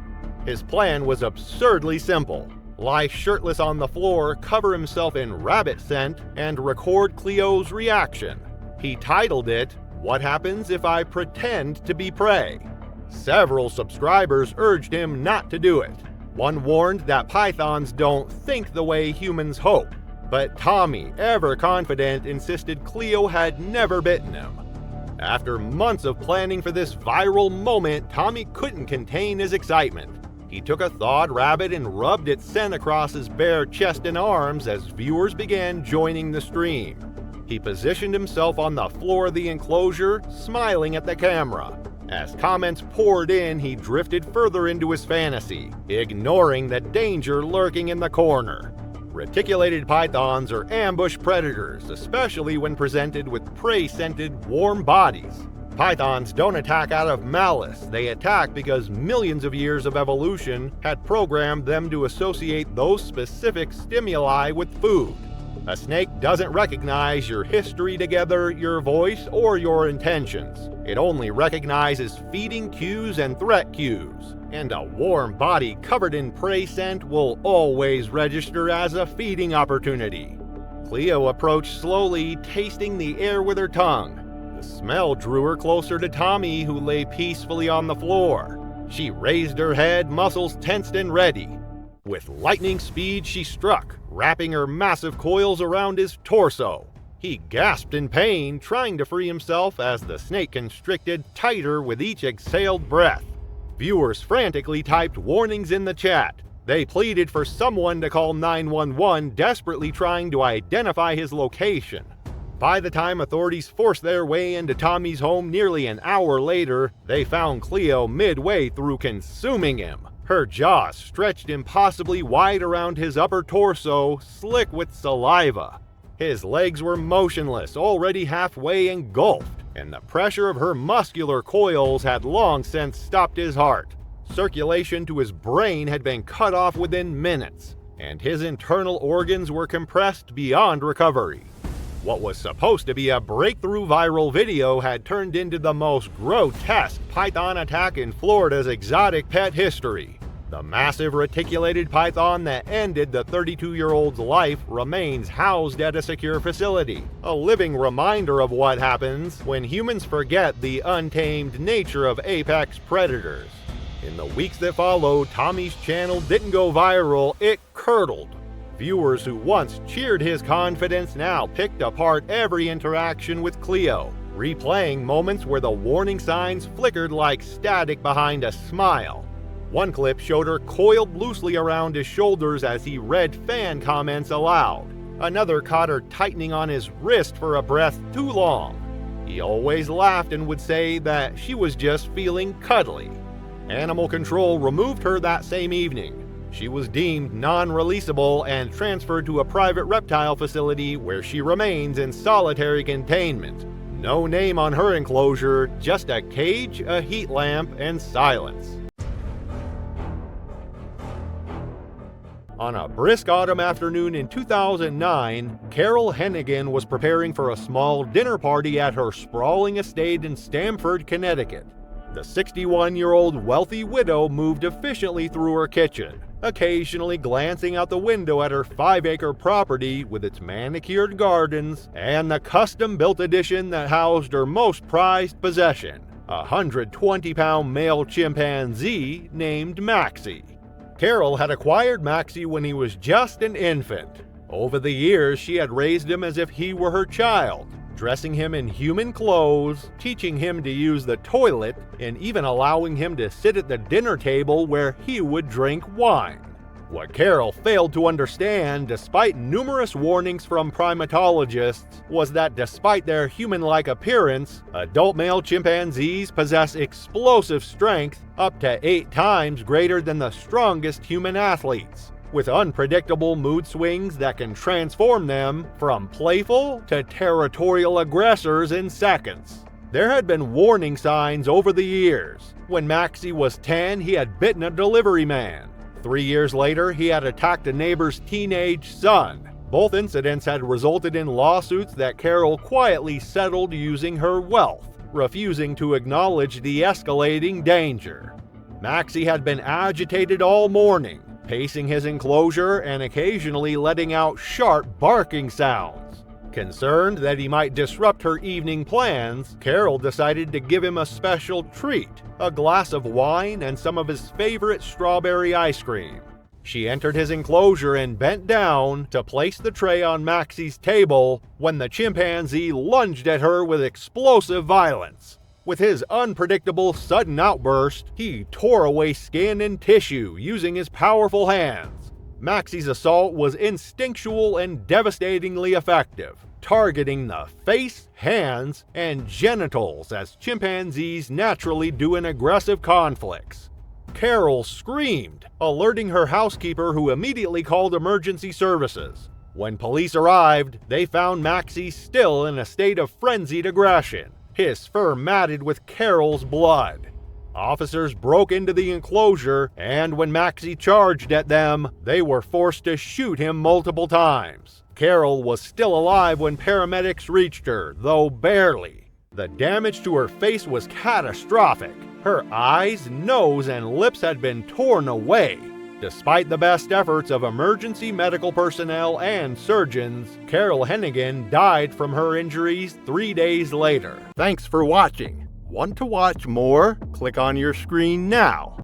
His plan was absurdly simple: lie shirtless on the floor, cover himself in rabbit scent, and record Cleo's reaction. He titled it, "What Happens If I Pretend to Be Prey?" Several subscribers urged him not to do it. One warned that pythons don't think the way humans hope. But Tommy, ever confident, insisted Cleo had never bitten him. After months of planning for this viral moment, Tommy couldn't contain his excitement. He took a thawed rabbit and rubbed its scent across his bare chest and arms as viewers began joining the stream. He positioned himself on the floor of the enclosure, smiling at the camera. As comments poured in, he drifted further into his fantasy, ignoring the danger lurking in the corner. Reticulated pythons are ambush predators, especially when presented with prey-scented, warm bodies. Pythons don't attack out of malice. They attack because millions of years of evolution had programmed them to associate those specific stimuli with food. A snake doesn't recognize your history together, your voice, or your intentions. It only recognizes feeding cues and threat cues. And a warm body covered in prey scent will always register as a feeding opportunity. Cleo approached slowly, tasting the air with her tongue. The smell drew her closer to Tommy, who lay peacefully on the floor. She raised her head, muscles tensed and ready. With lightning speed, she struck, wrapping her massive coils around his torso. He gasped in pain, trying to free himself as the snake constricted tighter with each exhaled breath. Viewers frantically typed warnings in the chat. They pleaded for someone to call 911, desperately trying to identify his location. By the time authorities forced their way into Tommy's home nearly an hour later, they found Cleo midway through consuming him. Her jaws stretched impossibly wide around his upper torso, slick with saliva. His legs were motionless, already halfway engulfed, and the pressure of her muscular coils had long since stopped his heart. Circulation to his brain had been cut off within minutes, and his internal organs were compressed beyond recovery. What was supposed to be a breakthrough viral video had turned into the most grotesque python attack in Florida's exotic pet history. The massive reticulated python that ended the 32-year-old's life remains housed at a secure facility, a living reminder of what happens when humans forget the untamed nature of apex predators. In the weeks that followed, Tommy's channel didn't go viral, it curdled. Viewers who once cheered his confidence now picked apart every interaction with Cleo, replaying moments where the warning signs flickered like static behind a smile. One clip showed her coiled loosely around his shoulders as he read fan comments aloud. Another caught her tightening on his wrist for a breath too long. He always laughed and would say that she was just feeling cuddly. Animal control removed her that same evening. She was deemed non-releasable and transferred to a private reptile facility where she remains in solitary containment. No name on her enclosure, just a cage, a heat lamp, and silence. On a brisk autumn afternoon in 2009, Carol Hennigan was preparing for a small dinner party at her sprawling estate in Stamford, Connecticut. The 61-year-old wealthy widow moved efficiently through her kitchen, occasionally glancing out the window at her 5-acre property with its manicured gardens and the custom-built addition that housed her most prized possession, a 120-pound male chimpanzee named Maxie. Carol had acquired Maxie when he was just an infant. Over the years, she had raised him as if he were her child, dressing him in human clothes, teaching him to use the toilet, and even allowing him to sit at the dinner table where he would drink wine. What Carol failed to understand, despite numerous warnings from primatologists, was that despite their human-like appearance, adult male chimpanzees possess explosive strength up to 8 times greater than the strongest human athletes, with unpredictable mood swings that can transform them from playful to territorial aggressors in seconds. There had been warning signs over the years. When Maxie was 10, he had bitten a delivery man. 3 years later, he had attacked a neighbor's teenage son. Both incidents had resulted in lawsuits that Carol quietly settled using her wealth, refusing to acknowledge the escalating danger. Maxie had been agitated all morning, pacing his enclosure and occasionally letting out sharp barking sounds. Concerned that he might disrupt her evening plans, Carol decided to give him a special treat, a glass of wine and some of his favorite strawberry ice cream. She entered his enclosure and bent down to place the tray on Maxie's table when the chimpanzee lunged at her with explosive violence. With his unpredictable sudden outburst, he tore away skin and tissue using his powerful hands. Maxie's assault was instinctual and devastatingly effective, targeting the face, hands, and genitals as chimpanzees naturally do in aggressive conflicts. Carol screamed, alerting her housekeeper, who immediately called emergency services. When police arrived, they found Maxie still in a state of frenzied aggression, his fur matted with Carol's blood. Officers broke into the enclosure, and when Maxie charged at them, they were forced to shoot him multiple times. Carol was still alive when paramedics reached her, though barely. The damage to her face was catastrophic. Her eyes, nose, and lips had been torn away. Despite the best efforts of emergency medical personnel and surgeons, Carol Hennigan died from her injuries 3 days later. Thanks for watching. Want to watch more? Click on your screen now.